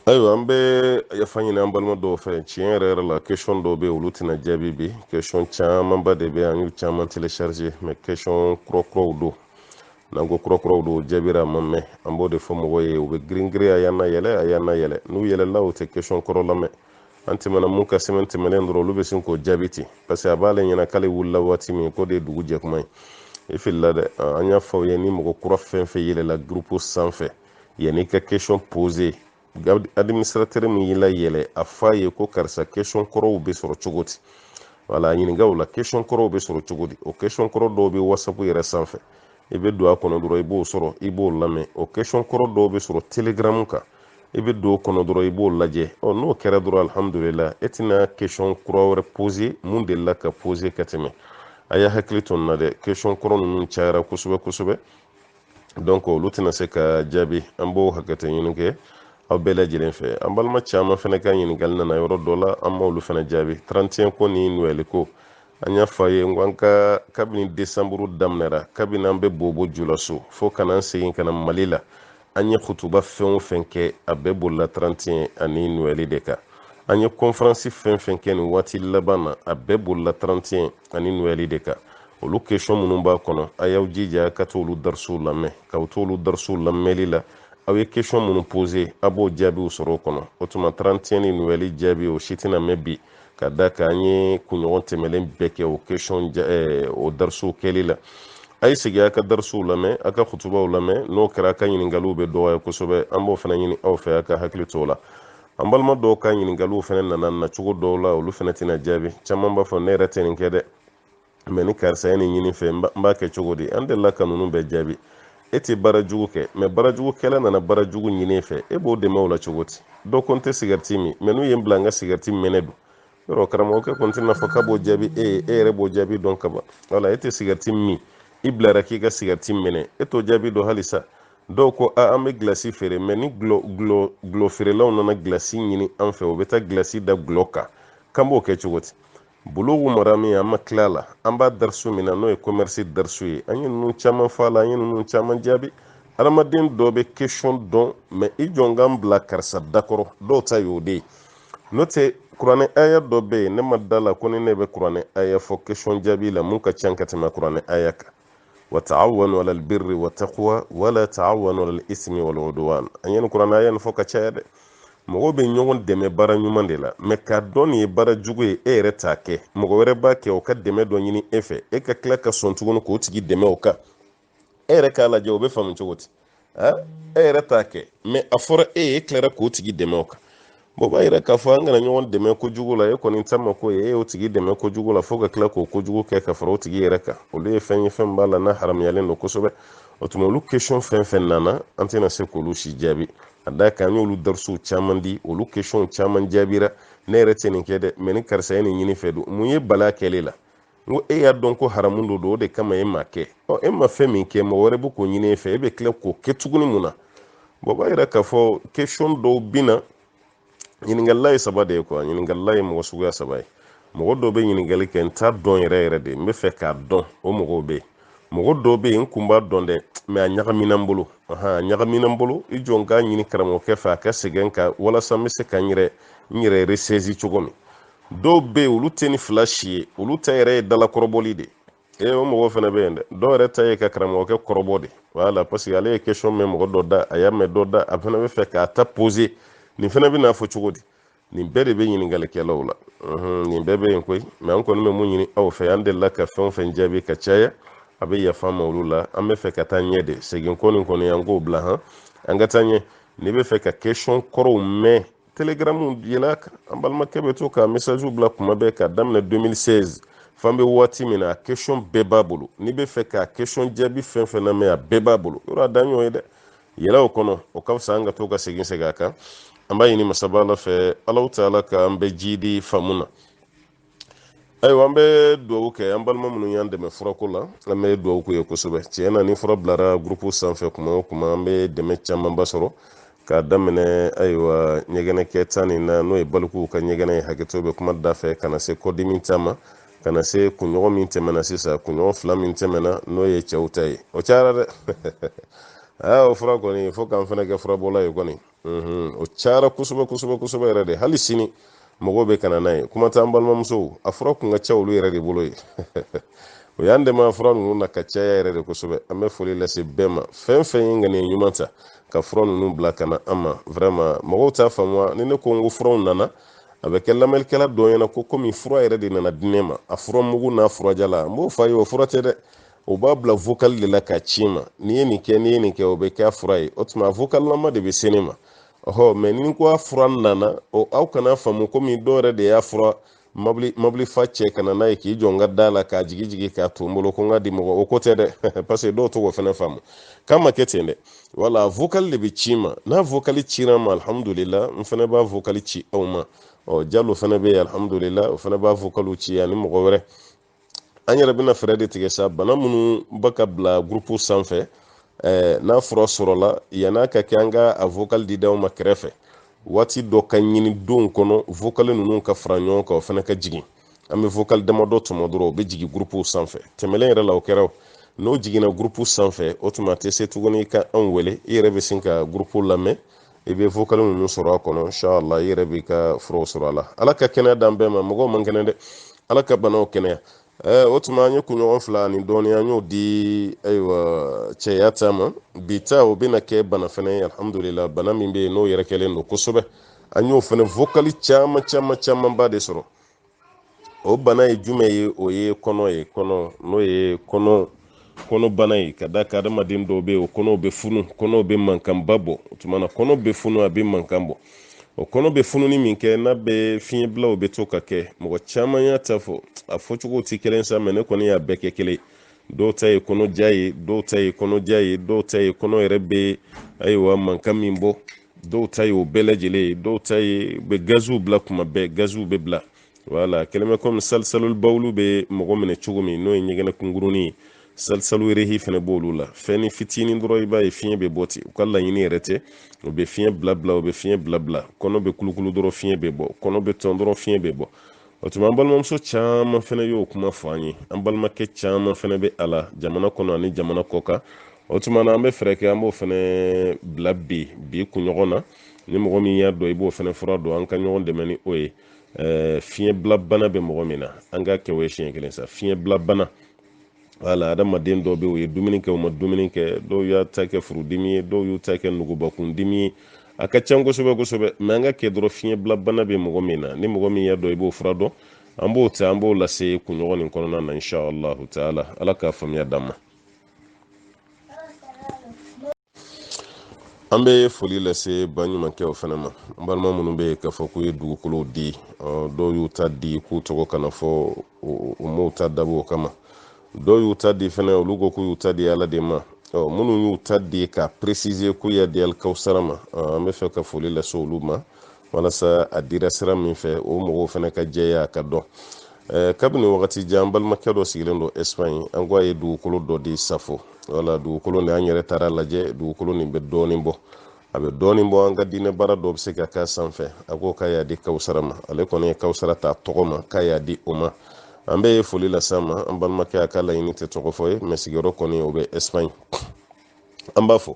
ayiwa an bɛ yafa ɲini an balima dɔw fɛ tiɲɛ yɛrɛ yɛrɛ la question dɔw bɛ olu tɛna jaabi bi question camanba de bɛ an y'u caman télécharger mais question kura-kuraw don n'an ko kura-kuraw don jaabira a ma mɛn an b'o de fɔ mɔgɔw ye u bɛ girin-girin a y'an na yɛlɛ a y'an na yɛlɛ n'u yɛlɛla o tɛ question kɔrɔ lamɛn an tɛmɛna mun ka semaine tɛmɛnen dɔrɔn olu bɛ sin k'o jaabi ten parce que a b'ale ɲɛna k'ale wulila waati min k'o de ye dugu jɛkuma ye i filila dɛ an y'a fɔ aw ye ni mɔgɔ kura fɛn fɛn yɛlɛla groupe sanfɛ yanni ka question poser administrateur min y'i la yɛlɛ a f'a ye ko karisa question kɔrɔw bɛ sɔrɔ cogo di wala ɲininka o la question kɔrɔw bɛ sɔrɔ cogo di o question kɔrɔ dɔw bɛ whatsapp yɛrɛ sanfɛ i bɛ don a kɔnɔ dɔrɔn i b'o sɔrɔ i b'o lamɛn o question kɔrɔ dɔw bɛ sɔrɔ telegram kan i bɛ don o kɔnɔ dɔrɔn i b'o lajɛ n'o kɛra dɔrɔn alhamdulillah e tɛna question kura wɛrɛ poser mun delila ka poser ka tɛmɛ a y'a hakili to nin na dɛ question kɔrɔ ninnu cayara kosɛbɛ kosɛbɛ donc olu tɛna se ka jaabi an b'o hakɛto ɲini kɛ aw bɛɛ lajɛlen fɛ an balima caman fana ka ɲininkali nana yɔrɔ dɔ la an m'olu fana jaabi 31 ko ni Noël ko an y'a fɔ a ye n ko an ka kabini décembre daminɛra kabini an bɛ bobo ju la so fo ka na an segin ka na Mali la an ye kutuba fɛn o fɛn kɛ a bɛɛ bolila 31 ani Noël de kan an ye conférence fɛn fɛn kɛ nin waati laban na a bɛɛ bolila 31 ani Noël de kan olu question minnu b'a kɔnɔ a y'aw jija ka t'olu darisiw lamɛn k'aw t'olu darisiw lamɛnli la aw ye question minnu poser a b'o jaabiw sɔrɔ o kɔnɔ o tuma 31 ni Noël jaabi o si tɛna mɛn bi ka da kan an ye kunɲɔgɔn tɛmɛlen bɛɛ kɛ o question o darisiw kɛli la a ye segin a ka darisiw lamɛn a ka kutubaw lamɛn n'o kɛra a ka ɲininkaliw bɛ dɔgɔya kosɛbɛ an b'o fana ɲini aw fɛ a ka hakili to o la an balima dɔw ka ɲininkaliw fana nana nacogo dɔw la olu fana tɛna jaabi caman b'a fɔ ne yɛrɛ tɛ nin kɛ dɛ mais ni karisa ye nin ɲini fɛ n b'a kɛ cogo di an delila ka ninnu bɛɛ jaabi e tɛ baara jugu kɛ mais baara jugu kɛla nana baara jugu ɲini fɛ e b'o dɛmɛ o la cogo di dɔ ko n tɛ cigarette min mais n'u ye n bila n ka cigarette minɛ dun yɔrɔ karamɔgɔkɛ kɔni tɛna fɔ k'a b'o jaabi e ye e yɛrɛ b'o jaabi dɔn ka ban wala e tɛ cigarette min i bilara k'i ka cigarette minɛ e t'o jaabi dɔn halisa dɔw ko an bɛ gilasi feere mais ni gulɔ feerelaw nana gilasi ɲini an fɛ o bɛ taa gilasi da gulɔ kan k'an b'o kɛ cogo di bulugu mara min an ma tila la an b'a darisu min na n'o ye commerce darisu ye an ye ninnu caman fɔ a la an ye ninnu caman jaabi adamaden dɔ bɛ question dɔn mais i jɔn k'an bila karisa dakɔrɔ dɔw ta y'o de ye n'o tɛ kuranɛ aya dɔ bɛ yen ne ma da la ko ni ne bɛ kuranɛ aya fɔ question jaabi la mun ka ca ka tɛmɛ kuranɛ aya kan wa ta'awanu alal birri wa taqwa wala ta'awanu alal ismi wal udwan an ye kuranɛ aya nin fɔ ka caya dɛ mɔgɔw bɛ ɲɔgɔn dɛmɛ baara ɲuman de la mais k'a dɔn nin ye baara jugu ye e yɛrɛ t'a kɛ mɔgɔ wɛrɛ b'a kɛ o ka dɛmɛ dɔ ɲini e fɛ e ka tila ka sɔn tuguni k'o tigi dɛmɛ o kan e yɛrɛ k'a lajɛ o bɛ faamu cogo di e yɛrɛ t'a kɛ mais a fɔra e ye e tilara k'o tigi dɛmɛ o kan bon b'a yira k'a fɔ an kana ɲɔgɔn dɛmɛ kojugu la e kɔni ta ma ko ye e y'o tigi dɛmɛ kojugu la fo ka tila k'o kojugu kɛ ka fara o tigi yɛrɛ kan olu ye fɛn ye fɛn b'a la n'a haramuyalen don kosɛbɛ o tuma olu question fɛn fɛn nana an tɛna se k'olu si jaabi a da kan an y'olu darisiw caman di olu question caman jaabira ne yɛrɛ tɛ nin kɛ dɛ mais ni karisa ye nin ɲini fɛ don mun ye bala kɛle la n ko e y'a dɔn ko haramu don o de kama e ma kɛ e ma fɛn min kɛ mɔgɔ wɛrɛ bɛ k'o ɲini e fɛ e bɛ tila k'o kɛ tuguni mun na bon b'a yira k'a fɔ question dɔw bɛ na ɲininkali ye saba de ye quoi ɲininkali ye mɔgɔ suguya saba ye mɔgɔ dɔw bɛ ɲininkali kɛ n t'a dɔn yɛrɛ yɛrɛ de n bɛ fɛ k'a dɔn o mɔgɔw bɛ yen mɔgɔ dɔw bɛ yen n kun b'a dɔn dɛ mais a ɲagamina n bolo a ɲagamina n bolo i jɔ n k'a ɲini karamɔgɔkɛ fɛ a ka sɛgɛn kan walasa n bɛ se ka n yɛrɛ ressaisi cogo min dɔw bɛ yen olu tɛ ni fila si ye olu ta yɛrɛ ye dalakɔrɔbɔli de ye o mɔgɔ fana bɛ yen dɛ dɔw yɛrɛ ta ye ka karamɔgɔkɛ kɔrɔbɔ de voilà parce que ale ye question mɛn mɔgɔ dɔ da a y'a mɛn dɔ da a fana bɛ fɛ k'a ta poser nin fana bɛ n'a fɔ cogo di nin bɛɛ de bɛ ɲininkalikɛlaw la nin bɛɛ bɛ yen koyi mais an kɔni bɛ mun ɲini aw fɛ an delila ka fɛn o fɛn jaabi ka caya a bɛ yafa ma olu la an bɛ fɛ ka taa ɲɛ de segin ko nin kɔni an k'o bila an ka taa ɲɛ n'i bɛ fɛ ka question kɔrɔw mɛn telegram yɛlɛ a kan an balimakɛ bɛ to ka message bila kuma bɛɛ ka daminɛ 2016 fan bɛ waati min na a question bɛɛ b'a bolo n'i bɛ fɛ ka question jaabi fɛn fɛn lamɛn a bɛɛ b'a bolo yɔrɔ a da ɲɔgɔn ye dɛ yɛlɛ o kɔnɔ o ka fisa an ka to ka segin a kan an b'a ɲini masaba ala fɛ alaw taala ka an bɛ jidi faamu na ayiwa an bɛ dugawu kɛ an balima minnu y'an dɛmɛ furako la an bɛ dugawu k'u ye kosɛbɛ tiɲɛ na ni fura bilara groupe sanfɛ kuma o kuma an bɛ dɛmɛ camanba sɔrɔ k'a daminɛ ayiwa ɲɛgɛnɛkɛ ta nin na n'o ye balikuw ka ɲɛgɛnɛ ye hakɛto bɛ kuma da fɛ ka na se kɔdimi ta ma ka na se kunɲɔgɔn min tɛmɛna sisan kunɲɔgɔn 2 min tɛmɛna n'o ye cɛw ta ye o cayara dɛ o fura kɔni fo k'an fana kɛ furabɔla ye kɔni o cara kosɛbɛ yɛrɛ de hali sini mɔgɔw bɛ kana n'a ye kuma t'an balimamusow a fura kun ka ca olu yɛrɛ de bolo ye o y'an dɛmɛ a fura ninnu na ka caya yɛrɛ de kosɛbɛ an bɛ foli lase bɛɛ ma fɛn fɛn ye ŋaniya ɲuman ta ka fura ninnu bila ka na an ma vraiment mɔgɔw t'a faamuya ni ne ko n ko furaw nana a bɛ kɛ lamɛnnikɛla dɔ ɲɛna ko komi fura yɛrɛ de nana di ne ma a fura mugu n'a furajala n b'o f'a ye o fura tɛ dɛ o b'a bila vocal de la k'a ci ma n'i ye nin kɛ o bɛ kɛ a fura ye o tuma vocal lama de bɛ se ne ma mais ni ko a fura nana aw kana faamu komi dɔw yɛrɛ de y'a fura mobili fa cɛ kana n'a ye k'i jɔ n ka da la k'a jigi k'a to n bolo ko n ka di mɔgɔ o ko tɛ dɛ parce que dɔw t'o fana faamu k'a ma kɛ ten dɛ wala vocal de bɛ ci ma n'a vocal cira ma alhamdulillah n fana b'a vocal ci aw ma Jalo fana bɛ yen alhamdulillah o fana b'a vocal ci ani mɔgɔ wɛrɛ an yɛrɛ bɛna fɛɛrɛ de tigɛ sa bana minnu bɛ ka bila groupe sanfɛ n'a fura sɔrɔla yan'a ka kɛ an ka a vocal di d'aw ma kɛrɛfɛ waati dɔ ka ɲini don kɔnɔ vocal ninnu ka fara ɲɔgɔn kan o fana ka jigin an bɛ vocal damadɔ tɔmɔ dɔrɔn o bɛ jigin groupe sanfɛ tɛmɛlen yɛrɛ la o kɛra n'o jiginna groupe sanfɛ o tuma a tɛ se tuguni ka anw wele i yɛrɛ bɛ sin ka groupe lamɛn i bɛ vocal ninnu sɔrɔ a kɔnɔ inshallah i yɛrɛ b'i ka furaw sɔrɔ a la ala ka kɛnɛya d'an bɛɛ ma mɔgɔw man kɛnɛ dɛ ala ka banaw kɛnɛya o tuma an ye kunɲɔgɔn 2 ani dɔɔni an y'o di ayiwa cɛya ta ma bi ta o bɛna kɛ bana fɛnɛ ye alhamdulillah bana min bɛ yen n'o yɛrɛ kɛlen don kosɛbɛ an y'o fɛnɛ vocal camanba de sɔrɔ o bana ye jumɛn ye o ye kɔnɔ ye n'o ye kɔnɔ bana ye ka da ka adamaden dɔw bɛ yen o kɔnɔw bɛ funu kɔnɔw bɛ mankanba bɔ o tuma na kɔnɔ bɛ funu a bɛ mankan bɔ o kɔnɔ bɛ fununi min kɛ n'a bɛ fiɲɛ bilaw bɛ to ka kɛ mɔgɔ caman y'a ta fɔ a fɔcogo tɛ kelen sa mɛ ne kɔni y'a bɛɛ kɛ kelen dɔw ta ye kɔnɔja ye dɔw ta ye kɔnɔja ye dɔw ta ye kɔnɔ yɛrɛ bɛ ayiwa mankan min bɔ dɔw ta ye o bɛɛ lajɛlen ye dɔw ta ye bɛ gaziw bila kuma bɛɛ gaziw bɛ bila wala kɛlɛmɛ komi salisalul bawulu bɛ mɔgɔ minɛ cogo min n'o ye ɲɛgɛnɛ kunkurunin ye salisalu rehi fɛnɛ b'olu la fɛn fitinin dɔrɔn i b'a ye fiɲɛ bɛ bɔ ten u ka laɲini yɛrɛ tɛ o bɛ fiɲɛ bila o bɛ fiɲɛ bila kɔnɔ bɛ kulukulu dɔrɔn fiɲɛ bɛ bɔ kɔnɔ bɛ tɔn dɔrɔn fiɲɛ bɛ bɔ o tuma an balimamuso caman fɛnɛ y'o kuma fɔ an ye an balimakɛ caman fɛnɛ bɛ a la jamana kɔnɔ ani jamana kɔ kan o tuma na an bɛ fɛɛrɛ kɛ an b'o fɛnɛ bila bi kunɲɔgɔn na ni mɔgɔ min y'a dɔn i b'o fɛnɛ fura dɔn an ka ɲɔgɔn dɛmɛ ni o ye fiɲɛ bila bana bɛ mɔgɔ min na an ka kɛ o ye siɲɛ kelen sa fiɲɛ bila bana wala adamaden dɔw bɛ o ye dumuni kɛ o ma dumuni kɛ dɔw y'a ta kɛ furudimi ye dɔw y'u ta kɛ nugubakundimi ye a ka can kosɛbɛ mɛ an ka kɛ dɔrɔn fiɲɛ bila bana bɛ mɔgɔ min na ni mɔgɔ min y'a dɔn i b'o fura dɔn an b'o ta an b'o lase kunɲɔgɔn nin kɔnɔna na inshallah taala ala k'a faamuya d'an ma an bɛ foli lase baɲumankɛw fana ma n balima minnu bɛ yen k'a fɔ k'u ye dugukolow di dɔw y'u ta di k'u tɔgɔ kana fɔ u m'u ta dabɔ o kama dɔw y'u ta di fana olu ko k'u y'u ta di ala de ma minnu y'u ta di ka préciser k'u y'a di alikawusara ma an bɛ fɛ ka foli lase olu ma walasa a dira sira min fɛ o mɔgɔw fana ka jɛya a ka dɔn kabini wagati jan an balimakɛ dɔ sigilen don Espagne an ko a ye dugukolo dɔ di Safo wala dugukolo nin an yɛrɛ taara lajɛ dugukolo nin bɛ dɔɔnin bɔ a bɛ dɔɔnin bɔ an ka diinɛ baara dɔ bɛ se ka k'a sanfɛ a ko k'a y'a di kawusara ma ale kɔni ye kawusara ta tɔgɔ ma k'a y'a di o ma an bɛ foli lasa ma an balimakɛ a ka laɲini tɛ tɔgɔ fɔ ye mɛ sigiyɔrɔ kɔni o bɛ Espagne an b'a fɔ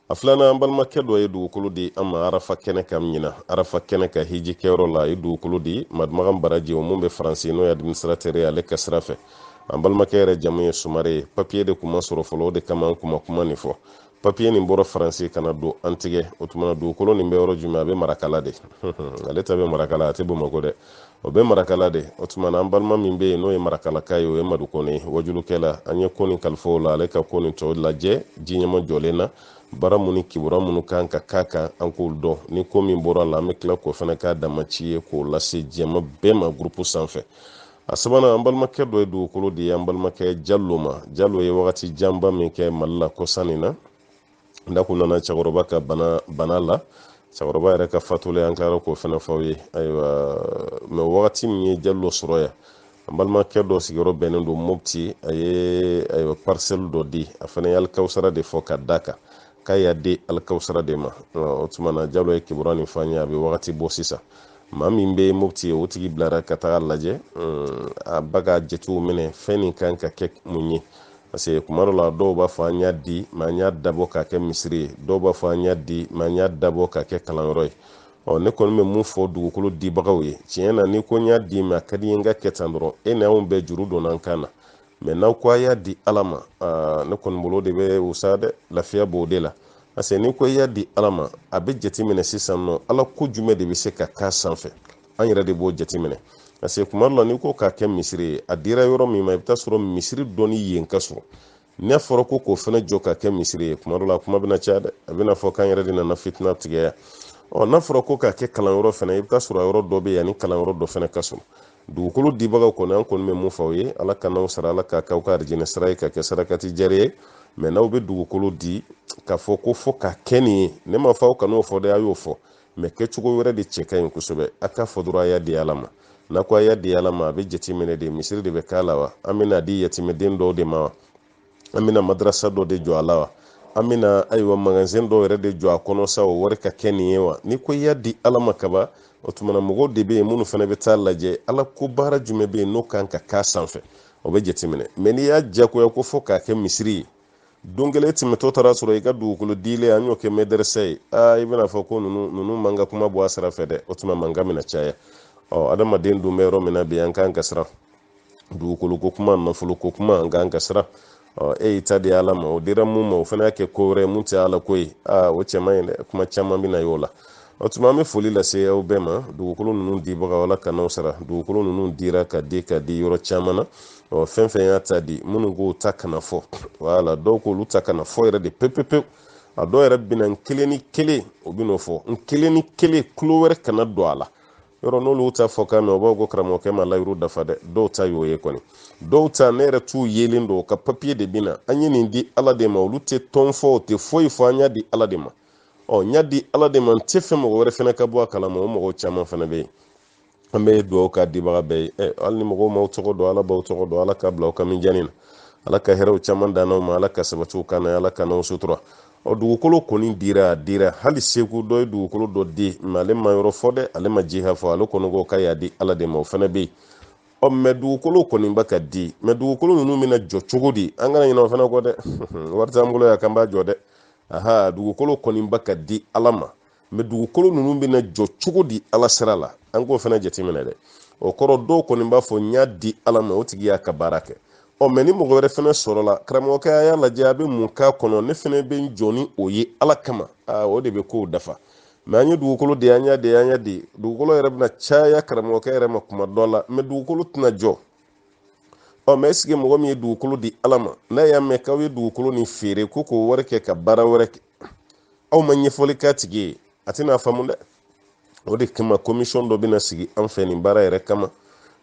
a filanan an balimakɛ dɔ ye dugukolo di an ma arafa kɛnɛ kan ɲina arafa kɛnɛ ka hiji kɛyɔrɔ la a ye dugukolo di madumagan baraji o mun bɛ faransi n'o ye administrateur ye ale ka sira fɛ an balimakɛ yɛrɛ jamu ye Sumare ye papiye de kun ma sɔrɔ fɔlɔ o de kama an kun ma kuma nin fɔ papiye nin bɔra faransi kana don an tigɛ o tuma na dugukolo nin bɛ yɔrɔ jumɛn a bɛ marakala de ale ta bɛ marakala a tɛ Bamakɔ dɛ o bɛ marakala de o tuma na an balima min bɛ yen n'o ye marakalaka ye o ye Madu Kone wajulukɛla an ye ko nin kalifa o la ale ka ko nin tɔ lajɛ ji ɲɛma jɔlen na baara mun ni kibaruya minnu kan ka k'a kan an k'olu dɔn ni ko min bɔra a la an bɛ tila k'o fana k'a damaci ye k'o lase jɛma bɛɛ ma groupe sanfɛ a sabanan an balimakɛ dɔ ye dugukolo de ye an balimakɛ Jalo ma Jalo ye wagati janba min kɛ Mali la kɔsan na n'a kun nana cɛkɔrɔba ka bana la cɛkɔrɔba yɛrɛ ka fatulen an tilara k'o fana fɔ aw ye ayiwa mɛ wagati min ye Jalo sɔrɔ yan an balimakɛ dɔ sigiyɔrɔ bɛnnen don Mopti a ye ayiwa parcelle dɔ di a fana ye alikawusara de fɔ ka d'a kan k'a y'a di alikawusara de ma o tuma na Jalo ye kibaruya nin fɔ an ye a bɛ wagati bɔ sisan maa min bɛ Mopti o tigi bilara ka taga lajɛ a ba ka jatew minɛ fɛn nin kan ka kɛ mun ye parce que kuma dɔ la dɔw b'a fɔ an y'a di mais an y'a dabɔ ka kɛ misiri ye, dɔw b'a fɔ an y'a di mais an y'a dabɔ ka kɛ kalanyɔrɔ ye. Ne kɔni bɛ mun fɔ dugukolo dibagaw ye, tiɲɛ na ni ko n y'a di mais a ka di n ka kɛ tan dɔrɔn e ni anw bɛɛ juru donna an kan na, mais n'aw ko a y'a di Ala ma ne kɔni bolo de bɛ wusa dɛ, lafiya b'o de la. parce que ni ko i y'a di Ala ma a bɛ jateminɛ sisan nɔ Ala ko jumɛn de bɛ se ka k'a sanfɛ, an yɛrɛ de b'o jateminɛ. parce que kuma dɔ la n'i ko k'a kɛ misiri ye, a dira yɔrɔ min ma i bɛ taa sɔrɔ misiri dɔnni yen ka sɔrɔ. n'a fɔra ko k'o fana jɔ ka kɛ misiri ye, kuma dɔ la kuma bɛna caya dɛ, a bɛna fɔ k'an yɛrɛ de nana fitina tigɛ yan. n'a fɔra ko k'a kɛ kalanyɔrɔ fana, i bɛ taa sɔrɔ yɔrɔ dɔ bɛ yan ni kalanyɔrɔ dɔ fana ka sɔrɔ. dugukolo dibagaw kɔni an kɔni bɛ mun fɔ aw ye, Ala ka n'aw sara, Ala k'a k'aw ka arijinɛ sira ye ka kɛ sarakati jari ye. mais n'aw bɛ dugukolo di k'a fɔ ko fɔ ka kɛ nin ye, ne ma fɔ aw kan'o fɔ dɛ, a y'o fɔ, mais kɛcogo wɛrɛ de cɛ ka ɲi kosɛbɛ. a k'a fɔ dɔrɔn a y'a di Ala ma. n'a ko a y'a di Ala ma a bɛ jateminɛ de, misiri de bɛ k'a la wa, an bɛna di yatimɛden dɔw de ma wa, an bɛna madrasa dɔ de jɔ a la wa, an bɛna ayiwa magasin dɔw yɛrɛ de jɔ a kɔnɔ sa o wari ka kɛ nin ye wa. ni ko i y'a di Ala ma kaba, o tumana mɔgɔw de bɛ yen minnu fana bɛ taa lajɛ Ala ko baara jumɛn bɛ yen n'o kan ka k'a sanfɛ, o bɛ jateminɛ. mais n'i y'a diyagoya ko fɔ k'a kɛ misiri ye, don kelen tɛmɛtɔ taara sɔrɔ i ka dugukolo dilen an y'o kɛ mɛdɛrɛsɛ ye, i bɛna fɔ ko ninnu man ka kuma bɔ a sira fɛ dɛ, o tuma mankan bɛna caya. adamaden dun bɛ yɔrɔ min na bi an kan ka siran dugukolo ko kuma, nafolo ko kuma, an kan ka siran. e y'i ta di Ala ma, o dira mun ma, o fana y'a kɛ ko wɛrɛ mun tɛ Ala ko ye, o cɛ man ɲi dɛ, kuma caman bɛna y'o la. o tuma an bɛ foli lase aw bɛɛ ma, dugukolo ninnu dibagaw Ala ka n'aw sara. dugukolo ninnu dira ka di yɔrɔ caman na, fɛn fɛn y'a ta di, minnu k'o ta kana fɔ, wala dɔw k'olu ta kana fɔ yɛrɛ de pepepewu. a dɔw yɛrɛ bɛna n kelen ni kelen o bɛn'o fɔ, n kelen ni kelen tulo wɛrɛ kana don a la. yɔrɔ n'olu ta fɔ kan mɛn o b'a ko karamɔgɔkɛ ma layiru dafa dɛ, dɔw ta y'o ye kɔni. dɔw ta ne yɛrɛ t'u yelen don, ka papiye de bɛna an ye nin di Ala de ma, olu tɛ tɔn fɔ, o tɛ foyi fɔ, an y'a di Ala de ma. n y'a di Ala de ma, n tɛ fɛ mɔgɔ wɛrɛ fana ka bɔ a kalama, o mɔgɔw caman fana bɛ yen. an bɛ dugawu k'a dibaga bɛɛ ye. hali ni mɔgɔw m'aw tɔgɔ dɔn, Ala b'aw tɔgɔ dɔn, Ala ka bila aw ka minjani na, Ala ka hɛrɛw caman dan n'aw ma, Ala ka sabatiw kan na, Ala ka n'aw sutura. dugukolo kɔni dira hali segu dɔ ye dugukolo dɔ di, mais ale ma yɔrɔ fɔ dɛ, ale ma jiha fɔ, ale kɔni ko k'a y'a di Ala de ma, o fana bɛ yen. mais dugukolo kɔni bɛ ka di, mais dugukolo ninnu bɛna jɔ cogo di, an kana ɲinɛ o fana kɔ dɛ. wari t'an bolo yan k'an b'a jɔ dɛ. dugukolo kɔni bɛ ka di Ala ma, mais dugukolo ninnu bɛna jɔ cogo di Ala sira la, an k'o fana jateminɛ dɛ. o kɔrɔ dɔw kɔni b'a fɔ n y'a di Ala ma, o tigi y'a ka baara kɛ. mais ni mɔgɔ wɛrɛ fana sɔrɔla, karamɔgɔkɛ a y'a lajɛ a bɛ mun k'a kɔnɔ, ne fana bɛ n jɔ ni o ye Ala kama, o de bɛ kow dafa. mais an ye dugukolo de an y'a di, dugukolo yɛrɛ bɛna caya karamɔgɔkɛ yɛrɛ ma kuma dɔ la, mais dugukolo tɛna jɔ. mais est-ce que mɔgɔ min ye dugukolo di Ala ma, n'a y'a mɛn k'aw ye dugukolo ni feere ko k'o wari kɛ ka baara wɛrɛ kɛ, aw ma ɲɛfɔli k'a tigi ye, a tɛna faamu dɛ. o de kama commission dɔ bɛna sigi an fɛ nin baara yɛrɛ kama.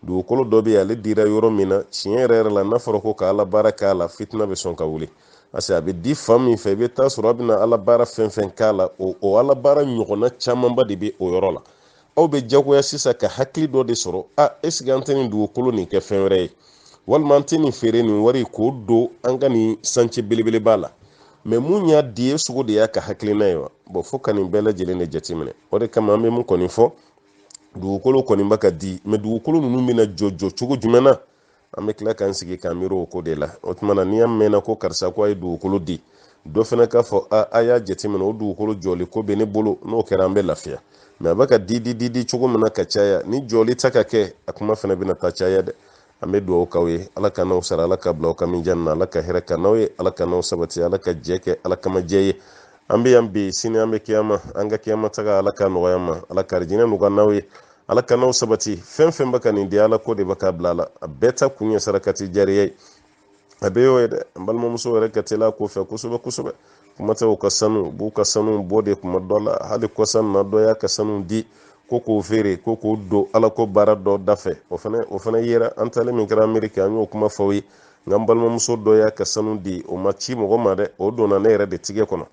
dugukolo dɔ bɛ yen ale dira yɔrɔ min na, tiɲɛ yɛrɛ la n'a fɔra ko ka Ala baara k'a la, fitina bɛ sɔn ka wuli. parce que a bɛ di fan min fɛ, i bɛ taa sɔrɔ a bɛna Ala baara fɛn fɛn k'a la, o Ala baara ɲɔgɔnna camanba de bɛ o yɔrɔ la. aw bɛ jagoya sisan ka hakili dɔ de sɔrɔ, est-ce que an tɛ nin dugukolo nin kɛ fɛn wɛrɛ ye, walima an tɛ nin feere nin wari k'o don an ka nin santier belebeleba la. mais mun y'a di ye sugu de y'a ka hakilina ye wa. fo ka nin bɛɛ lajɛlen de jateminɛ. o de kama an bɛ mun kɔni fɔ, dugukolo kɔni bɛ ka di, mais dugukolo ninnu bɛna jɔ cogo jumɛn na, an bɛ tila k'an sigi k'an miiri o ko de la. o tuma na n'i y'a mɛnna ko karisa ko a ye dugukolo di, dɔ fana k'a fɔ a y'a jateminɛ o dugukolo jɔli ko bɛ ne bolo, n'o kɛra an bɛ lafiya. mais a bɛ ka di cogo min na ka caya, ni jɔli ta ka kɛ, a kuma fana bɛna taa caya dɛ. an bɛ dugawu k'aw ye, Ala ka n'aw sara, Ala ka bila aw ka minjani na, Ala ka hɛrɛ ka n'aw ye, Ala ka n'aw sabati, Ala ka jɛ kɛ Ala kama jɛ ye. an bɛ yan bi, sini an bɛ kiyama, an ka kiyama taga Ala ka nɔgɔya ma, Ala ka arijinɛ nɔgɔya n'aw ye, Ala ka n'aw sabati. fɛn fɛn bɛ ka nin di Ala ko de bɛ ka bila a la, a bɛɛ ta kun ye sarakati jariya ye. a bɛ y'o ye dɛ, an balimamuso yɛrɛ ka teli a ko fɛ kosɛbɛ. kuma tɛ u ka sanu, u b'u ka sanu bɔ de kuma dɔ la, hali kɔsan na dɔ y'a ka sanu di ko k'o feere, ko k'o don Ala ko baara dɔ dafɛ. o fana yera, an talen min kɛra Ameriki an y'o kuma fɔ ye, nka n balimamuso dɔ y'a ka sanu di, o ma ci mɔgɔ ma dɛ, o donna ne yɛrɛ de tigɛ kɔnɔ.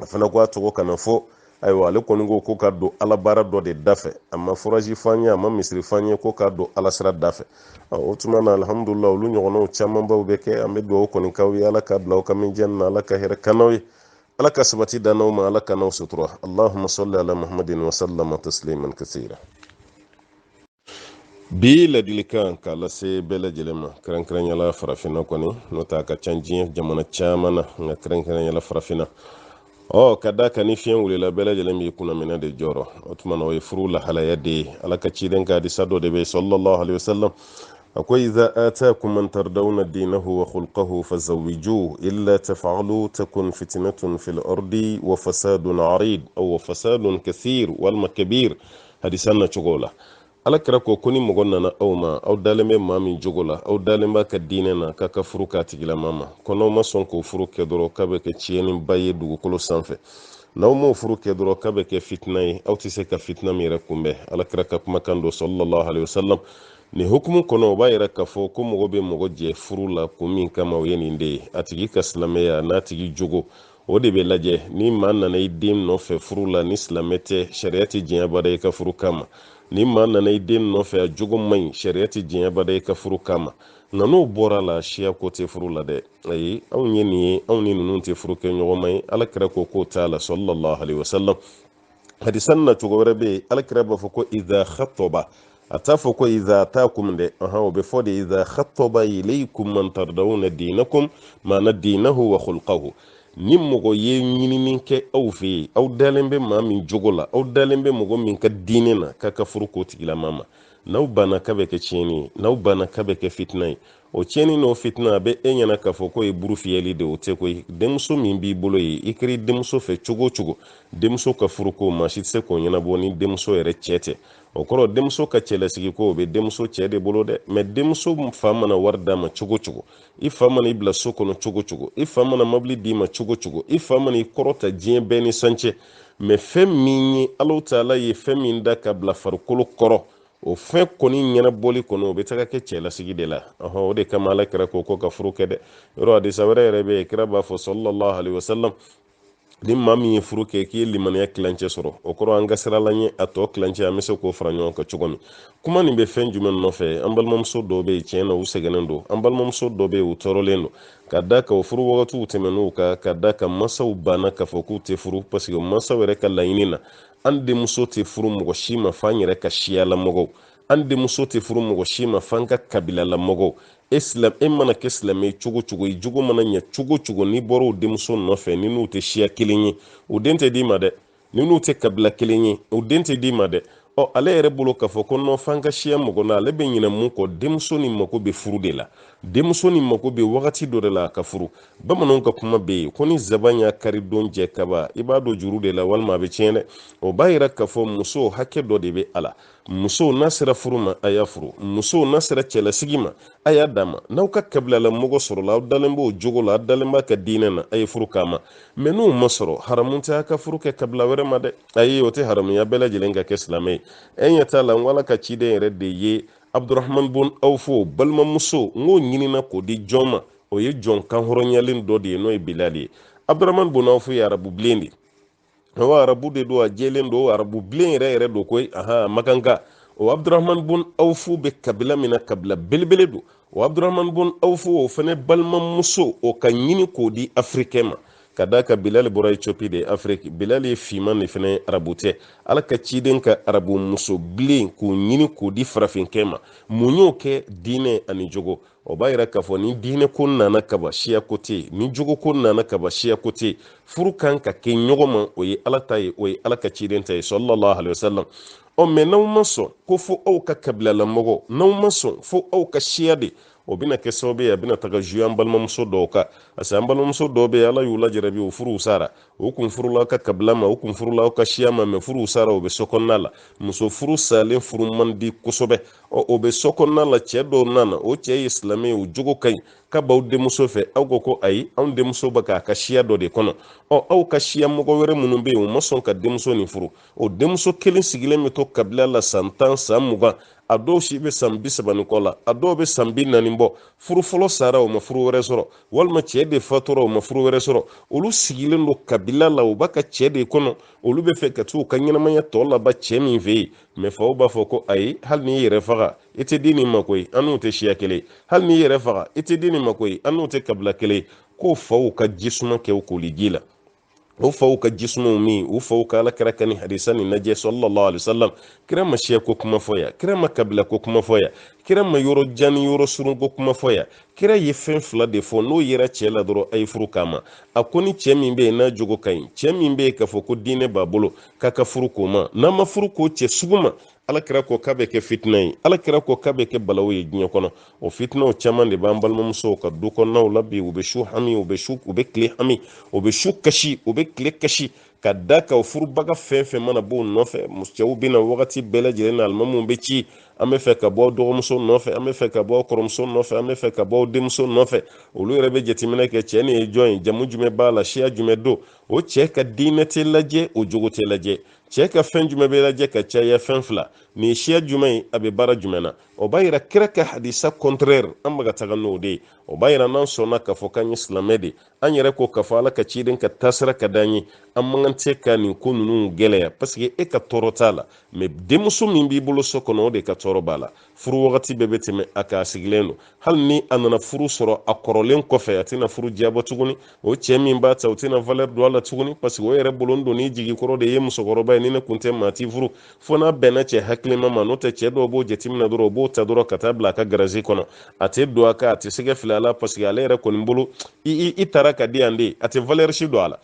a fana ko a tɔgɔ kana fɔ, ayiwa ale kɔni ko ka don Ala baara dɔ de dafɛ, a ma furaji f'an ye, a ma misiri f'an ye, ko k'a don Ala sira dafɛ. o tuma na alhamdulillah olu ɲɔgɔnnaw camanbaw bɛ kɛ, an bɛ dugawu kɔni k'aw ye, Ala ka bila aw ka minjani na, Ala ka hɛrɛ ka n'aw ye, Ala ka sabati dan n'aw ma, Ala ka n'aw sutura. Allahumma salli ala Muhammadin wa sallama tasliman kathira. bi ladilikan ka lase bɛɛ lajɛlen ma kɛrɛnkɛrɛnyala farafinna kɔni n'o ta ka ca diɲɛ jamana caman na nka kɛrɛnkɛrɛnyala farafinna ka da ka ni fiɲɛ wulila bɛɛ lajɛlen b'i kunna minɛ de jɔrɔ o tuma na o ye furu lahalaya de ye ala ka ciden ka hadisa dɔ de bɛ sallallahu alaihi wasallam ako idha ataakum man tardawna dinahu wa khulqahu fazawwijuhu illa taf'alu takun fitnatun fil ardi wa fasadun arid aw fasadun kathir wal makbir hadisan na cogo la ala kira ko ni mɔgɔ nana aw ma aw dalen bɛ maa min jogo la aw dalen b'a ka diinɛ na k'a ka furu k'a tigilama ma ko n'aw ma sɔn k'o furu kɛ dɔrɔn k'a bɛ kɛ tiɲɛniba ye dugukolo sanfɛ n'aw m'o furu kɛ dɔrɔn k'a bɛ kɛ fitina ye aw tɛ se ka fitina min yɛrɛ kunbɛn ala kira ka kumakan don sallallahu alaihi wasallam nin hukumu kɔnɔ o b'a yɛrɛ k'a fɔ ko mɔgɔ bɛ mɔgɔ jɛ furu la kun min kama o ye nin de ye a tigi ka silamɛya n'a tigi jogo o de bɛ lajɛ ni maa nana i den nɔfɛ furu la ni silamɛ tɛ sariya tɛ diɲɛ bada i ka furu kama ni maa nana i den nɔfɛ a jogo man ɲi sariya tɛ diɲɛ bada i ka furu kama nka n'o bɔra la siya ko tɛ furu la dɛ ayi anw ye nin ye anw ni ninnu tɛ furu kɛ ɲɔgɔn ma ye ala kira ko k'o t'a la sallallahu alaihi wasallam hadisan na cogo wɛrɛ bɛ yen ala kira b'a fɔ ko idha khataba a t'a fɔ ko idha ataakum dɛ o bɛ fɔ de idha khataba ilaykum man tardawna dinakum maana dinahu wa khulqahu ni mɔgɔ ye ɲinini kɛ aw fɛ yen aw dalen bɛ maa min jogo la aw dalen bɛ mɔgɔ min ka diinɛ na k'a ka furu k'o tigilama ma n'aw banna k'a bɛ kɛ tiɲɛni ye n'aw banna k'a bɛ kɛ fitina ye o tiɲɛni n'o fitina a bɛ e ɲɛna k'a fɔ ko ye buru fiyɛli de o tɛ koyi denmuso min b'i bolo ye i kɛra denmuso fɛ cogo o cogo denmuso ka furu ko maa si tɛ se k'o ɲɛnabɔ ni denmuso yɛrɛ cɛ tɛ o kɔrɔ denmuso ka cɛlasigi ko o bɛ denmuso cɛ de bolo dɛ mɛ denmuso fa mana wari d'a ma cogo o cogo i fa mana i bila so kɔnɔ cogo o cogo i fa mana mobili d'i ma cogo o cogo i fa mana i kɔrɔta diɲɛ bɛɛ ni sancɛ mɛ fɛn min ye Alahu Taala ye fɛn min da ka bila farikolo kɔrɔ o fɛn kɔni ɲɛnabɔli kɔnɔ o bɛ taga kɛ cɛlasigi de la o de kama ala kira ko ka furu kɛ dɛ yɔrɔ hadisa wɛrɛ yɛrɛ bɛ yen kira b'a fɔ sallallahu alaihi wasallam ni maa min ye furu kɛ k'i ye limaniya kilancɛ sɔrɔ o kɔrɔ an ka sirala ɲɛ a tɔ kilancɛ an bɛ se k'o fara ɲɔgɔn kan cogo min kuma nin bɛ fɛn jumɛn nɔfɛ an balimamuso dɔw bɛ yen tiɲɛ na u sɛgɛnnen don an balimamuso dɔw bɛ yen u tɔɔrɔlen don ka da ka o furu wagatiw tɛmɛn'u kan ka da ka mansaw banna k'a fɔ k'u tɛ furu parce que mansaw yɛrɛ ka laɲini na an denmuso tɛ furu mɔgɔ si ma f'an yɛrɛ ka siyalamɔgɔw an denmuso tɛ furu mɔgɔ si ma f'an ka kabilalamɔgɔw e mana kɛ silamɛ cogo cogo i jogo mana ɲɛ cogo cogo n'i bɔra o denmuso nɔfɛ ni n'u tɛ siya kelen ye o den tɛ d'i ma dɛ ni n'u tɛ kabila kelen ye o den tɛ d'i ma dɛ ale yɛrɛ bolo k'a fɔ ko non f'an ka siya mɔgɔ na ale bɛ ɲinɛ mun kɔ denmuso ni mako bɛ furu de la denmuso ni mako bɛ wagati dɔ de la ka furu bamananw ka kuma bɛ yen ko ni zaban y'a kari don jɛ kaba i b'a dɔn juru de la walima a bɛ tiɲɛ dɛ o b'a yira k'a fɔ muso hakɛ dɔ de bɛ a la muso n'a sera furu ma a y'a furu muso n'a sera cɛlasigi ma a y'a d'a ma n'aw ka kabilalamɔgɔ sɔrɔla aw dalen b'o jogo la aw dalen b'a ka diinɛ na a ye furu k'a ma mɛ n'o ma sɔrɔ haramu tɛ a ka furu kɛ kabila wɛrɛ ma dɛ ayi o tɛ haramuya bɛɛ lajɛlen ka kɛ silamɛ ye e ɲɛ t'a la n ko ala ka ciden yɛrɛ de ye abdurahman bun awfu balimamuso n k'o ɲinina k'o di jɔn ma o ye jɔn kanhɔrɔnyalen dɔ de ye n'o ye bilali ye abdurahman bun awfu ye arabu bilen de o arabu de don a jɛlen don arabu bilen yɛrɛ yɛrɛ don koyi makanka o abdurahman bun awfu bɛ kabila min na kabila belebele don o abdurahman bun awfu o fana balimamuso o ka ɲini k'o di afirikɛn ma ka da ka bilali bɔra Ethiopie de Afrique bilali ye fiman de fana arabu tɛ ala ka ciden ka arabu muso bilen k'o ɲini k'o di farafinkɛ ma mun y'o kɛ diinɛ ani jogo o b'a yira k'a fɔ ni diinɛ ko nana kaba siya ko tɛ yen ni jogo ko nana kaba siya ko tɛ yen furu kan ka kɛ ɲɔgɔn ma o ye ala ta ye o ye ala ka ciden ta ye sallallahu alaihi wasallam mɛ n'aw ma sɔn ko fo aw ka kabilalamɔgɔ n'aw ma sɔn fo aw ka siya de o bɛna kɛ sababu ye a bɛna taga juye an balimamuso dɔw kan parce que an balimamuso dɔw bɛ yen ala y'u lajarabi o furuw sara o kun furula aw ka kabila ma o kun furula aw ka siya ma mɛ furuw sara o bɛ so kɔnɔna la muso furu salen furu man di kosɛbɛ o bɛ so kɔnɔna la cɛ dɔw nana o cɛ ye silamɛ ye o jogo ka ɲi ka b'aw denmuso fɛ aw ko ayi anw denmuso bɛ k'a ka siya dɔ de kɔnɔ aw ka siya mɔgɔ wɛrɛ minnu bɛ yen o ma sɔn ka denmuso nin furu o denmuso kelen sigilen bɛ to kabila la san 10 san 20 a dɔw si bɛ san 30 ni kɔ la a dɔw bɛ san 40 bɔ furu fɔlɔ sara o ma furu wɛrɛ sɔrɔ walima cɛ de fatura o ma furu wɛrɛ sɔrɔ olu sigilen don kabila la u b'a ka cɛ de kɔnɔ olu bɛ fɛ ka t'u ka ɲɛnamaya tɔ laban cɛ min fɛ yen mɛ faw b'a fɔ ko ayi hali n'i yɛrɛ faga i tɛ di nin ma koyi an n'u tɛ siya kelen hali n'i yɛrɛ faga i tɛ di nin ma koyi an n'u tɛ kabila kelen k'o faw ka jisuma kɛ o koliji la o faw ka jismu mi o faw ka ala kira kani hadisani naje sallallahu alaihi wasallam kira ma she ko kuma foya kira ma kabila ko kuma foya kira ma yoro jani yoro surun ko kuma foya kira ye fen fila de fo no yera cɛ la dɔrɔn ay furu kama a ko ni cɛ min be na jogo kaɲi cɛ min be ka fɔ ko diinɛ b'a bolo k'a ka furu ko ma n'a ma furu ko cɛ sugu ma ala kira ko k'a bɛ kɛ fitina ye ala kira ko k'a bɛ kɛ balawu ye diɲɛ kɔnɔ o fitinaw caman de b'an balimamusow ka du kɔnɔnaw la bi u bɛ su hami u bɛ tile hami u bɛ su kasi u bɛ tile kasi ka da ka o furubaga fɛn fɛn mana b'o nɔfɛ cɛw bɛna wagati bɛɛ lajɛlen na alimamuw bɛ ci an bɛ fɛ ka bɔ dɔgɔmuso nɔfɛ an bɛ fɛ ka bɔ kɔrɔmuso nɔfɛ an bɛ fɛ ka bɔ denmuso nɔfɛ olu yɛrɛ bɛ jateminɛ kɛ cɛ nin ye jɔn ye jamu jumɛn b'a la siya jumɛn don o cɛ ka diinɛ tɛ lajɛ o jogo tɛ lajɛ cɛ ka fɛn jumɛn bɛ lajɛ ka caya fɛn fila nin siya jumɛn ye a bɛ baara jumɛn na o b'a yira kira ka hadisa contraire an bɛ ka taga n'o de ye o b'a yira n'an sɔnna k'a fɔ k'an ye silamɛ de an yɛrɛ ko k'a fɔ ala ka ciden ka taasira ka d'an ye an man kan tɛ ka nin ko ninnu gɛlɛya parce que e ka tɔɔrɔ t'a la mais denmuso min b'i bolo so kɔnɔ o de ka tɔɔrɔ b'a la furu wagati bɛɛ bɛ tɛmɛ a k'a sigilen don hali ni a nana furu sɔrɔ a kɔrɔlen kɔfɛ a tɛna furu jabɔ tuguni o cɛ min b'a ta o tɛna valeur don a la tuguni parce que o yɛrɛ bolo n don n'i jigi kɔrɔ de ye musokɔrɔba ye ni ne kun tɛ maa ti furu fo n'a bɛnna cɛ hakilima ma n'o tɛ cɛ dɔw b'o jateminɛ dɔrɔn o b'o ta dɔrɔn ka taa bila a ka garazi kɔnɔ a tɛ don a kan a tɛ sɛgɛ fili a la parce que ale yɛrɛ kɔni bolo i taara ka di yan de a tɛ valeur si don a la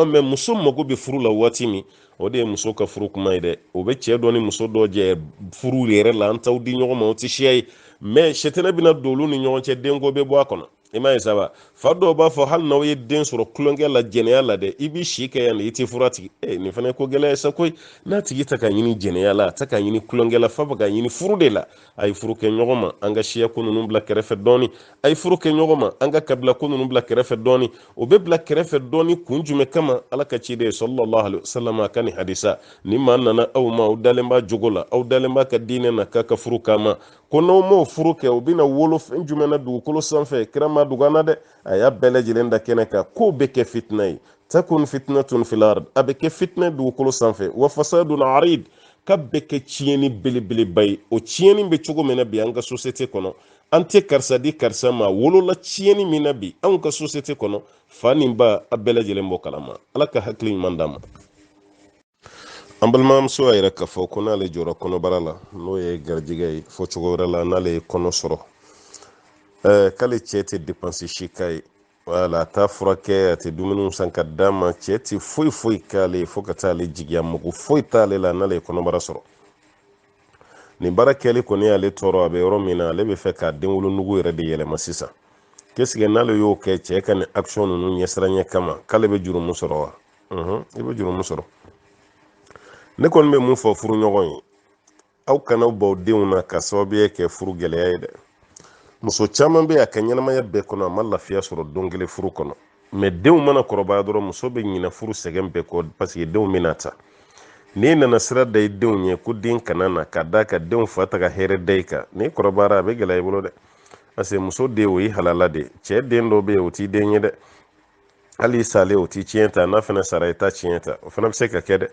mais muso mago bɛ furu la waati min o de ye muso ka furu kuma ye dɛ o bɛ cɛ dɔ ni muso dɔ jɛ furu yɛrɛ la an t'aw di ɲɔgɔn ma o tɛ siya ye mais sɛtɛnɛ bɛna don olu ni ɲɔgɔn cɛ denko bɛ bɔ a kɔnɔ i m'a ye saba fa dɔw b'a fɔ hali n'aw ye den sɔrɔ tulonkɛ la jɛnɛya la dɛ i b'i si kɛ yan de i tɛ furu a tigi nin fana ye ko gɛlɛya ye sa koyi n'a tigi ta ka ɲini jɛnɛya la a ta ka ɲini tulonkɛ la fa bɛ ka ɲini furu de la a ye furu kɛ ɲɔgɔn ma an ka siya ko ninnu bila kɛrɛfɛ dɔɔni a ye furu kɛ ɲɔgɔn ma an ka kabila ko ninnu bila kɛrɛfɛ dɔɔni o bɛ bila kɛrɛfɛ dɔɔni kun jumɛn kama ala ka ciden sallallahu alaihi wasallam a ka nin hadisa ni maa nana aw ma aw dalen b'a jogo la aw dalen b'a ka diinɛ na k'a ka furu kama ko n'aw m'o furu kɛ o bɛna wolo fɛn jumɛn na dugukolo sanfɛ kira ma dogo an na dɛ a y'a bɛɛ lajɛlen da kɛnɛ kan k'o bɛ kɛ fitina ye takun fitnatun fil ard a bɛ kɛ fitina ye dugukolo sanfɛ wa fasadun arid ka bɛ kɛ tiɲɛni belebeleba ye o tiɲɛni bɛ cogo min na bi an ka société kɔnɔ an tɛ karisa di karisa ma wolola tiɲɛni min na bi anw ka société kɔnɔ fa ni ba a bɛɛ lajɛlen bɔ kalama ala ka hakili ɲuman d'an ma an balimamuso y'a yɛrɛ k'a fɔ ko n'ale jɔra kɔnɔbara la n'o ye garijɛgɛ ye fɔ cogo wɛrɛ la n'ale ye kɔnɔ sɔrɔ k'ale cɛ tɛ dépense si k'a ye wala a t'a furakɛ a tɛ dumuniw san ka d'a ma cɛ tɛ foyi foyi k'ale fo ka taa ale jigiya mago foyi t'ale la n'ale ye kɔnɔbara sɔrɔ nin baara kɛli kɔni y'ale tɔɔrɔ a bɛ yɔrɔ min na ale bɛ fɛ k'a denwolonugu yɛrɛ de yɛlɛma sisan qu'est-ce que n'ale y'o kɛ cɛ ka nin action ninnu ɲɛsiranɲɛ kama k'ale bɛ jurumu sɔrɔ wa i bɛ jurumu sɔrɔ ne kɔni bɛ mun fɔ furuɲɔgɔn ye aw kana baw denw na ka sababuya kɛ furu gɛlɛya ye dɛ muso caman bɛ a ka ɲɛnamaya bɛɛ kɔnɔ a ma lafiya sɔrɔ don kelen furu kɔnɔ mais denw mana kɔrɔbaya dɔrɔn muso bɛ ɲinɛ furu sɛgɛn bɛɛ kɔ parce que denw bɛna ta n'i nana sira da i denw ɲɛ ko den kana na ka da ka denw fa ta ka hɛrɛ da i kan n'i kɔrɔbayara a bɛ gɛlɛya i bolo dɛ parce que muso den o ye halala de cɛ den dɔ bɛ yen o t'i den ye dɛ hali i salen o t'i tiɲɛ ta n'a fana sara i t'a tiɲɛ ta o fana bɛ se ka kɛ dɛ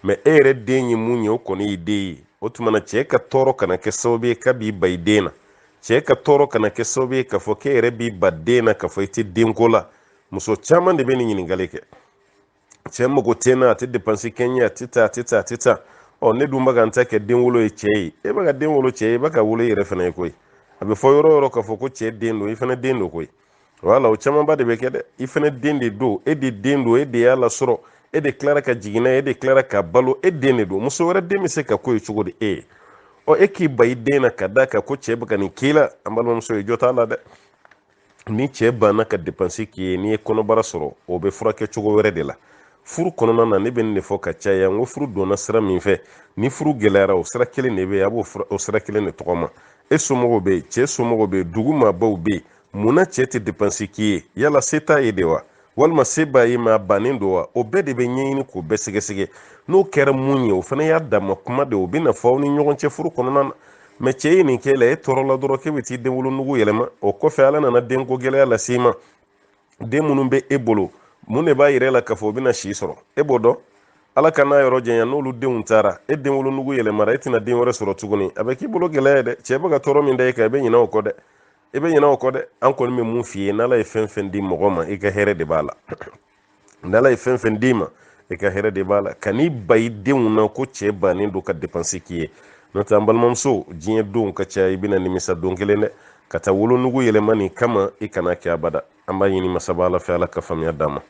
mais e yɛrɛ den ye mun ye o kɔni y'i den ye o tuma na cɛ ka tɔɔrɔ kana kɛ sababu ye k'a b'i ba i den na cɛ ka tɔɔrɔ kana kɛ sababu ye k'a fɔ k'e yɛrɛ b'i ba den na k'a fɔ i tɛ denko la muso caman de bɛ nin ɲininkali kɛ cɛ mago tɛ n na a tɛ dépense kɛ n ye a tɛ ta ne dun bɛ ka n ta kɛ den wolo ye cɛ ye e bɛ ka den wolo cɛ ye i bɛ ka wolo i yɛrɛ fana ye koyi a bɛ fɔ yɔrɔ o yɔrɔ k'a fɔ ko cɛ den don i fana den don koyi wala o camanba de bɛ kɛ dɛ i fana den de don e de den don e de y'a lasɔrɔ e de tilara ka jiginna e de tilara ka balo e den de don muso wɛrɛ den bɛ se ka ko ye cogo di e ye e k'i ba i den na ka da kan ko cɛ bɛ ka nin k'i la an balimamuso ye jɔ t'a la dɛ ni cɛ banna ka dépense k'i ye n'i ye kɔnɔbara sɔrɔ o bɛ furakɛ cogo wɛrɛ de la furu kɔnɔna na ne bɛ nin de fɔ ka caya n ko furu donna sira min fɛ ni furu gɛlɛyara o sira kelen de bɛ yen a b'o o sira kelen de tɔgɔma e somɔgɔw bɛ yen cɛ somɔgɔw bɛ yen dugu maabaw bɛ yen munna cɛ tɛ dépense k'i ye yala se t'a ye de wa walima se b'a ye ma a bannen don wa o bɛɛ de bɛ ɲɛɲini k'o bɛɛ sɛgɛsɛgɛ n'o kɛra mun ye o fana y'a dama kuma de o bɛ na fɔ aw ni ɲɔgɔn cɛ furu kɔnɔna na mais cɛ ye nin kɛ la e tɔɔrɔ la dɔrɔn k'e bɛ t'i den wolonugu yɛlɛma o kɔfɛ ala nana denko gɛlɛya lase i ma den minnu bɛ e bolo mun de b'a yɛrɛ la k'a fɔ o bɛna si sɔrɔ e b'o dɔn ala ka n'a yɔrɔ janya n'olu denw taara e den wolonugu yɛlɛmara e tɛna den wɛrɛ sɔrɔ tuguni a bɛ k'i bolo gɛlɛya ye dɛ cɛ bɛ ka tɔɔrɔ min da e kan i bɛ ɲinɛ o kɔ dɛ i bɛ ɲinɛ o kɔ dɛ an kɔni bɛ mun f'i ye n'ala ye fɛn fɛn di mɔgɔ ma i ka hɛrɛ de b'a la ndala ye fɛn fɛn d'i ma i ka hɛrɛ de b'a la kan'i ba i denw na ko cɛ bannen don ka dépense k'i ye n'o tɛ an balimamuso diɲɛ don ka caya i bɛna nimisa don kelen dɛ ka taa wolonugu yɛlɛma nin kama i kana kɛ abada an b'a ɲini masaba ala fɛ ala ka faamuya d'an ma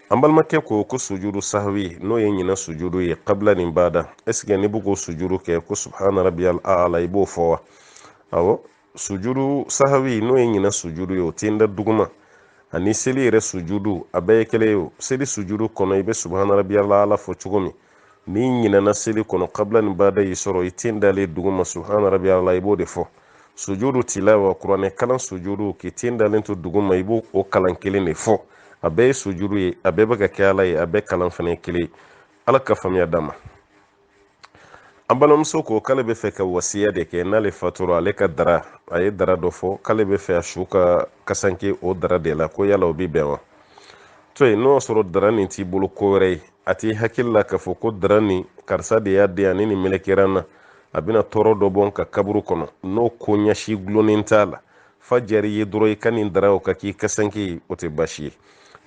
an balimakɛ ko sujudu sahwi n'o ye ɲina sujudu ye qabla nin bada est ce que ni bɛ k'o sujudu kɛ ko subhana rabbiyal a'la i b'o fɔ wa awɔ sujudu sahwi n'o ye ɲina sujudu ye o tɛ da duguma ani seli yɛrɛ sujudu a bɛɛ ye kelen ye o seli sujudu kɔnɔ i bɛ subhana rabbiyal a'la fɔ cogo min ni ɲinana seli kɔnɔ qabla nin bada y'i sɔrɔ i tɛ dalen duguma subhana rabbiyal a'la i b'o de fɔ sujudu tilawa kuranɛ kalan sujudu k'i tɛ dalen to duguma i b'o o kalan kelen de fɔ a bɛɛ ye sujudu ye a bɛɛ bɛ ka kɛ ala ye a bɛɛ kalan fana ye kelen ala ka faamuya d'an ma an balimamuso ko k'ale bɛ fɛ ka wasiya de kɛ n'ale fatura ale ka dara a ye dara dɔ fɔ k'ale bɛ fɛ a su ka kasanke o dara de la ko yala o bɛ bɛn wa to yen n'o sɔrɔ dara nin t'i bolo ko wɛrɛ ye a t'i hakili la k'a fɔ ko dara nin karisa de y'a di yan ni nin melekera n na a bɛna tɔɔrɔ dɔ bɔ n ka kaburu kɔnɔ n'o ko ɲɛsi gulonnen t'a la fa jɛri ye dɔrɔn i ka nin dara o ka k'i kasanke o tɛ baasi ye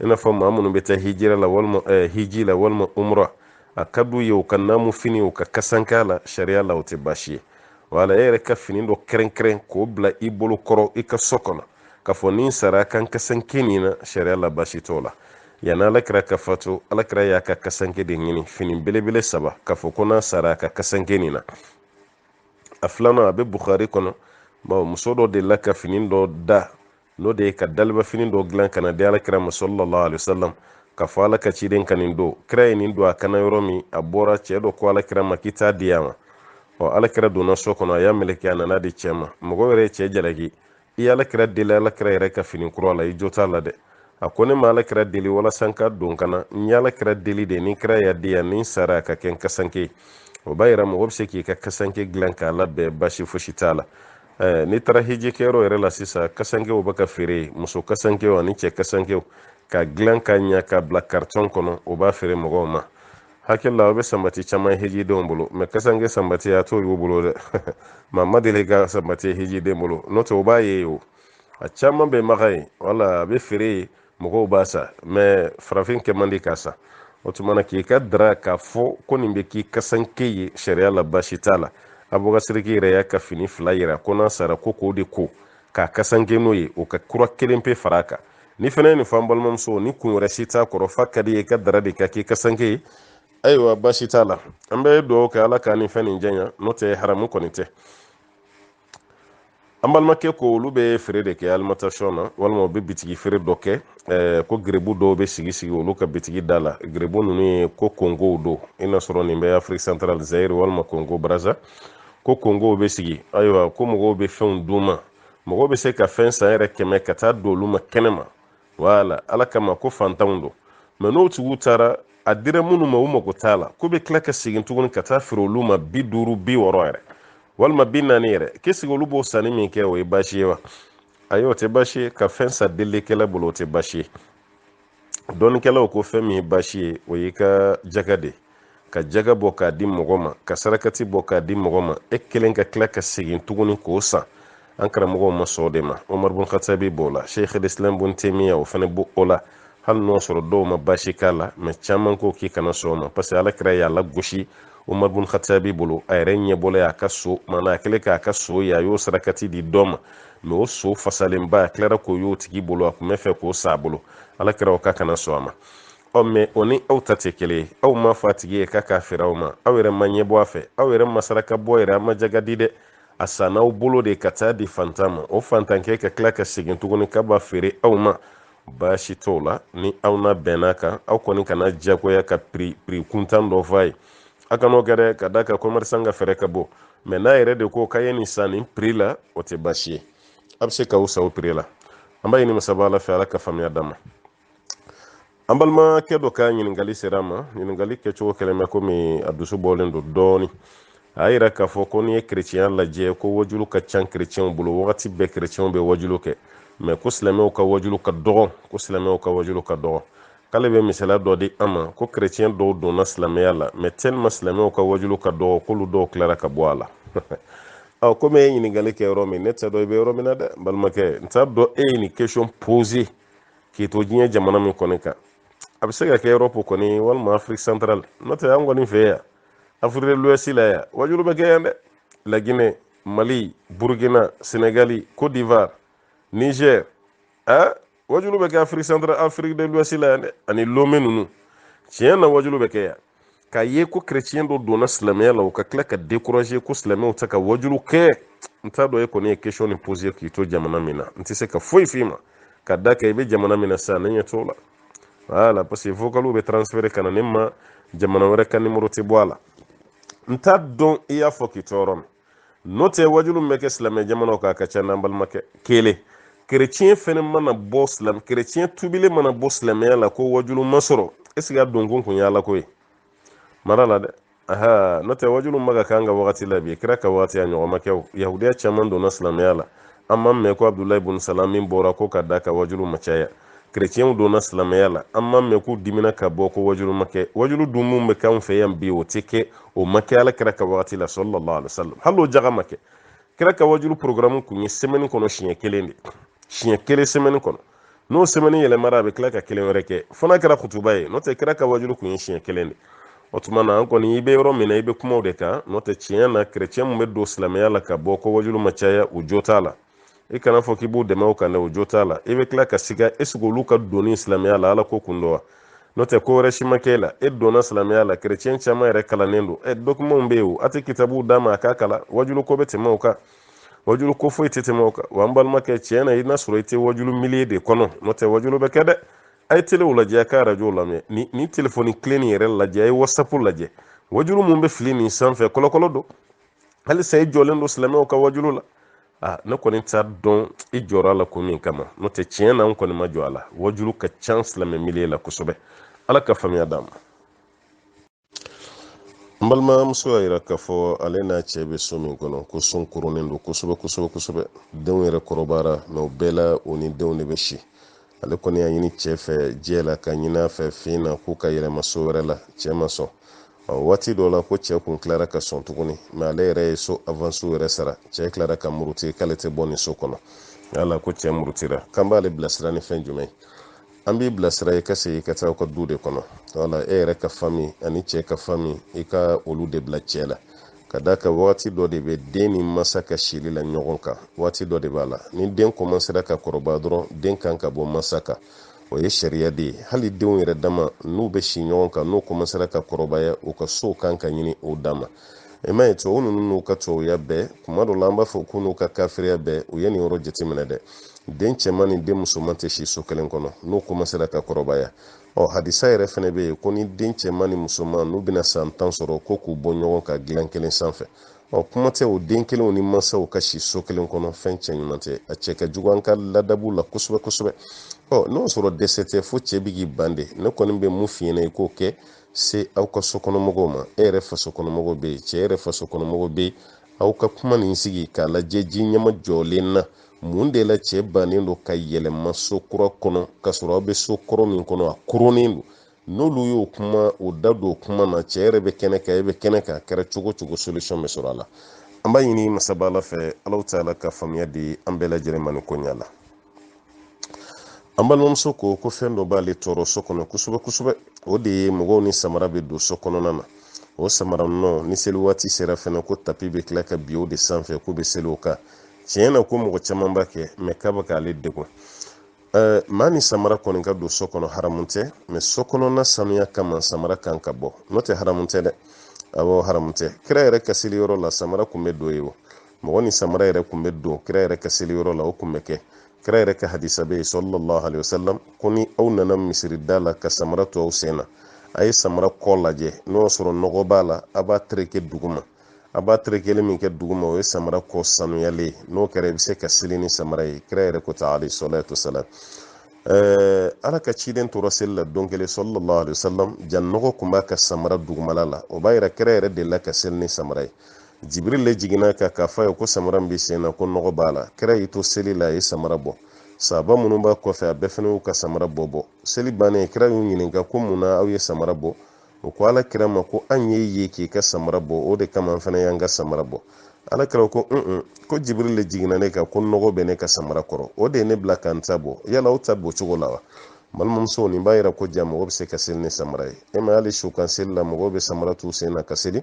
i n'a fɔ maa minnu bɛ taa hijira la walima hiji la walima umra a ka d'u ye u ka naamu fini u ka kasanke la sariya la o tɛ baasi ye wala e yɛrɛ ka fini dɔ kɛrɛnkɛrɛn k'o bila i bolo kɔrɔ i ka so kɔnɔ k'a fɔ ni sara kan kasanke nin na sariya la baasi t'o la yanni alakira ka fatu alakira y'a ka kasanke de ɲini fini belebele 3 k'a fɔ ko n'a sara a ka kasanke nin na a filanan a bɛ bukhari kɔnɔ muso dɔ delila ka fini dɔ da n'o de ye ka daliba fini dɔ dilan ka na di alakira ma sallallahu alaihi wasallam ka fɔ ala ka ciden ka nin don kira ye nin don a kana yɔrɔ min a bɔra cɛ dɔ ko alakira ma k'i t'a di a ma alakira donna so kɔnɔ a y'a meleke a nana di cɛ ma mɔgɔ yɛrɛ ye cɛ jalaki i alakira deli alakira yɛrɛ ka fini kura la i jo t'a la dɛ a ko ne ma alakira deli walasa n ka don ka na n ye alakira deli de ni kira y'a di yan ni sara a ka kɛ n kasanke o b'a yira mɔgɔ bɛ se k'i ka kasanke dilan k'a labɛn basi fosi t'a la n'i taara hiji kɛyɔrɔ yɛrɛ la sisan kasankew bɛ ka feere muso kasankew ani cɛ kasankew ka dilan ka ɲa ka bila karitɔn kɔnɔ o b'a feere mɔgɔw ma hakili la o bɛ sanbati caman hijidenw bolo mɛ kasanke sanbati a t'o y'u bolo dɛ maa ma deli ka sanbati hijiden bolo n'o tɛ o b'a ye o a caman bɛ maga ye wala a bɛ feere mɔgɔw b'a sa mɛ farafin kɛ man di k'a sa o tuma na k'i ka dara k'a fɔ ko nin bɛ k'i kasanke ye sariya la baasi t'a la abubakasiriki yɛrɛ y'a ka fini 2 yira ko n'a sara ko k'o de ko k'a kasanke n'o ye o ka kura 1 pe fara a kan ni fana ye nin fɔ an balimamuso ni kun wɛrɛ si t'a kɔrɔ fa ka di ye i ka dara de ka k'i kasanke ye ayiwa baasi t'a la an bɛ dugawu kɛ ala ka nin fɛn nin janya n'o tɛ haramu kɔni tɛ an balimakɛ ko olu bɛ feere de kɛ alimentation na walima u bɛ bitigi feere dɔ kɛ ko gerebu dɔw bɛ sigi olu ka bitigi da la gerebu ninnu ye ko kongow don i n'a sɔrɔ nin bɛ afiriki centrale zayiri walima kongo baraza ko kongow bɛ sigi ayiwa ko mɔgɔw bɛ fɛnw d'u ma mɔgɔw bɛ se ka fɛn san yɛrɛ 100 ka taa don olu ma kɛnɛ ma wala ala kama ko fantanw don mɛ n'o tigiw taara a dira minnu ma u mago t'a la ko bɛ tila ka segin tuguni ka taa feere olu ma 50 60 yɛrɛ walima 40 yɛrɛ k'i sigi olu b'o sanni min kɛ o ye baasi ye wa ayi o tɛ baasi ye ka fɛn san delikɛla bolo o tɛ baasi ye dɔnnikɛlaw ko fɛn min ye baasi ye o y'i ka jaga de ka jaga bɔ k'a di mɔgɔ ma ka sarakati bɔ k'a di mɔgɔ ma e kelen ka tila ka segin tuguni k'o san an karamɔgɔw ma sɔn o de ma Umar bun Khattabi b'o la Sheikh Islam bun Taymiya o fana b'o la hali n'o sɔrɔ dɔw ma baasi k'a la mɛ caman ko k'i kana sɔn o ma parce que alakira y'a lagosi Umar bun Khattabi bolo a yɛrɛ ɲɛbɔla y'a ka so maana a kɛlen k'a ka so ye a y'o sarakati di dɔ ma mɛ o so fasalenba a tilara k'o y'o tigi bolo a tun bɛ fɛ k'o sa a bolo alakira o ka kana sɔn a ma mɛ o ni aw ta tɛ kelen ye aw ma fɔ a tigi ye k'a feere aw ma aw yɛrɛ ma ɲɛbɔ a fɛ aw yɛrɛ ma saraka bɔ yɛrɛ a ma jaga di dɛ a sanna aw bolo de ka taa di fantan ma o fantankɛ ka tila ka segin tuguni k'a b'a feere aw ma baasi t'o la ni aw na bɛnna kan aw kɔni kana jagoya ka prix kuntan dɔ f'a ye a kan'o kɛ dɛ ka da ka commerçant ka fɛɛrɛ ka bɔ mɛ n'a yɛrɛ de ko k'a ye nin san nin prix la o tɛ baasi ye a bɛ se k'aw sa o prix la an b'a ɲini masaba ala fɛ ala ka faamuya d'an ma an balimakɛ dɔ ka ɲininkali sera a ma ɲininkali kɛcogo kɛlɛmɛ komi a dusu bɔlen don dɔɔni a yira k'a fɔ ko n'i ye kerecɛnya lajɛ ko wajulu ka ca kerecɛnw bolo wagati bɛɛ kerecɛnw bɛ wajulu kɛ mɛ ko silamɛw ka wajulu ka dɔgɔ k'ale bɛ misaliya dɔ di an ma ko kerecɛn dɔw donna silamɛya la mɛ tellement silamɛw ka wajulu ka dɔgɔ k'olu dɔw tilara ka bɔ a la komi e ye ɲininkali kɛ yɔrɔ min ne tɛ dɔn i bɛ yɔrɔ min na dɛ n balimakɛ n t'a dɔn e ye nin question posé k'i to diɲɛ jamana min kɔni kan a bɛ se ka kɛ Europe kɔni walima Afrique centrale n'o tɛ an kɔni fɛ yan Afrique de l'Ouest la yan wajulu bɛ kɛ yan dɛ La Guinée, Mali, Burkina, Sénégal, Côte d'Ivoire, Niger wajulu bɛ kɛ Afrique centrale Afrique de l'Ouest la yan dɛ ani Lomé ninnu tiɲɛ na wajulu bɛ kɛ yan k'a ye ko chrétien dɔ donna silamɛya la o ka tila ka décourager ko silamɛw tɛ ka wajulu kɛ n t'a dɔn e kɔni ye question ni poser k'i to jamana min na n tɛ se ka foyi f'i ma ka da kɛ i bɛ jamana min na sisan ne ɲɛ t'o la voilà parce que vocaliw bɛ transférer ka na ne ma jamana wɛrɛ ka numéro tɛ bɔ a la n t'a dɔn i y'a fɔ k'i to yɔrɔ min n'o tɛ wajulu min bɛ kɛ silamɛ jamanaw kan a ka ca n'an balimakɛ kelen chrétien fɛnɛ mana bɔ chrétien tubilen mana bɔ silamɛya la ko wajulu ma sɔrɔ est ce que a donkun kun ye ala ko ye mara la dɛ n'o tɛ wajulu ma ka kan ka wagati la bi kira ka wagati a ɲɔgɔn ma kɛ yahudiya caman donna silamɛya la an ma mɛn ko Abdulahi ibn Salam min bɔra ko ka da ka wajulu ma caya chrétien donna silamɛya la an ma mɛn k'u dimina ka bɔ ko wajulu ma kɛ wajulu dun mun bɛ k'an fɛ yan bi o tɛ kɛ o ma kɛ ala kira ka wagati la sallallahu alaihi wasallam hali o jaga ma kɛ kira ka wajulu programme kun ye semaine kɔnɔ siɲɛ kelen de siɲɛ kelen semaine kɔnɔ n'o semaine yɛlɛmara a bɛ tila ka kelen wɛrɛ kɛ fo n'a kɛra kutuba ye n'o tɛ kira ka wajulu kun ye siɲɛ kelen de o tuma na an kɔni i bɛ yɔrɔ min na i bɛ kumaw de kan n'o tɛ tiɲɛ na chrétien mun bɛ don silamɛya la ka bɔ ko wajulu ma caya o jo t'a la i kana fɔ k'i b'u dɛmɛ o kan dɛ o jo t'a la i bɛ tila ka siga est-ce que olu ka donni silamɛya la ala ko kun dɔ wa n'o tɛ ko wɛrɛ si ma kɛ la e donna silamɛya la chrétien caman yɛrɛ kalannen don document bɛ yen o a tɛ kitabu d'a ma a k'a kala wajulu ko bɛ tɛmɛ o kan wajulu ko foyi tɛ tɛmɛ o kan wa an balimakɛ tiɲɛ na i n'a sɔrɔ i tɛ wajulu milieu de kɔnɔ n'o tɛ wajulu bɛ kɛ dɛ a ye telew lajɛ a ka radio lamɛn ni telefoni clé nin yɛrɛ lajɛ a ye whatsapp lajɛ wajulu mun bɛ fili nin sanfɛ kɔlɔkɔlɔ don halisa i jɔlen don silamɛw ka wajulu la ne kɔni t'a dɔn i jɔra a la ko min kama n'o tɛ tiɲɛ na n kɔni ma jɔ a la wajulu ka ca silamɛ milieu la kosɛbɛ ala ka faamuya d'an ma n balimamuso y'a yira k'a fɔ ale n'a cɛ bɛ so min kɔnɔ ko son koronnen don kosɛbɛ kosɛbɛ kosɛbɛ denw yɛrɛ kɔrɔbayara mɛ o bɛɛ la o ni denw de bɛ si ale kɔni y'a ɲini cɛ fɛ diɲɛ la ka ɲini a fɛ fin na k'u ka yɛlɛma so wɛrɛ la cɛ ma sɔn waati dɔ la ko cɛ kun tilara ka sɔn tuguni mɛ ale yɛrɛ ye so avance yɛrɛ sara cɛ tilara ka muruti k'ale tɛ bɔ nin so kɔnɔ ala ko cɛ murutira k'an b'ale bilasira ni fɛn jumɛn an b'i bilasira i ka segin ka taa aw ka du de kɔnɔ wala e yɛrɛ ka famille ani cɛ ka famille i ka olu de bila cɛ la ka da ka waati dɔ de bɛ den ni masa ka sili la ɲɔgɔn kan waati dɔ de b'a la ni den commencera ka kɔrɔbaya dɔrɔn den kan ka bɔ masa kan o ye sariya de ye hali denw yɛrɛ dama n'u bɛ si ɲɔgɔn kan n'u commencera ka kɔrɔbaya u ka sow kan ka ɲini o dama i m'a ye tubabu ninnu n'u ka tubabuya bɛɛ kuma dɔ la an b'a fɔ k'u n'u ka kafiriya bɛɛ u ye nin yɔrɔ jateminɛ dɛ den cɛman ni den musoman tɛ si so kelen kɔnɔ n'u commencera ka kɔrɔbaya hadisa yɛrɛ fɛnɛ bɛ yen ko ni den cɛman ni musoman n'u bɛna san 10 sɔrɔ ko k'u bɔ ɲɔgɔn ka dilan kelen sanfɛ kuma tɛ o den kelenw ni mansaw ka si so kelen kɔnɔ fɛn cɛ ɲuman tɛ a cɛ ka jugu an ka ladabu la kosɛbɛ kosɛbɛ n'o sɔrɔ dɛsɛ tɛ fo cɛ bɛ k'i ban de ne kɔni bɛ mun f'i ɲɛna i k'o kɛ se aw ka sokɔnɔmɔgɔw ma e yɛrɛ fasokɔnɔmɔgɔw bɛ yen cɛ yɛrɛ fasokɔnɔmɔgɔw bɛ yen aw ka kuma nin sigi k'a lajɛ ji ɲɛma jɔlen na mun de la cɛ bannen don ka yɛlɛma so kura kɔnɔ ka sɔrɔ aw bɛ so kɔrɔ min kɔnɔ a koronnen don n'olu y'o kuma o da don o kuma na cɛ yɛrɛ bɛ kɛnɛ kan e bɛ kɛnɛ kan a kɛra cogo cogo solution bɛ sɔrɔ a la an b'a ɲini masaba ala fɛ ala ta'ala ka faamuya di an bɛɛ lajɛlen ma nin ko ɲɛ la an balimamuso ko fɛn dɔ b'ale tɔɔrɔ so kɔnɔ kosɛbɛ kosɛbɛ o de ye mɔgɔw ni samara bɛ don so kɔnɔna na o samara nɔ ni seli waati sera fɛnɛ ko tapi bɛ tila ka bi o de sanfɛ k'u bɛ seli o kan tiɲɛ na ko mɔgɔ caman b'a kɛ mɛ k'a bɛ k'ale degun maa ni samara kɔni ka don so kɔnɔ haramu tɛ mɛ so kɔnɔna sanuya kama samara kan ka bɔ n'o tɛ haramu tɛ dɛ awɔ haramu tɛ kira yɛrɛ ka seli yɔrɔ la samara kun bɛ don ye o mɔgɔ ni samara yɛrɛ kun bɛ don kira yɛrɛ ka seli yɔrɔ la o kun bɛ kɛ kira yɛrɛ ka hadisa bɛ yen sallallahu alaihi wasallam ko ni aw nana misiri da la ka samara to aw sen na a ye samara kɔ lajɛ n'o sɔrɔ nɔgɔ b'a la a b'a tereke duguma a b'a terekeli min kɛ duguma o ye samara kɔ sanuyalen n'o kɛra i bɛ se ka seli ni samara ye kira yɛrɛ ko ta alayhi salatu wasalam ala ka ciden tora seli la don kelen sallallahu alaihi wasallam jan nɔgɔ kun b'a ka samara dugumala la o b'a yira kira yɛrɛ de la ka seli ni samara ye jibril le jiginna ka k'a fɔ a ye ko samara min bɛ sen na ko nɔgɔ b'a la kira y'i to seli la a ye samara bɔ sahaba minnu b'a kɔfɛ a bɛɛ fana y'u ka samara bɔ seli bannen kira y'u ɲininka ko mun na aw ye samara bɔ o ko ala kira ma ko an ye ye k'i ka samara bɔ o de kama an fana y'an ka samara bɔ ala kira ko ko jibril le jiginna ne kan ko nɔgɔ bɛ ne ka samara kɔrɔ o de ye ne bila ka n ta bɔ yala aw ta bɔ cogo la wa balimamuso nin b'a yira ko ja mɔgɔ bɛ se ka seli ni samara ye e ma hali su kan seli la mɔgɔ bɛ samara t'u sen na ka seli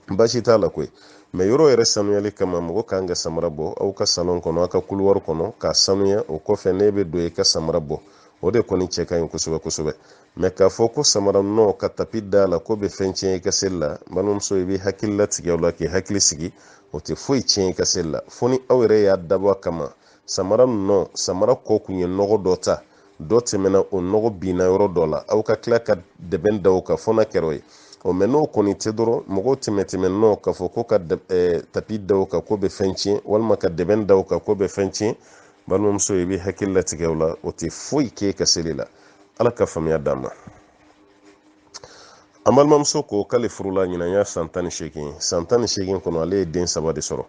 baasi t'a la koyi mɛ yɔrɔ yɛrɛ sanuyali kama mɔgɔ kan ka samara bɔ aw ka salon kɔnɔ aw ka couloir kɔnɔ k'a sanuya o kɔfɛ ne bɛ don i ka samara bɔ o de kɔni cɛ ka ɲi kosɛbɛ kosɛbɛ mɛ k'a fɔ ko samara nɔ ka tapi da la ko bɛ fɛn tiɲɛ i ka seli la balimamuso i bɛ hakili latigɛ o la k'i hakili sigi o tɛ foyi tiɲɛ i ka seli la fo ni aw yɛrɛ y'a dabɔ a kama samara nɔ samara kɔ kun ye nɔgɔ dɔ ta dɔ tɛmɛna o nɔgɔ binna yɔrɔ dɔ la aw ka tila ka dɛbɛn da o kan fɔ n'a kɛra o ye o mɛ n'o kɔni tɛ dɔrɔn mɔgɔw tɛmɛ nɔ k'a fɔ ko ka tapi da o kan ko bɛ fɛn tiɲɛ walima ka dɛbɛn da o kan ko bɛ fɛn tiɲɛ balimamuso i bɛ hakili latigɛ o la o tɛ foyi k'e ka seli la ala ka faamuya d'an ma an balimamuso ko k'ale furula ɲinan y'a san 18 san 18 kɔnɔ ale ye den 3 de sɔrɔ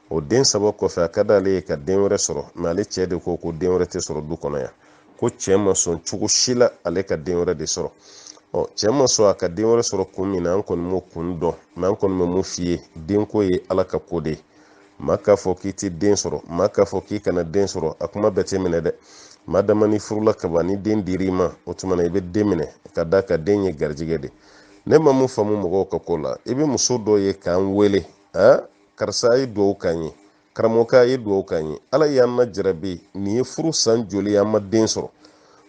o den 3 kɔfɛ a ka d'ale ye ka den wɛrɛ sɔrɔ mɛ ale cɛ de ko den wɛrɛ tɛ sɔrɔ du kɔnɔ yan ko cɛ ma sɔn cogo si la ale ka den wɛrɛ de sɔrɔ cɛ ma sɔn a ka den wɛrɛ sɔrɔ kun min na an kɔni m'o kun dɔn mɛ an kɔni bɛ mun f'i ye denko ye ala ka ko de ye maa k'a fɔ k'i tɛ den sɔrɔ maa k'a fɔ k'i kana den sɔrɔ a kuma bɛɛ tɛ minɛ dɛ maa dama ni furula kaban ni den dir'i ma o tuma na i bɛ den minɛ ka da ka den ye garijɛgɛ de ne ma mun faamu mɔgɔw ka ko la i bɛ muso dɔ ye k'an wele karisa a ye dugawu k'an ye karamɔgɔkɛ a ye dugawu k'an ye ala y'an na jarabi nin ye furu san joli an ma den sɔrɔ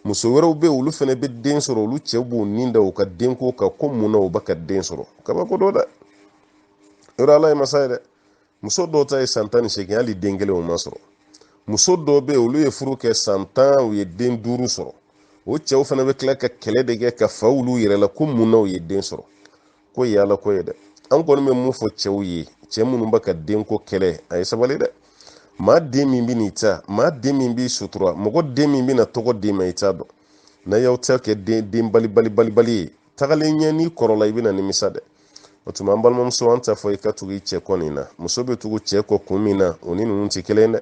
muso wɛrɛw bɛ olu fana bɛ den sɔrɔ olu cɛw b'u nin da u ka denko kan ko mun na u bɛ ka den sɔrɔ kabako dɔ dɛ yɔrɔ ala ye masa ye dɛ muso dɔw ta ye san 18 hali den kelen o ma sɔrɔ muso dɔw bɛ olu ye furu kɛ san 10 u ye den 5 sɔrɔ o cɛw fana bɛ tila ka kɛlɛ de kɛ ka fa olu yɛrɛ la ko mun na u ye den sɔrɔ ko ye ala ko ye dɛ an kɔni bɛ mun fɔ cɛw ye cɛ minnu bɛ ka denko kɛlɛ a ye sabali dɛ maa den min bɛ n'i ta maa den min b'i sutura mɔgɔ den min bɛna tɔgɔ d'i ma i t'a dɔn na y'aw ta kɛ den bali ye tagalen ɲɛ n'i kɔrɔla i bɛna nimisa dɛ o tuma an balimamuso an t'a fɔ i ka tugu i cɛ kɔ nin na muso bɛ tugu cɛ kɔ kun min na o ni ninnu tɛ kelen dɛ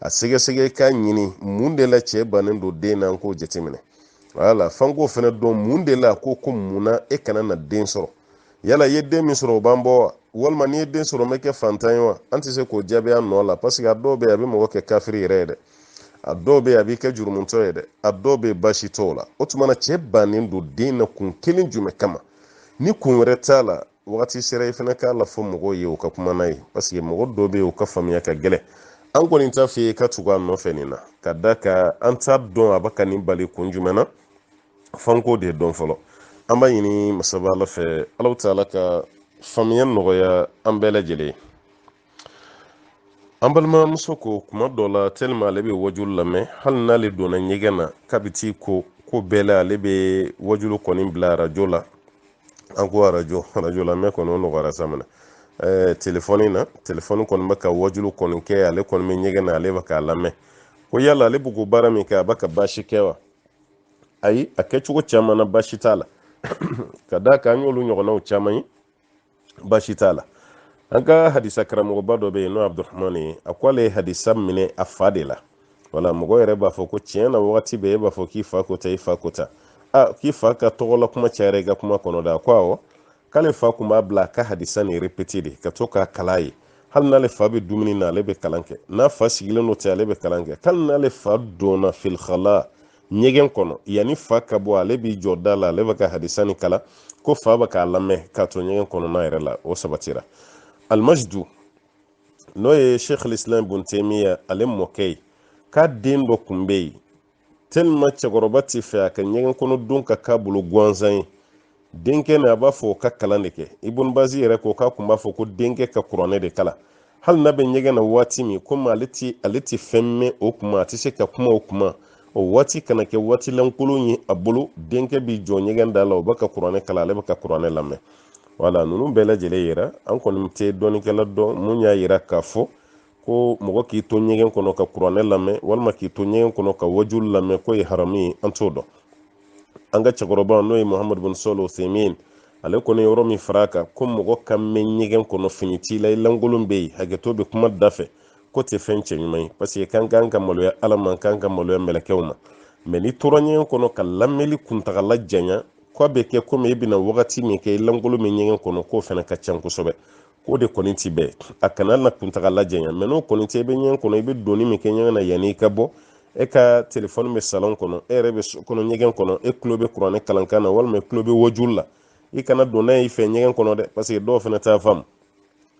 a sɛgɛsɛgɛ i k'a ɲini mun de la cɛ bannen don den na an k'o jateminɛ wala f'an k'o fana dɔn mun de la ko mun na e kana na den sɔrɔ yala i ye den min sɔrɔ o b'an bɔ wa walima n'i ye den sɔrɔ n bɛ kɛ fantan ye wa an tɛ se k'o jaabi a nɔ la parce que a dɔw bɛ yen a bɛ mɔgɔ kɛ kafiri yɛrɛ ye dɛ a dɔw bɛ yen a b'i kɛ jurumutɔ ye dɛ a dɔw bɛ yen baasi t'o la o tuma na cɛ bannen don den na kun kelen jumɛn kama ni kun wɛrɛ t'a la wagati sera i fana k'a la fɔ mɔgɔw ye u ka kuma n'a ye parce que mɔgɔ dɔw bɛ yen u ka faamuya ka gɛlɛn an kɔni t'a f'i ye i ka tugu a nɔfɛ nin na ka da ka an t'a dɔn a bɛ ka nin bali kun jumɛn na f'an k'o de dɔn fɔlɔ an b'a ɲini masaba ala fɛ ala ta'ala ka faamuya nɔgɔya an bɛɛ lajɛlen ye an balimamuso ko kuma dɔ la tellement ale bɛ wajulu lamɛn hali n'ale donna ɲɛgɛn na k'a bɛ t'i ko bɛɛ la ale bɛ wajulu kɔni bila arajo la an ko arajo lamɛn kɔni o nɔgɔyara sa minɛ telefɔni kɔni bɛ ka wajulu kɔni kɛ ale kɔni bɛ ɲɛgɛn na ale bɛ k'a lamɛn ko yala ale bɛ k'o baara min kɛ a bɛ ka baasi kɛ wa ayi a kɛcogo caman na baasi t'a la ka d'a kan an y'olu ɲɔgɔnnaw caman ye baasi t'a la an ka hadisa karamɔgɔba dɔ bɛ yen n'o ye abudurahmani ye a ko ale ye hadisa minɛ a fa de la wala mɔgɔ yɛrɛ b'a fɔ ko tiɲɛ na wagati bɛɛ e b'a fɔ k'i fa ko ta i fa ko ta k'i fa ka tɔgɔla kuma cayara i ka kuma kɔnɔ da a ko awɔ k'ale fa kun b'a bila a ka hadisa nin répété de ka to k'a kala ye hali n'ale fa bɛ dumuni na ale bɛ kalan kɛ n'a fa sigilen don ten ale bɛ kalan kɛ hali n'ale fa donna fil khala ɲɛgɛn kɔnɔ yanni fa ka bɔ ale b'i jɔ da la ale bɛ ka hadisa nin kala ko fa bɛ k'a lamɛn k'a to ɲɛgɛn kɔnɔna yɛrɛ la o sabatira almajdu n'o ye sheikh islam ibn taymiya ale mɔkɛ ye k'a den dɔ kun bɛ yen tellement cɛkɔrɔba tɛ fɛ a ka ɲɛgɛn kɔnɔ don ka k'a bolo gansan ye denkɛ nin a b'a fɔ o ka kalan de kɛ ibn bazi yɛrɛ ko k'a kun b'a fɔ ko denkɛ ka kuranɛ de kala hali n'a bɛ ɲɛgɛn na waati min komi ale tɛ fɛn mɛn o kuma a tɛ se ka kuma o kuma o waati kana kɛ waati lankolon ye a bolo denkɛ b'i jɔ ɲɛgɛn da la o bɛ ka kuranɛ kala ale bɛ ka kuranɛ lamɛn wala ninnu bɛɛ lajɛlen yira an kɔni tɛ dɔnnikɛla dɔn mun y'a yira k'a fɔ ko mɔgɔ k'i to ɲɛgɛn kɔnɔ ka kuranɛ lamɛn walima k'i to ɲɛgɛn kɔnɔ ka wajulu lamɛn ko ye haramu ye an t'o dɔn an ka cɛkɔrɔba n'o ye muhamadu bin sɔli uthaymin ale kɔni yɔrɔ min fara a kan ko mɔgɔ ka mɛn ɲɛgɛn kɔnɔ fini t'i la i lankolon bɛ yen hakɛto bɛ kuma da fɛ ko tɛ fɛn cɛ ɲuman ye parce que kan ka maloya ala ma kan ka maloya mɛlɛkɛw ma mɛ ni tora ɲɛgɛn kɔnɔ ka lamɛnli kuntagala janya k'a bɛ kɛ komi e bɛna wagati min kɛ i lankolon min ɲɛgɛn kɔnɔ k'o fana ka ca kosɛbɛ k'o de kɔni ti bɛɛ a kana na kuntagala janya mɛ n'o kɔni tɛ i bɛ ɲɛgɛn kɔnɔ i bɛ donni min kɛ ɲɛgɛn na yanni i ka bɔ e ka téléphone be salon kono e yɛrɛ be so kono ɲɛgɛn kɔnɔ e tulo be kuranɛ kalankan na walima e tulo be wajul la i kana don n'a y'i fɛ ɲɛgɛn kɔnɔ dɛ parce que dɔw fana t'a faamu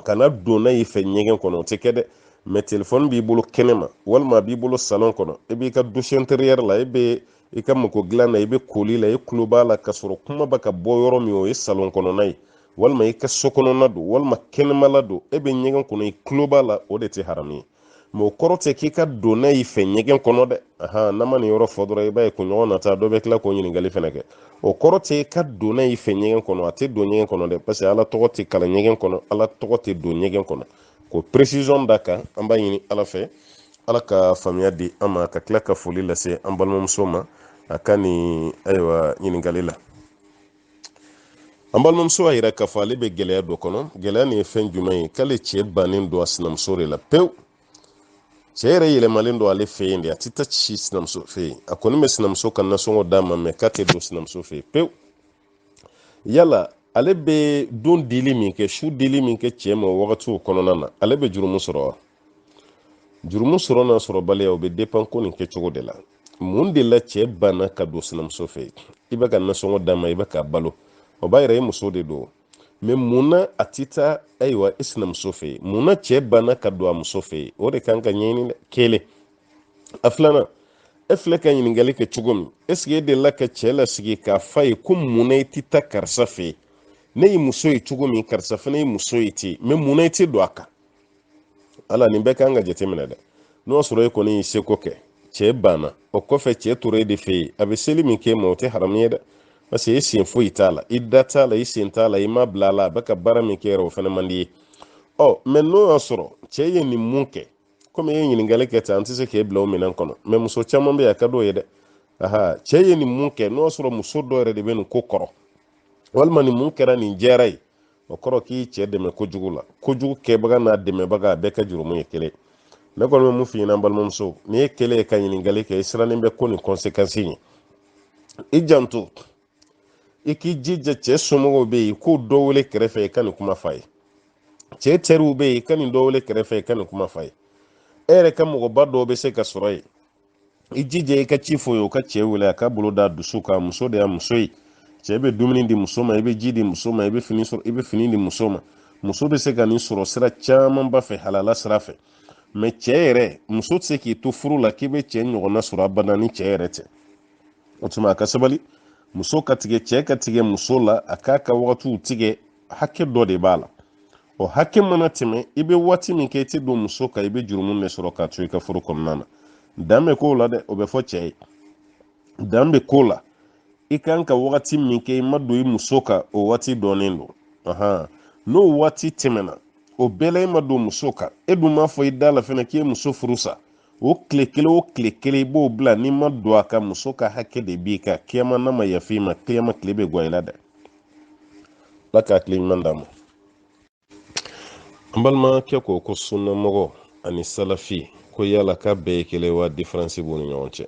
kana don n'a y'i fɛ ɲɛgɛn kɔnɔ o tɛ kɛ dɛ mais téléphone b'i bolo kɛnɛma walima a b'i bolo salon kɔnɔ e b'i ka douche intérieure la e be i ka mako dilan na i be koli la i tulo b'a la ka sɔrɔ kuma bɛ ka bɔ yɔrɔ min o ye salon kɔnɔna ye walima i ka so kɔnɔna don walima kɛnɛmala don e be ɲɛgɛn kɔnɔ i tulo b'a la o de tɛ haramu ye mais o kɔrɔ tɛ k'i ka don n'a y'i fɛ ɲɛgɛn kɔnɔ dɛ n'a ma nin yɔrɔ fɔ dɔrɔn i b'a ye kunɲɔgɔn nata dɔ bɛ tila k'o ɲininkali fɛnɛ kɛ o kɔrɔ tɛ i ka don n'a y'i fɛ ɲɛgɛn kɔnɔ a tɛ don ɲɛgɛn kɔnɔ dɛ parce que ala tɔgɔ tɛ kalan ɲɛgɛn kɔnɔ ala tɔgɔ tɛ don ɲɛgɛn kɔnɔ ko précision da kan an b'a ɲini ala fɛ ala ka faamuya di an ma ka tila ka foli lase an balimamuso ma a ka nin ayiwa ɲininkali la an balimamuso a yira k'a fɔ ale bɛ gɛlɛya dɔ kɔnɔ gɛlɛya nin ye fɛn jumɛn ye k'ale cɛ bannen don a sinamuso de la pewu cɛ yɛrɛ yɛlɛmalen don ale fɛ yen de a tɛ taa ci sinamuso fɛ yen a kɔni bɛ sinamuso ka nasɔngɔ d'a ma mɛ k'a tɛ don sinamuso fɛ yen pewu yala ale bɛ don dili min kɛ su dili min kɛ cɛ ma o wagatiw kɔnɔna na ale bɛ jurumu sɔrɔ wa jurumu sɔrɔ n'a sɔrɔ baliya o bɛ dépend ko nin kɛcogo de la mun de la cɛ banna ka don sinamuso fɛ yen i bɛ ka nasɔngɔ d'a ma i bɛ k'a balo o b'a yɛrɛ i muso de don mais munna a tɛ taa ayiwa i sinamuso fɛ yen munna cɛ banna ka don a muso fɛ yen o de kan ka ɲɛɲini dɛ kelen a filanan e filɛ ka ɲininkali kɛ cogo min est-ce que e delila ka cɛ lasigi k'a f'a ye ko munna i tɛ taa karisa fɛ yen ne ye muso ye cogo min karisa fana ye muso ye ten mais munna i tɛ don a kan ala nin bɛɛ kan ka jateminɛ dɛ n'o sɔrɔ e kɔni y'i seko kɛ cɛ banna o kɔfɛ cɛ tora e de fɛ yen a bɛ seli min kɛ ma o tɛ haramu ye dɛ parce que e sen foyi t'a la i da t'a la i sen t'a la i ma bila a la a bɛ ka baara min kɛ yɛrɛ o fana man di ye mais n'o y'a sɔrɔ cɛ ye nin mun kɛ komi e ye ɲininkali kɛ ten an tɛ se k'e bila o minɛn kɔnɔ mais muso caman bɛ yen a ka d'o ye dɛ cɛ ye nin mun kɛ n'o y'a sɔrɔ muso dɔ yɛrɛ de bɛ nin ko kɔrɔ walima nin mun kɛra nin diyara ye o kɔrɔ k'i cɛ dɛmɛ kojugu la kojugu kɛbaga n'a dɛmɛbaga a bɛɛ ka jurumu ye kelen ne kɔni bɛ mun f'i ɲɛna n balimamuso n'i ye kelen ye ka ɲininkali kɛ i sirannen bɛ ko nin conséquence ye i janto i k'i jija cɛ somɔgɔw bɛ yen i k'o dɔ wele kɛrɛfɛ i ka nin kuma f'a ye cɛ teriw bɛ yen i ka nin dɔ wele kɛrɛfɛ i ka nin kuma f'a ye e yɛrɛ ka mɔgɔba dɔw bɛ se ka sɔrɔ yen i jija i ka ci fɔ ye o ka cɛ wele a ka bolo da dusu kan muso de y'a muso ye cɛ bɛ dumuni di muso ma i bɛ ji di muso ma i bɛ fini di muso ma muso bɛ se ka nin sɔrɔ sira caman ba fɛ halala sira fɛ mais cɛ yɛrɛ muso tɛ se k'i to furu la k'i bɛ cɛ ɲɔgɔnna sɔrɔ abada ni cɛ yɛrɛ tɛ o tuma a ka sabali muso ka tigɛ cɛ ka tigɛ muso la a k'a ka wagatiw tigɛ hakɛ dɔ de b'a la o hakɛ mana tɛmɛ i bɛ waati min kɛ i tɛ don muso kan i bɛ jurumu de sɔrɔ k'a to i ka furu kɔnɔna na dan bɛ k'o la dɛ o bɛ fɔ cɛ ye dan bɛ k'o la i kan ka wagati min kɛ i ma don i muso kan o waati dɔnnen don n'o waati tɛmɛna o bɛɛ la i ma don muso kan e dun m'a fɔ i da la fɛnɛ k'i ye muso furu sa o tile kelen i b'o bila n'i ma don a kan muso ka hakɛ de b'i kan kiyama n'a ma yafa i ma kiyama tile bɛ gɔ i la dɛ ala k'a tile ɲuman d'a ma an balimakɛ ko ko sunnamɔgɔ ani salafi ko yala k'a bɛɛ ye kelen wa différence b'u ni ɲɔgɔn cɛ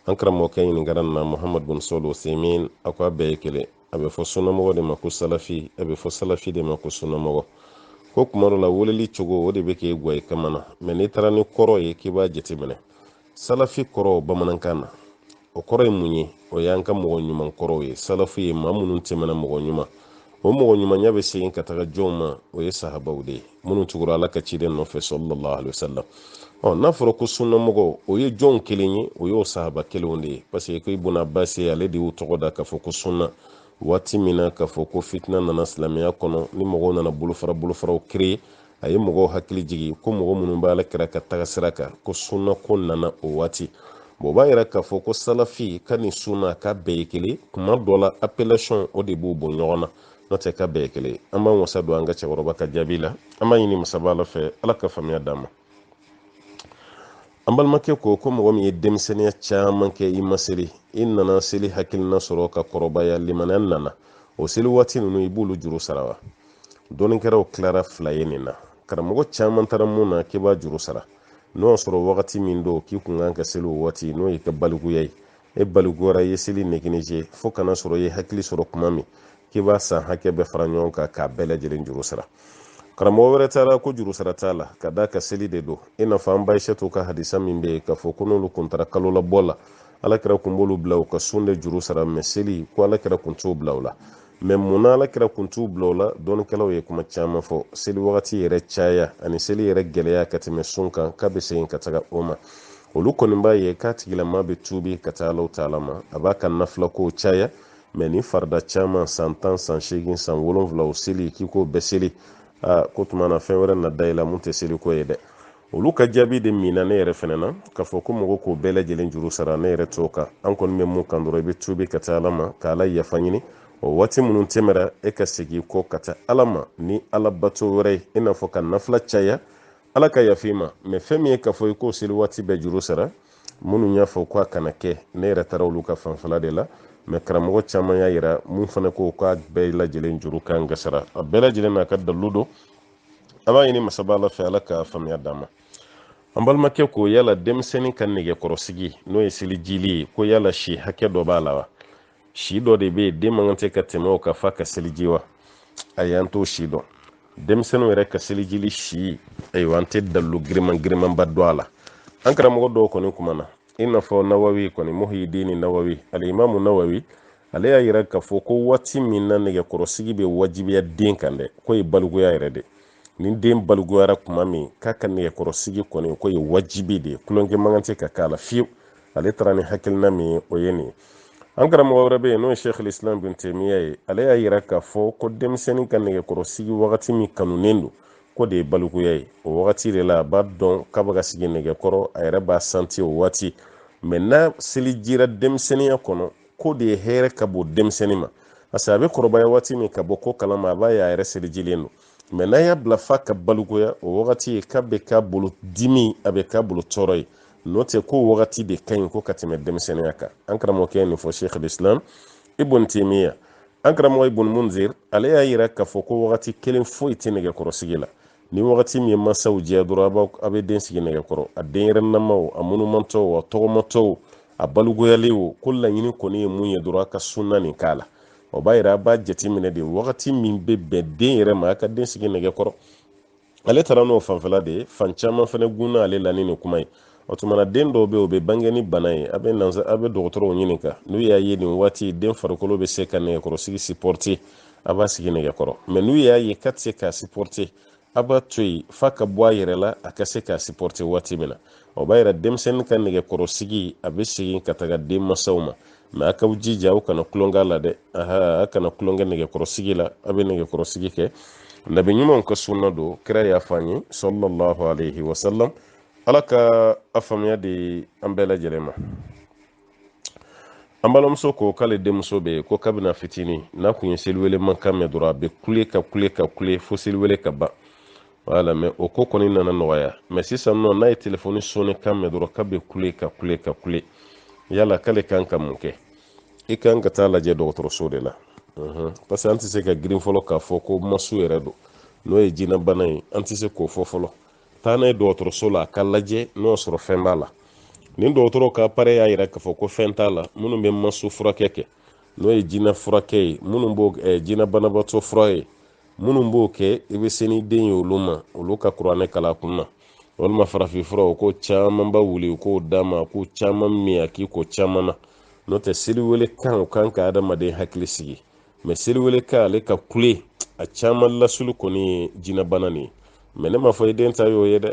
an karamɔgɔkɛ ɲininkara na muhamad bin sɔli usaimin a ko a bɛɛ ye kelen a bɛ fɔ sunnamɔgɔ de ma ko salafi a bɛ fɔ salafi de ma ko sunnamɔgɔ ko kuma dɔ la weleli cogo o de bɛ k'e gwa i kama na mais n'i taara ni kɔrɔ ye k'i b'a jateminɛ salafi kɔrɔ bamanankan na o kɔrɔ ye mun ye o y'an ka mɔgɔ ɲuman kɔrɔw ye salafi ye maa minnu tɛmɛna mɔgɔ ɲuman o mɔgɔ ɲumanya bɛ segin ka taga jɔnw ma o ye sahabaw de ye minnu tugura ala ka ciden nɔfɛ sallallahu alaihi wasallam n'a fɔra ko sunnamɔgɔ o ye jɔnw kelen ye o y'o sahaba kelenw de ye parce que ko ibn abbas ale de y'u tɔgɔ da k'a fɔ ko sunna waati min na k'a fɔ ko fitina nana silamɛya kɔnɔ ni mɔgɔw nana bolofaraw créer a ye mɔgɔw hakili jigi ko mɔgɔ minnu bɛ ala kira ka taga sira kan ko sunna ko nana o waati o b'a yira k'a fɔ ko salafi ka nin sunna ka bɛɛ ye kelen kuma dɔ la appellation o de b'u bɔ ɲɔgɔn na n'o tɛ ka bɛɛ ye kelen an b'an wasa don an ka cɛkɔrɔba ka jaabi la an b'a ɲini masaba ala fɛ ala ka faamuya d'an ma an balimakɛ ko mɔgɔ min ye denmisɛnniya caman kɛ i ma seli i nana seli hakilina sɔrɔ ka kɔrɔbaya limaniya nana o seli waati ninnu i b'olu juru sara wa dɔnnikɛlaw tilara fila ye nin na karamɔgɔ caman taara mun na k'i b'a juru sara n'o y'a sɔrɔ wagati min don k'i kun kan ka seli o waati n'o y'i ka balikuya ye e balikuyara i ye seli négligé fo kana sɔrɔ i ye hakili sɔrɔ kuma min k'i b'a san hakɛ bɛɛ fara ɲɔgɔn kan k'a bɛɛ lajɛlen juru sara karamɔgɔ wɛrɛ taara ko juru sara t'a la ka da ka seli de don i n'a fɔ an ba Aishatu ka hadisa min bɛ yen k'a fɔ ko n'olu kun taara kalo labɔ la alakira kun b'olu bila u ka sun de juru sara mɛ seli ko alakira kun t'o bila u la mɛ munna alakira kun t'u bila u la dɔɔnikɛlaw ye kuma caman fɔ seli wagati yɛrɛ caya ani seli yɛrɛ gɛlɛya ka tɛmɛ sun kan k'a bɛ segin ka taga o ma olu kɔni b'a ye k'a tigilama bɛ tuubi ka taa Alahu taala ma a b'a ka nafilakow caya mɛ ni farida caman san 10 san 8 san 7 o seli k'i k'o bɛɛ seli ko tuma na fɛn wɛrɛ na da i la mun tɛ seli ko ye dɛ olu ka jaabi de mina ne yɛrɛ fɛnɛ na k'a fɔ ko mɔgɔ k'o bɛɛ lajɛlen juru sara ne yɛrɛ t'o kan an kɔni bɛ mun kan dɔrɔn i bɛ tuubi ka taa Ala ma ka Ala yafa ɲini o waati minnu tɛmɛra e ka segin kɔ ka taa Ala ma ni Ala bato wɛrɛ ye i n'a fɔ ka nafila caya Ala ka yafa i ma mɛ fɛn min ye k'a fɔ i k'o seli waati bɛɛ juru sara minnu y'a fɔ k'a kana kɛ ne yɛrɛ taara olu ka fanfɛla de la mɛ karamɔgɔ caman y'a yira mun fana ko k'a bɛɛ lajɛlen juru kan ka sara a bɛɛ lajɛlen n'a ka dalilu don an b'a ɲini masaba Ala fɛ Ala ka faamuya d'an ma an balimakɛ ko yala denmisɛnnin ka nɛgɛkɔrɔsigi n'o ye seli jili ye ko yala si hakɛ dɔ b'a la wa si dɔ de bɛ yen den man kan tɛ ka tɛmɛ o kan f'a ka seliji wa ayi an t'o si dɔn denmisɛnninw yɛrɛ ka selijili si ayiwa an tɛ dalilu girimanba dɔn a la an karamɔgɔ dɔw kɔni kuma na i n'a fɔ Nawawi kɔni Muhyiddin Nawawi alimamu Nawawi ale y'a yira k'a fɔ ko waati min na nɛgɛkɔrɔsigi bɛ wajibiya den kan dɛ ko ye balikuya yɛrɛ de ni den balikuyara kuma min k'a ka nɛgɛkɔrɔsigi kɔni ko ye wajibi de kulonkɛ man kan tɛ ka k'a la fiyewu ale taara ni hakilina min ye o ye nin ye an karamɔgɔ wɛrɛ bɛ yen n'o ye Sheikh Islam bin Taymiya ye ale y'a yira k'a fɔ ko denmisɛnnin ka nɛgɛkɔrɔsigi wagati min kanunen don ko de ye balikuya ye o wagati de la a b'a dɔn k'a bɛ ka sigi nɛgɛkɔrɔ a yɛrɛ b'a santi o waati mɛ n'a selijira denmisɛnninya kɔnɔ ko de ye hɛrɛ ka bon denmisɛnnin ma parce que a bɛ kɔrɔbaya waati min ka bɔ ko kalama a b'a ye a yɛrɛ selijilen don mɛ n'a y'a bila f'a ka balikuya o wagati ye k'a bɛ k'a bolo dimi a bɛ k'a bolo tɔɔrɔ ye n'o tɛ ko wagati de ka ɲi ko ka tɛmɛ denmisɛnninya kan an karamɔgɔkɛ ye nin fɔ Sheikh Islam Ibn Taymiya an karamɔgɔ Ibn Munzir ale y'a yira k'a fɔ ko wagati kelen foyi tɛ nɛgɛkɔrɔsigi la ni wagati min ye masaw jɛ dɔrɔn a bɛ den sigi nɛgɛkɔrɔ a denyɛrɛninamaw a munumantɔw a tɔgɔmatɔw a balikuyalenw o ko laɲini kɔni ye mun ye dɔrɔn a ka sunna nin k'a la o b'a yira a b'a jateminɛ de wagati min bɛ bɛn den yɛrɛ ma a ka den sigi nɛgɛkɔrɔ ale taara n'o fanfɛla de ye fan caman fana gunna ale la ni nin kuma ye o tuma na den dɔw bɛ yen o bɛ bange ni bana ye a bɛ dɔgɔtɔrɔw ɲininka n'u y'a ye nin waati den farikolo bɛ se ka nɛgɛkɔrɔsigi supporter a b'a sigi nɛgɛkɔrɔ mɛ n'u y'a ye k'a tɛ se k'a supporter a b'a to yen f'a ka bɔ a yɛrɛ la a ka se k'a supporter waati min na o b'a yira denmisɛnnin ka nɛgɛkɔrɔsigi a bɛ segin ka taga den masaw ma mɛ a k'aw jija aw kana tulonkɛ la dɛ a kana tulonkɛ nɛgɛkɔrɔsigi la a bɛ nɛgɛkɔrɔsigi kɛ nabi ɲumanw ka sunna don kira y'a fɔ an ye sallallahu alaihi wa sallam Ala ka a faamuya di an bɛɛ lajɛlen ma an balimamuso ko k'ale denmuso bɛ yen ko kabini fitinin n'a kun ye seliwele mankan mɛn dɔrɔn a bɛ kule fo seliwele ka ban wala mɛ o ko kɔni nana nɔgɔya mɛ sisan nɔ n'a ye telefoni sɔnni kan mɛn dɔrɔn k'a bɛ kule yala k'ale kan ka mun kɛ i kan ka taa lajɛ dɔgɔtɔrɔso de la parce que an tɛ se ka girin fɔlɔ k'a fɔ ko masu yɛrɛ don n'o ye jinɛ bana ye an tɛ se k'o fɔ fɔlɔ taa n'a ye dɔgɔtɔrɔso la a ka lajɛ n'o sɔrɔ fɛn b'a la ni dɔgɔtɔrɔw ka appareil y'a yira k'a fɔ ko fɛn t'a la minnu bɛ masu furakɛ kɛ n'o ye jinɛ furakɛ ye minnu b'o jinɛ banabatɔ fura ye minnu b'o kɛ i bɛ se ni den ye olu ma olu ka kuranɛ kala kun na walima farafinfura o ko caman ba wuli u k'o d'a ma k'o caman min a k'i ko caman na n'o tɛ seliwele kan o kan ka adamaden hakili sigi mɛ seliwele kan ale ka kule a caman lasuli kɔni ye jinɛ bana nin ye mɛ ne ma fɔ i den ta y'o ye dɛ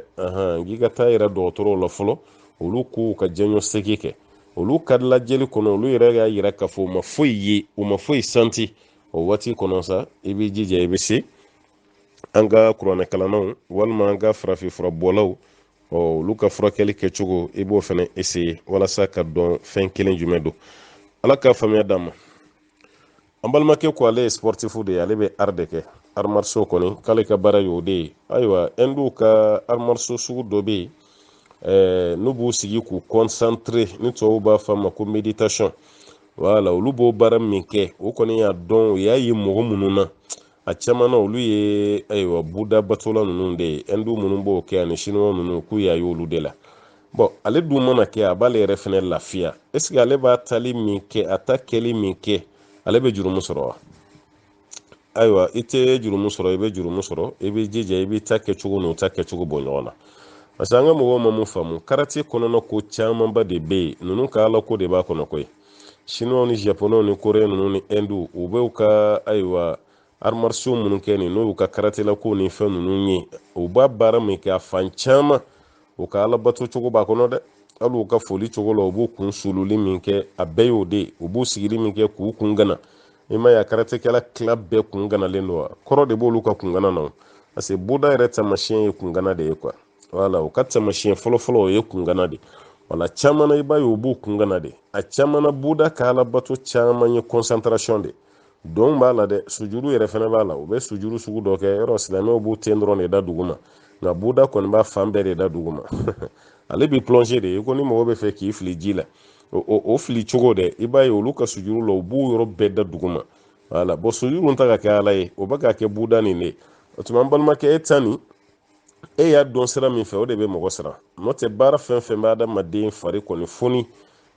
ngi ka taa yɛrɛ dɔgɔtɔrɔw la fɔlɔ olu k'u ka jɛɲɔ segi kɛ olu ka lajɛli kɔnɔ olu yɛrɛ y'a yira k'a fɔ u ma foyi ye u ma foyi santi o waati kɔnɔ sa i b'i jija i bɛ se an ka kuranɛ kalannaw walima an ka farafinfura bɔlaw olu ka furakɛli kɛcogo i b'o fana essayer walasa ka dɔn fɛn kelen jumɛn don ala ka faamuya d'an ma an balimakɛ ko ale ye sportifu de ye ale bɛ art de kɛ art martiaux kɔni k'ale ka baara y'o de ye ayiwa hinduw ka art martiaux sugu dɔ bɛ yen n'u b'u sigi k'u concentrer ni tubabuw b'a fɔ a ma ko méditation wala olu b'o baara min kɛ o kɔni y'a dɔn o y'a ye mɔgɔ minnu na a caman na olu ye ayiwa buda batola ninnu de ye hindu minnu b'o kɛ ani chinois ninnu k'u y'a ye olu de la bon ale dun mana kɛ a b'ale yɛrɛ fɛnɛ lafiya est ce que ale b'a tali min kɛ a ta kɛli min kɛ ale bɛ juru min sɔrɔ wa ayiwa i tɛ jurumu sɔrɔ i bɛ jurumu sɔrɔ i bɛ jija i bɛ ta kɛcogo n'o ta kɛcogo bɔ ɲɔgɔn na parce que an ka mɔgɔw ma mun faamu karate kɔnɔna ko camanba de bɛ yen ninnu ka ala ko de b'a kɔnɔ koyi chinois ni japonais ni coréens ninnu ni hindu u bɛ u ka ayiwa arts martiaux minnu kɛ nin n'u ka karate la ko ni fɛn ninnu ye u b'a baara min kɛ a fan caman u ka ala bato cogo b'a kɔnɔ dɛ hali u ka foli cogo la u b'u kun sululi min kɛ a bɛɛ y'o de u b'u sigili min kɛ k'u kun gana i ma ye a karatekɛla tila bɛɛ kun ganalen don wa kɔrɔ de b'olu ka kun gana na parce que buda yɛrɛ tamasiyɛn ye kun gana de ye quoi wala u ka tamasiyɛn fɔlɔfɔlɔ o ye kun gana de wala caman na i b'a ye u b'u kun gana de a caman na buda ka ala bato caman ye concentration de don b'a la dɛ sujuru yɛrɛ fɛnɛ b'a la u bɛ sujuru sugu dɔ kɛ yɔrɔ silamɛw b'u ten dɔrɔn de da dugu ma nka buda kɔni b'a fan bɛɛ de da dugu ma ale b'i plonge de i ko ni mɔgɔ bɛ fɛ k'i fili ji la o fili cogo dɛ i b'a ye olu ka sujuru la u b'u yɔrɔ bɛɛ da dugu ma wala bɔn sujuru ta ka kɛ ala ye o bɛ ka kɛ buda nin de o tuma an balimakɛ e ta nin e y'a dɔn sira min fɛ o de bɛ mɔgɔ siran n'o tɛ baara fɛn fɛn bɛ adamaden fari kɔni foni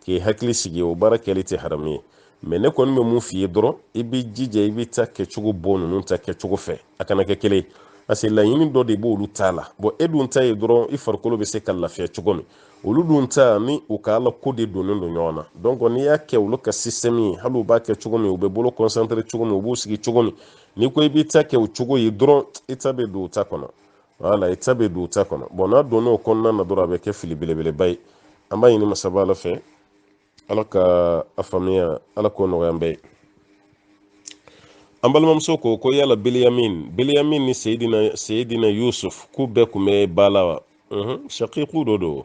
k'i hakili sigi o baara kɛli tɛ haramu ye mɛ ne kɔni bɛ mun f'i ye dɔrɔn i b'i jija i bɛ ta kɛcogo bɔ ninnu ta kɛcogo fɛ a kana kɛ kelen parce que laɲini dɔ de b'olu t'a la bɔn e dun ta ye dɔrɔn i farikolo bɛ se ka lafiya cogo min olu dun ta ni u ka ala ko de donnen don ɲɔgɔn na donc n'i y'a kɛ olu ka système ye hali u b'a kɛ cogo min u bɛ bolo concentré cogo min u b'u sigi cogo min n'i ko i b'i ta kɛ o cogo ye dɔrɔn i ta bɛ don o ta kɔnɔ wala i ta bɛ don o ta kɔnɔ bɔn n'a donn'o kɔnɔna na dɔrɔn a bɛ kɛ fili belebeleba ye an b'a ɲini masaba ala fɛ ala ka a faamuya ala k'o nɔgɔya an bɛɛ ye an balimamuso ko yala biliyamin ni seyidina yusuf k'u bɛɛ kun bɛ ba la wa shakiku dɔ don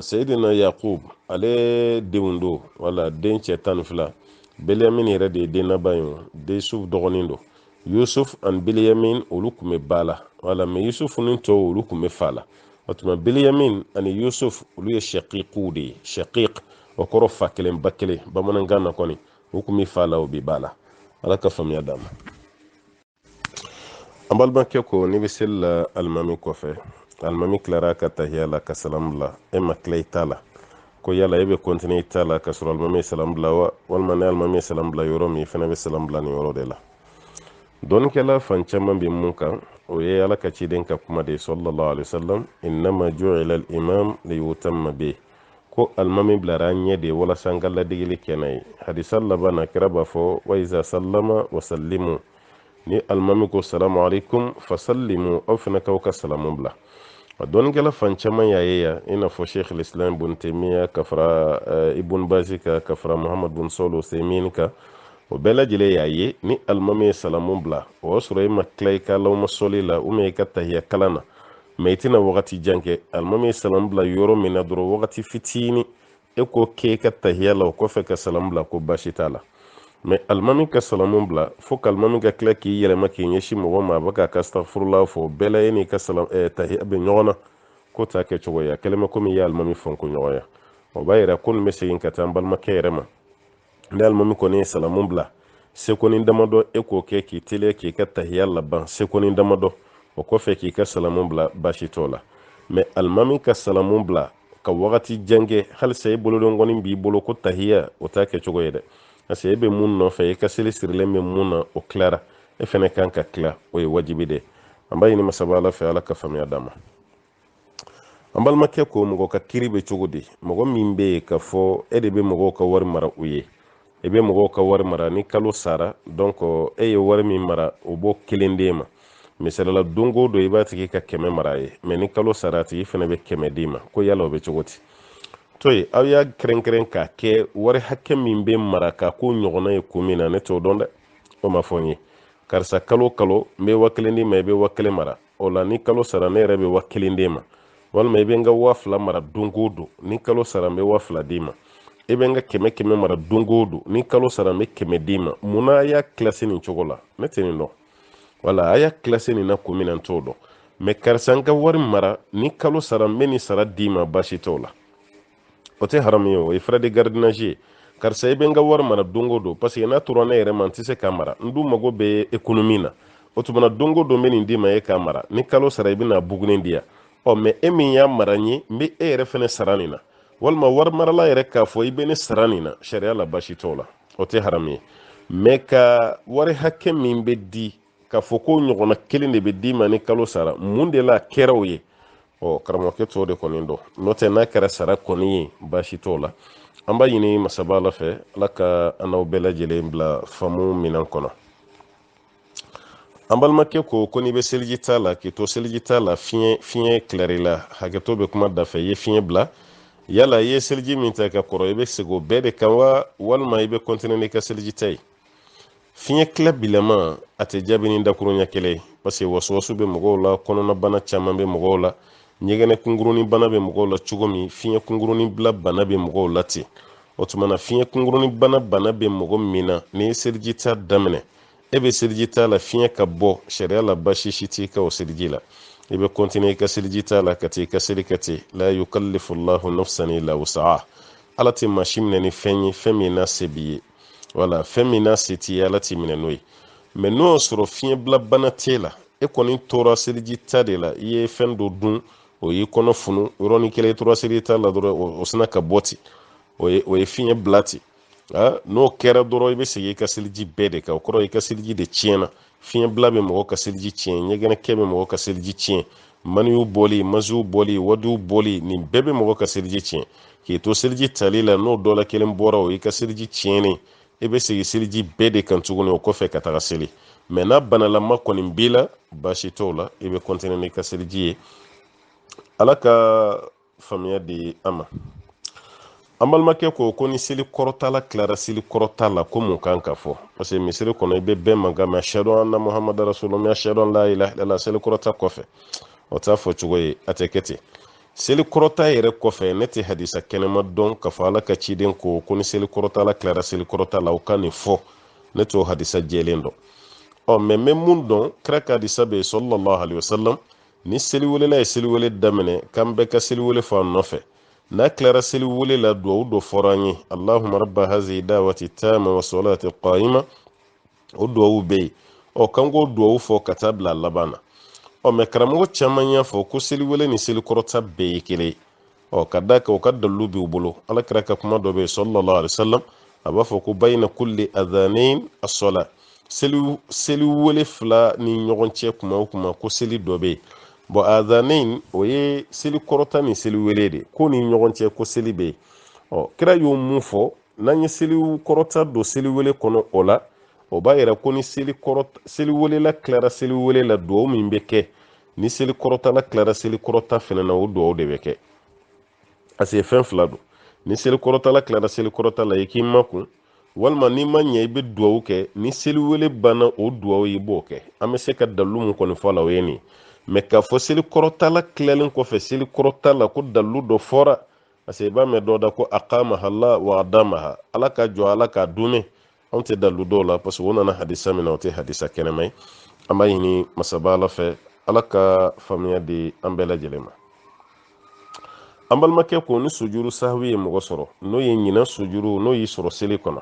seyidina yakub ale denw don wala den cɛ 12 biliyamin yɛrɛ de ye den laban ye den yusuf dɔgɔnin don yusuf ani biliyamin olu kun bɛ ba la wala mɛ yusuf ni tɔw olu kun bɛ fa la o tuma biliyamin ani yusuf olu ye shakiku de ye shakik o kɔrɔ fa kelen ba kelen bamanankan na kɔni u kun bɛ fa la o bɛ ba la ala ka faamuya d'a ma an balimakɛ ko n'i bɛ seli la alimami kɔfɛ alimami tilara ka tahiya la ka salamu bila e ma tila i ta la ko yala e bɛ continuer i ta la ka sɔrɔ alimami ye salamu bila wa walima ni alimami ye salamu bila yɔrɔ min i fana bɛ salamu bila nin yɔrɔ de la dɔɔnikɛla fan caman bɛ mun kan o ye ala ka ciden ka kuma de sallallahu alaihi wasallam innama ju'ila al-imam liyutamma bihi ko alimami bilara an ɲɛ de walasa an ka ladigili kɛ n'a ye hadisa laban na kira b'a fɔ wa iza sallama wa sallimu ni alimami ko salamu alaikum fa sallimu aw fana k'aw ka salamu bila a dɔɔnikɛla fan caman y'a ye yan i n'a fɔ sheikh islam ibn taymiya ka fara ibn bazi ka fara muhammad bin salih usaimin ka o bɛɛ lajɛlen y'a ye ni alimami ye salamu bila o y'a sɔrɔ i ma tila i ka lawuma sɔli la ou bien i ka tahiya kalan na mɛ i tɛna wagati jan kɛ alimami ye salamu bila yɔrɔ min na dɔrɔn wagati fitini e ko k'e ka tahiya la o kɔfɛ ka salamu bila ko baasi t'a la mɛ alimami ka salamu bila fo ka alimami ka tila k'i yɛlɛma k'i ɲɛsin mɔgɔ ma a bɛ k'a ka astagfirullah fɔ bɛɛ la e n'i ka tahiya bɛ ɲɔgɔn na ko t'a kɛ cogo ye a kɛlen bɛ komi i ye alimami fɔnko ɲɔgɔn ya o b'a yira ko nin bɛ segin ka taa an balimakɛ yɛrɛ ma ni alimami kɔni ye salamu bila sekɔni damadɔ e k'o kɛ k'i teliya k'i ka tahiya laban sekɔni damadɔ o kɔfɛ k'i ka salamu bila baasi t'o la mɛ alimami ka salamu bila ka wagati jan kɛ halisa e bolodɔnkɔni b'i bolo ko tahiya o t'a kɛ cogo ye dɛ parce que e bɛ mun nɔfɛ i ka seli sirilen bɛ mun na o tilara e fana kan ka tila o ye wajibi de an b'a ɲini masaba ala fɛ ala ka faamuya d'a ma an balimakɛ ko mɔgɔ ka kiri bɛ cogo di mɔgɔ min bɛ yen ka fɔ e de bɛ mɔgɔw ka wari mara u ye e bɛ mɔgɔw ka wari mara ni kalo sara donc e ye wari min mara o b'o kelen d'e ma misalila don o don i b'a tigi ka 100 mara ye mɛ ni kalo sara a tigi fana bɛ 100 d'i ma ko yala o bɛ cogo di to ye aw y'a kɛrɛnkɛrɛn k'a kɛ wari hakɛ min bɛ mara k'a ko ɲɔgɔnna ye kun min na ne t'o dɔn dɛ o ma fɔ n ye karisa kalo kalo n bɛ 1000 d'i ma i bɛ 1000 mara o la ni kalo sara ne yɛrɛ bɛ 1000 d'e ma walima i bɛ n ka 2000 mara don o don ni kalo sara n bɛ 2000 d'i ma i bɛ n ka 100 mara don o don ni kalo sara n bɛ 100 d'i ma munna a y'a kilase nin cogo la ne tɛ nin dɔn wala a y'a kilase nin na kun min na n t'o dɔn mɛ karisa n ka wari mara ni kalo sara n bɛ nin sara d'i ma baasi t'o la o tɛ haramu ye o ye frais de gardiennage ye karisa i bɛ n ka wari mara don o don parce que n'a tora ne yɛrɛ ma n tɛ se k'a mara n dun mago bɛ économie na o tuma don o don n bɛ nin d'i ma e k'a mara ni kalo sara i bɛna buguni di yan mɛ e min y'a mara n ye n bɛ e yɛrɛ fana sara nin na walima wari marala yɛrɛ k'a fɔ i bɛ ne sara nin na sariya la baasi t'o la o tɛ haramu ye mɛ ka wari hakɛ min bɛ di ka fɔ ko ɲɔgɔnna kelen de bɛ di ma ni kalo sara mun de la kɛra o ye karamɔgɔkɛ t'o de kɔni dɔn n'o tɛ n'a kɛra sara kɔni ye baasi t'o la an b'a ɲini masaba ala fɛ ala ka an n'aw bɛɛ lajɛlen bila faamu minan kɔnɔ an balimakɛ ko n'i bɛ seliji t'a la k'i to seliji t'a la fiɲɛ kilari la hakɛto bɛ kuma da fɛ i ye fiɲɛ bila yala i ye seliji min ta ka kɔrɔ i bɛ segin o bɛɛ de kan wa walima i bɛ kɔntine n'i ka seliji ta ye fiɲɛ kila bilama a tɛ jaabi ni dakuruɲɛ kelen ye parce que wasuwasu bɛ mɔgɔw la kɔnɔnabana caman bɛ mɔgɔw la ɲɛgɛnɛ kungurunin bana bɛ mɔgɔw la cogo min fiɲɛ kungurunin bila bana bɛ mɔgɔw la ten o tuma na fiɲɛ kungurunin bana bɛ mɔgɔ min na ni ye seliji ta daminɛ e bɛ seliji ta la fiɲɛ ka bɔ sariya la baasi si t'i ka o seliji la i bɛ kɔntine i ka seliji ta la ka t'i ka seli kɛ ten la yukallifu llahu nafsan illa wusaha ala tɛ maa si minɛ ni fɛn ye fɛn min n'a se b'i ye wala fɛn min n'a se t'i ye ala t'i minɛ n'o ye mɛ n'o y'a sɔrɔ fiɲɛ bila bana t'e la e kɔni tora seliji ta de la i ye fɛn dɔ dun o y'i kɔnɔ funu yɔrɔnin kelen i tora seliji ta la dɔrɔn o sina ka bɔ ten o ye fiɲɛ bila ten n'o kɛra dɔrɔn i bɛ segin i ka seliji bɛɛ de kan o kɔrɔ i ka seliji de tiɲɛna fiɲɛ bila bɛ mɔgɔ ka seliji tiɲɛ ɲɛgɛnɛkɛ bɛ mɔgɔ ka seliji tiɲɛ maniw bɔli masiw bɔli wadiw bɔli nin bɛɛ bɛ mɔgɔ ka seliji tiɲɛ k'i to seliji tali la n'o dɔ la kelen bɔra o i ka seliji tiɲɛnen i bɛ segin seliji bɛɛ de kan tuguni o kɔfɛ ka taga seli mɛ n'a banalama kɔni b'i la baasi t'o la i bɛ kɔntine n'i ka seliji ye ala ka faamuya di an ma an balimakɛ ko ni seli kɔrɔta la tilara seli kɔrɔta la ko mun kan ka fɔ parce que misiri kɔnɔ i bɛ bɛɛ mankan mɛn ashhadu anna muhammadan rasulullah ashhadu an la ilaha illallah seli kɔrɔta kɔfɛ o t'a fɔ cogo ye a tɛ kɛ ten seli kɔrɔta yɛrɛ kɔfɛ ne tɛ hadisa kɛnɛma dɔn ka fɔ ala ka ciden ko ni seli kɔrɔta la tilara seli kɔrɔta la o ka nin fɔ ne t'o hadisa jɛlen dɔn mɛ n bɛ mun dɔn kira ka hadisa bɛ yen sallallahu alaihi wasallam ni seliwelela ye seliwele daminɛ k'an bɛɛ ka seliwele fɔ an nɔfɛ n'a tilara seliwele la duwawu dɔ fɔra an ye allahumma rabba hazihi da'wati tama wa salati qa'ima o duwawu bɛ yen k'an k'o duwawu fɔ ka taa bila laban na mɛ karamɔgɔ caman y'a fɔ ko seliwele ni selikɔrɔta bɛɛ ye kelen ye ka da kan o ka dalilu b'u bolo ala kira ka kuma dɔ bɛ yen sallallahu alaihi wasallam a b'a fɔ ko bayna kulli adhanayn as-salat seliwele fila ni ɲɔgɔn cɛ kuma o kuma ko seli dɔ bɛ yen adhanayn o ye seli kɔrɔta ni seliwele de ko ni ɲɔgɔn cɛ ko seli bɛ yen kira y'o mun fɔ n'an ye seli kɔrɔta don seliwele kɔnɔ o la o b'a yira ko ni seliwele la tilara seliwele la duwawu min bɛ kɛ ni seli kɔrɔta la tilara seli kɔrɔta fana na o duwawu de bɛ kɛ parce que fɛn fila don ni seli kɔrɔta la tilara seli kɔrɔta la i k'i makun walima n'i ma ɲɛ i bɛ duwawu kɛ ni seliwele banna o duwawu i b'o kɛ an bɛ se ka dalilu mun kɔni fɔ la o ye nin mɛ k'a fɔ seli kɔrɔta la tilalen kɔfɛ seli kɔrɔta la ko dalilu dɔ fɔra parce que i b'a mɛn dɔ da ko aqamaha Allah wa adamaha ala ka jɔ ala ka dunne anw tɛ dalilu dɔw la parce que o nana hadisa min na o tɛ hadisa kɛnɛma ye an b'a ɲini masaba ala fɛ ala ka faamuya di an bɛɛ lajɛlen ma an balimakɛ ko ni sujuru sahwi ye mɔgɔ sɔrɔ n'o ye ɲinan sujuru n'o y'i sɔrɔ seli kɔnɔ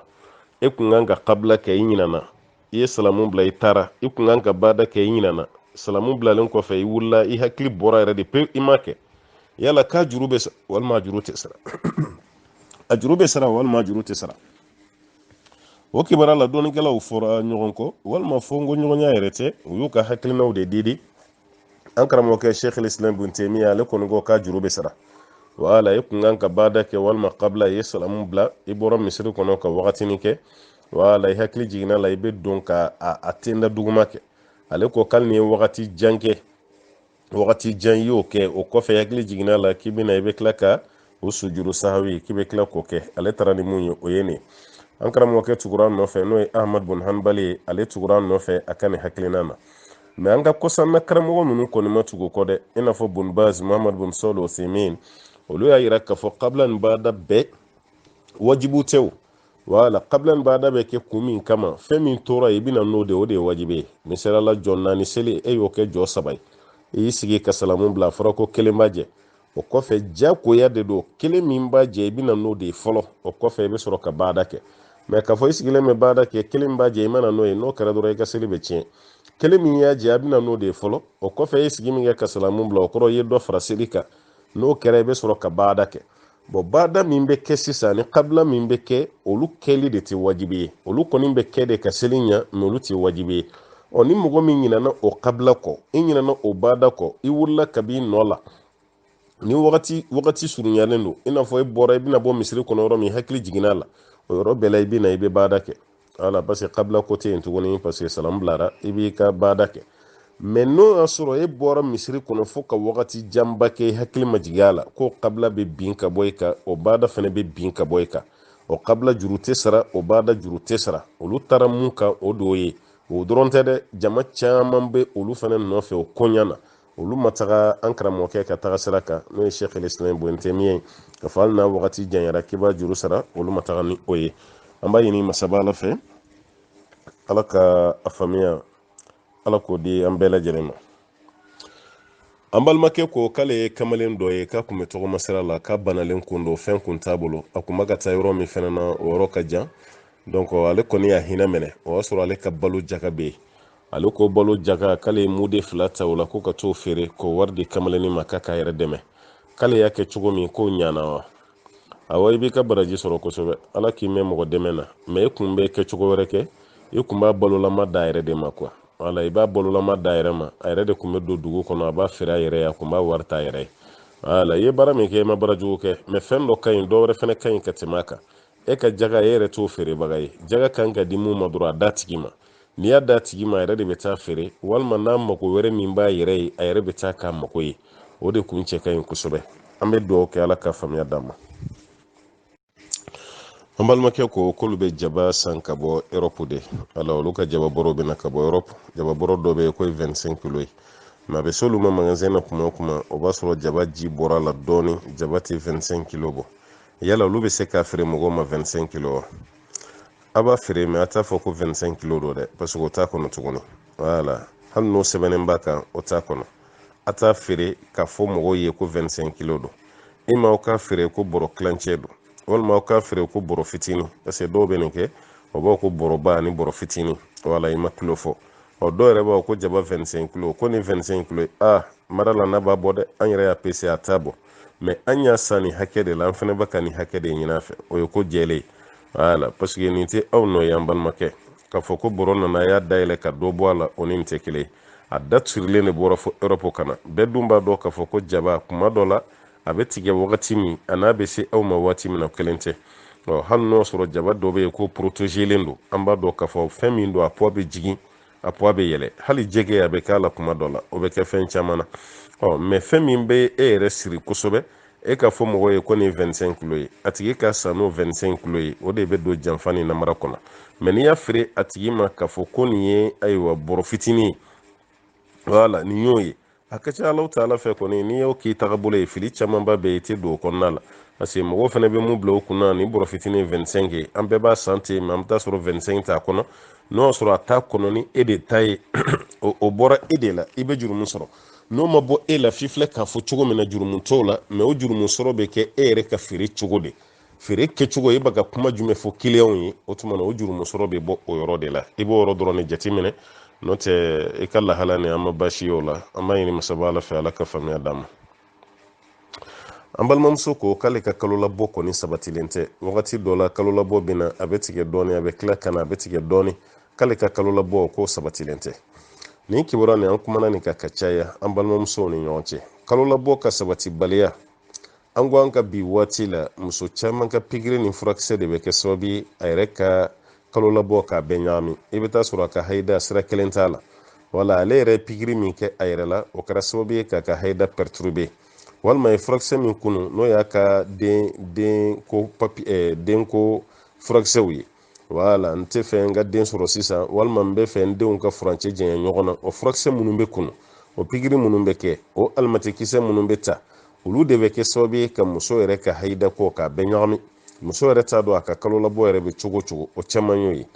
e kun kan ka kabila kɛ i ɲinana i ye salamu bila i taara i kun kan ka bada kɛ i ɲinana salamu bilalen kɔfɛ i wulila i hakili bɔra yɛrɛ de pewu i ma kɛ yala k'a juru bɛ sara walima a juru tɛ sara a juru bɛ sara walima a juru tɛ sara o kibaruya la dɔɔnikɛlaw fɔra ɲɔgɔn kɔ walima fɔnko ɲɔgɔnya yɛrɛ tɛ u y'u ka hakilinaw de di an karamɔgɔkɛ Sheikh al-Islam Ibn Taymiyyah ale kɔni ko k'a juru bɛ sara wala i kun kan ka bada kɛ walima kabila i ye salamu bila i bɔra misiri kɔnɔ ka wagatinin kɛ wala i hakili jiginna la i bɛ don ka a tenda duguma kɛ ale ko k'ali ni ye wagati jan kɛ wagati jan i y'o kɛ o kɔfɛ i hakili jiginna la k'i bɛna i bɛ tila ka o sujuru sahawi k'i bɛ tila k'o kɛ ale taara ni mun ye o ye nin an karamɔgɔkɛ tugura nɔfɛ n'o ye Ahmad bin Hanbali ye ale tugura nɔfɛ a ka nin hakilina na mɛ an ka kɔsanna karamɔgɔ ninnu kɔni ma tugu kɔ dɛ i n'a fɔ Bun Baz Muhammad bin Salih Uthaymin olu y'a yira k'a fɔ kabila ni bada bɛɛ wajibu tɛw wala kabila ni bada bɛ kɛ kun min kama fɛn min tora i bɛna n'o de o de ye wajibi ye misalala jɔ naani seli e y'o kɛ jɔ saba ye i y'i sigi ka salamu bila a fɔra ko kelen b'a jɛ o kɔfɛ jagoya de don kelen min b'a jɛ i bɛna n'o de ye fɔlɔ o kɔfɛ i bɛ sɔrɔ ka bada kɛ mɛ k'a fɔ i sigilen bɛ bada kɛ kelen b'a jɛ i mana n'o ye n'o kɛra dɔrɔn i ka seli bɛ tiɲɛ kelen min y'a jɛ a bɛna n'o de ye fɔlɔ o kɔfɛ i sigi min kɛ ka salamu bila o kɔrɔ i ye dɔ fara seli kan n'o kɛra i bɛ sɔrɔ ka bada kɛ bon bada min bɛ kɛ sisan ni kabla min bɛ kɛ olu kɛli de tɛ wajibi ye olu kɔni bɛ kɛ de ka seli ɲa mais olu tɛ wajibi ye ni mɔgɔ min ɲinana o kabla kɔ i ɲinana o bada kɔ i wulila kabi nɔ la ni wagati surunyalen don i n'a fɔ i bɔra i bɛna bɔ misiri kɔnɔ yɔrɔ min hakili jiginna la o yɔrɔ bɛɛ la i bɛ na i bɛ bada kɛ wala parce que kabla ko tɛ yen tuguni parce que salam bilara i b'i ka bada kɛ mais n'o y'a sɔrɔ e bɔra misiri kɔnɔ fo ka wagati janba kɛ hakili ma jigin a la ko kabla bɛ bin ka bɔ i kan o bada fana bɛ bin ka bɔ i kan o kabla juru tɛ sara o bada juru tɛ sara olu taara mun kan o de y'o ye o dɔrɔn tɛ dɛ jama caman bɛ olu fana nɔfɛ o koɲa na olu ma taga an karamɔgɔkɛ ka taga sira kan n'o ye Sheikh Islam Ibn Taymiyyah ye ka fɔ hali n'a wagati janyara k'i b'a juru sara olu ma taga ni o ye an b'a ɲini masaba Ala fɛ Ala ka a faamuya Ala k'o di an bɛɛ lajɛlen ma an balimakɛ ko k'ale ye kamalen dɔ ye k'a kun bɛ tɔgɔma sira la k'a banalen kun don fɛn kun t'a bolo a kun bɛ ka taa yɔrɔ min fɛnɛ na o yɔrɔ ka jan donc ale kɔni y'a hinɛ minɛ o y'a sɔrɔ ale ka balo jaka bɛ yen ale ko balo jaka k'ale ye muden 2 ta o la ko ka t'o feere k'o wari di kamalennin ma k'a yɛrɛ dɛmɛ k'ale y'a kɛ cogo min k'o ɲana wa awɔ i b'i ka baraji sɔrɔ kosɛbɛ Ala k'i mɛn mɔgɔ dɛmɛ na mais i kun bɛ kɛ cogo wɛrɛ kɛ i kun b'a balolama da yɛrɛ de ma quoi wala i b'a balolama da yɛrɛ ma a yɛrɛ de kun bɛ don dugu kɔnɔ a b'a feere a yɛrɛ ye a kun b'a wari ta a yɛrɛ ye wala i ye baara min kɛ i ma baara jugu kɛ mais fɛn dɔ ka ɲi dɔ wɛrɛ fɛnɛ ka ɲi ka tɛmɛ a kan e ka jaga e yɛrɛ t'o feerebaga ye jaga kan ka di mun ma dɔrɔn a da tigi ma n'i y'a da tigi ma a yɛrɛ de bɛ taa feere walima n'a mago wɛrɛ min b'a yɛrɛ ye a yɛrɛ bɛ taa k'a mago ye o de kun cɛ ka ɲi kosɛbɛ an bɛ dugawu kɛ Ala ka faamuya d'an ma an balimakɛ ko k'olu bɛ jaba san ka bɔ Europe de ala olu ka jaba bɔrɔ bɛ na ka bɔ Europe jaba bɔrɔ dɔ bɛ yen ko 25 kilos ye mais a bɛ s'olu ma magasin na kuma o kuma o b'a sɔrɔ jaba ji bɔra la dɔɔni jaba tɛ 25 kilos bɔ yala olu bɛ se k'a feere mɔgɔw ma 25 kilos wa a b'a feere mais a t'a fɔ ko 25 kilos don dɛ parce que o t'a kɔnɔ tuguni voilà hali n'o sɛbɛnnen b'a kan o t'a kɔnɔ a t'a feere k'a fɔ mɔgɔw ye ko 25 kilos don i ma aw k'a feere ko bɔrɔ kilancɛ don walima aw k'a feere ko bɔrɔ fitinin parce que dɔw bɛ nin kɛ o b'a ko bɔrɔba ani bɔrɔ fitinin wala i ma kilo fɔ dɔw yɛrɛ b'a ko jaba 25 kilos ko ni 25 kilos mara la n'a b'a bɔ dɛ an yɛrɛ y'a pese a t'a bɔ mais an y'a san ni hakɛ de la an fɛnɛ bɛ ka nin hakɛ de ɲini a fɛ o ye ko jɛlen ye voilà parce que nin tɛ aw nɔ ye an balimakɛ k'a fɔ ko bɔrɔ nana a y'a dayɛlɛ ka dɔ bɔ a la o ni nin tɛ kelen ye a da turilen de bɔra fo Europe kana bɛɛ dun b'a dɔn k'a fɔ ko jaba kuma dɔ la a bɛ tigɛ wagati min a n'a bɛ se aw ma waati min na kelen tɛ hali n'o sɔrɔ jaba dɔ bɛ yen ko protégelen don an b'a dɔn k'a fɔ fɛn min don a poids bɛ jigin a poids bɛ yɛlɛ hali jɛgɛ a bɛ k'a la kuma dɔ la o bɛ kɛ fɛn caman na mais fɛn min bɛ e yɛrɛ siri kosɛbɛ e ka fɔ mɔgɔw ye ko nin 25 kilos ye a tigi ka san n'o 25 kilos ye o de bɛ don janfa ni namara kɔnɔ mais n'i y'a feere a tigi ma k'a fɔ ko nin ye ayiwa bɔrɔ fitinin ye voilà nin y'o ye a ka ca Ala taala fɛ kɔni n'i y'o k'i tagabolo ye fili camanba bɛ i tɛ don o kɔnɔna la parce que mɔgɔw fana bɛ mun bila o kunna ni bɔrɔ fitinin 25 ye an bɛɛ b'a san ten mais an bɛ taa sɔrɔ 25 t'a kɔnɔ n'o y'a sɔrɔ a t'a kɔnɔ ni e de ta ye o bɔra e de la i bɛ jurumu sɔrɔ n'o ma bɔ e la f'i filɛ k'a fɔ cogo min na jurumu t'o la mais o jurumu sɔrɔ bɛ kɛ e yɛrɛ ka feere cogo de feere kɛcogo e bɛ ka kuma jumɛn fɔ client ye o tuma na o jurumu sɔrɔ bɛ bɔ o yɔrɔ de la i b'o yɔrɔ dɔrɔn de jateminɛ n'o tɛ i ka lahala ni an ma baasi ye o la an b'a ɲini masaba Ala fɛ Ala ka faamuya d'an ma an balimamuso ko k'ale ka kalo labɔ kɔni sabatilen tɛ wagati dɔ la kalo labɔ bɛ na a bɛ tigɛ dɔɔni a bɛ tila ka na a bɛ tigɛ dɔɔni k'ale ka kalo labɔ ko sabatilen tɛ nin kibaruya nin an kumana nin ka caya an balimamusow ni ɲɔgɔn cɛ kalo labɔ ka sabati baliya an ko an ka bi waati la muso caman ka pikiri ni furakisɛ de bɛ kɛ sababu ye a yɛrɛ ka kalo labɔ k'a bɛɛ ɲagami i bɛ taa sɔrɔ a ka hayida sira kelen t'a la wala ale yɛrɛ ye pikiri min kɛ a yɛrɛ la o kɛra sababu ye k'a ka hayida perturber walima ye furakisɛ min kunu n'o y'a ka denko furakisɛw ye wala n tɛ fɛ n ka den sɔrɔ sisan walima n bɛ fɛ n denw ka furancɛ janya ɲɔgɔn na o furakisɛ minnu bɛ kunu o pikiri minnu bɛ kɛ o alimɛtikisɛ minnu bɛ ta olu de bɛ kɛ sababu ye ka muso yɛrɛ ka hayida ko k'a bɛɛ ɲagami muso yɛrɛ t'a dɔn a ka kalo labɔ yɛrɛ bɛ cogo cogo o caman y'o ye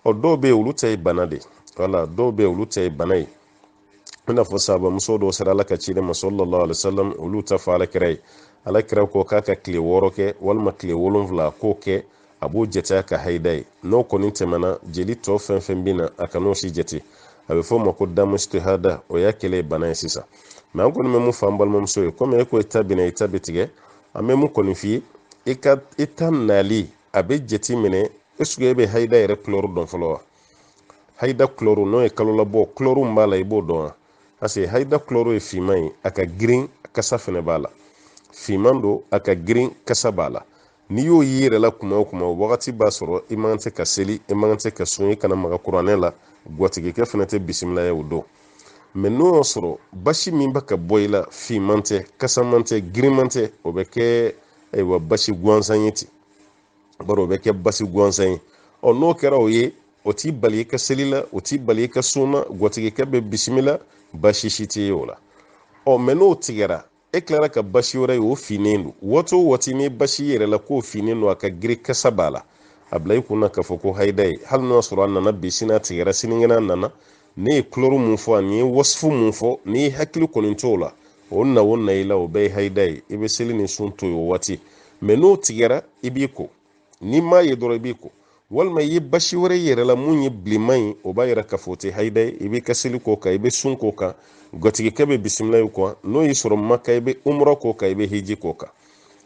dɔw bɛ yen olu ta ye bana de wala dɔw bɛ yen olu ta ye bana ye i n'a fɔ sahaba muso dɔw sera Ala ka ciden ma sallallahu alaihi wasallam olu ta fɔ alakira ye alakira ko k'a ka tile 6 kɛ walima tile 7 k'o kɛ a b'o jate a ka hayida ye n'o kɔni tɛmɛna jeli tɔ fɛn fɛn bɛ na a ka n'o si jate a bɛ fɔ o ma ko damu istihada o y'a kɛlɛ ye bana ye sisan mais an kɔni bɛ mun fɔ an balimamuso ye komi e ko i ta bɛna i ta bɛ tigɛ an bɛ mun kɔni f'i ye i ta nali a bɛ jate minɛ esugu e bɛ hayida yɛrɛ kulɔru dɔn fɔlɔ wa? Hayida kulɔru n'o ye kalo labɔ kulɔru min b'a la i b'o dɔn wa? Parce que hayida kulɔru ye finman ye, a ka girin kasa fɛnɛ b'a la. Finman don, a ka girin kasa b'a la. N'i y'o y'i yɛrɛ la kuma o kuma o wagati b'a sɔrɔ i man tɛ ka seli, i man tɛ ka sun, i kana maga kuranɛ la, gwatigikɛ fɛnɛ tɛ bisimila ye o don. Mais n'o y'a sɔrɔ basi min bɛ ka bɔ i la finman tɛ, kasaman tɛ, girinman tɛ, o bɛ kɛ ayiwa basi gansan ye ten. Bari o bɛ kɛ basi gansan ye. N'o kɛra o ye, o t'i bali i ka seli la, o t'i bali i ka sun na, gwatigikɛ bɛ bisimila, basi si tɛ ye o la. Mais n'o tigɛra, e tilara ka basi wɛrɛ ye o finnen don. Waati o waati ni basi yɛrɛ la k'o finnen don a ka girin kasa b'a la, a bila i kunna k'a fɔ ko hayida ye. Hali n'o y'a sɔrɔ a nana bi sini a tigɛra sinikɛnɛ a nana, ne ye kulɔru mun fɔ ani ye wasifu mun fɔ, n'i ye hakili kɔni t'o la, o na i la o bɛɛ ye hayida ye. I bɛ seli ni sun to yen o waati. Mais n'o tigɛra i b'i ko. N'i m'a ye dɔrɔn i b'i ko. Walima i ye basi wɛrɛ yɛrɛ la mun ye bilenman ye, o b'a yira k'a fɔ o tɛ hayida ye. I b'i ka seli k'o kan, i bɛ sun k'o kan, gwatigikɛ bɛ bisimila ye kɔ. N'o y'i sɔrɔ Maka i bɛ umra k'o kan, i bɛ hiji k'o kan.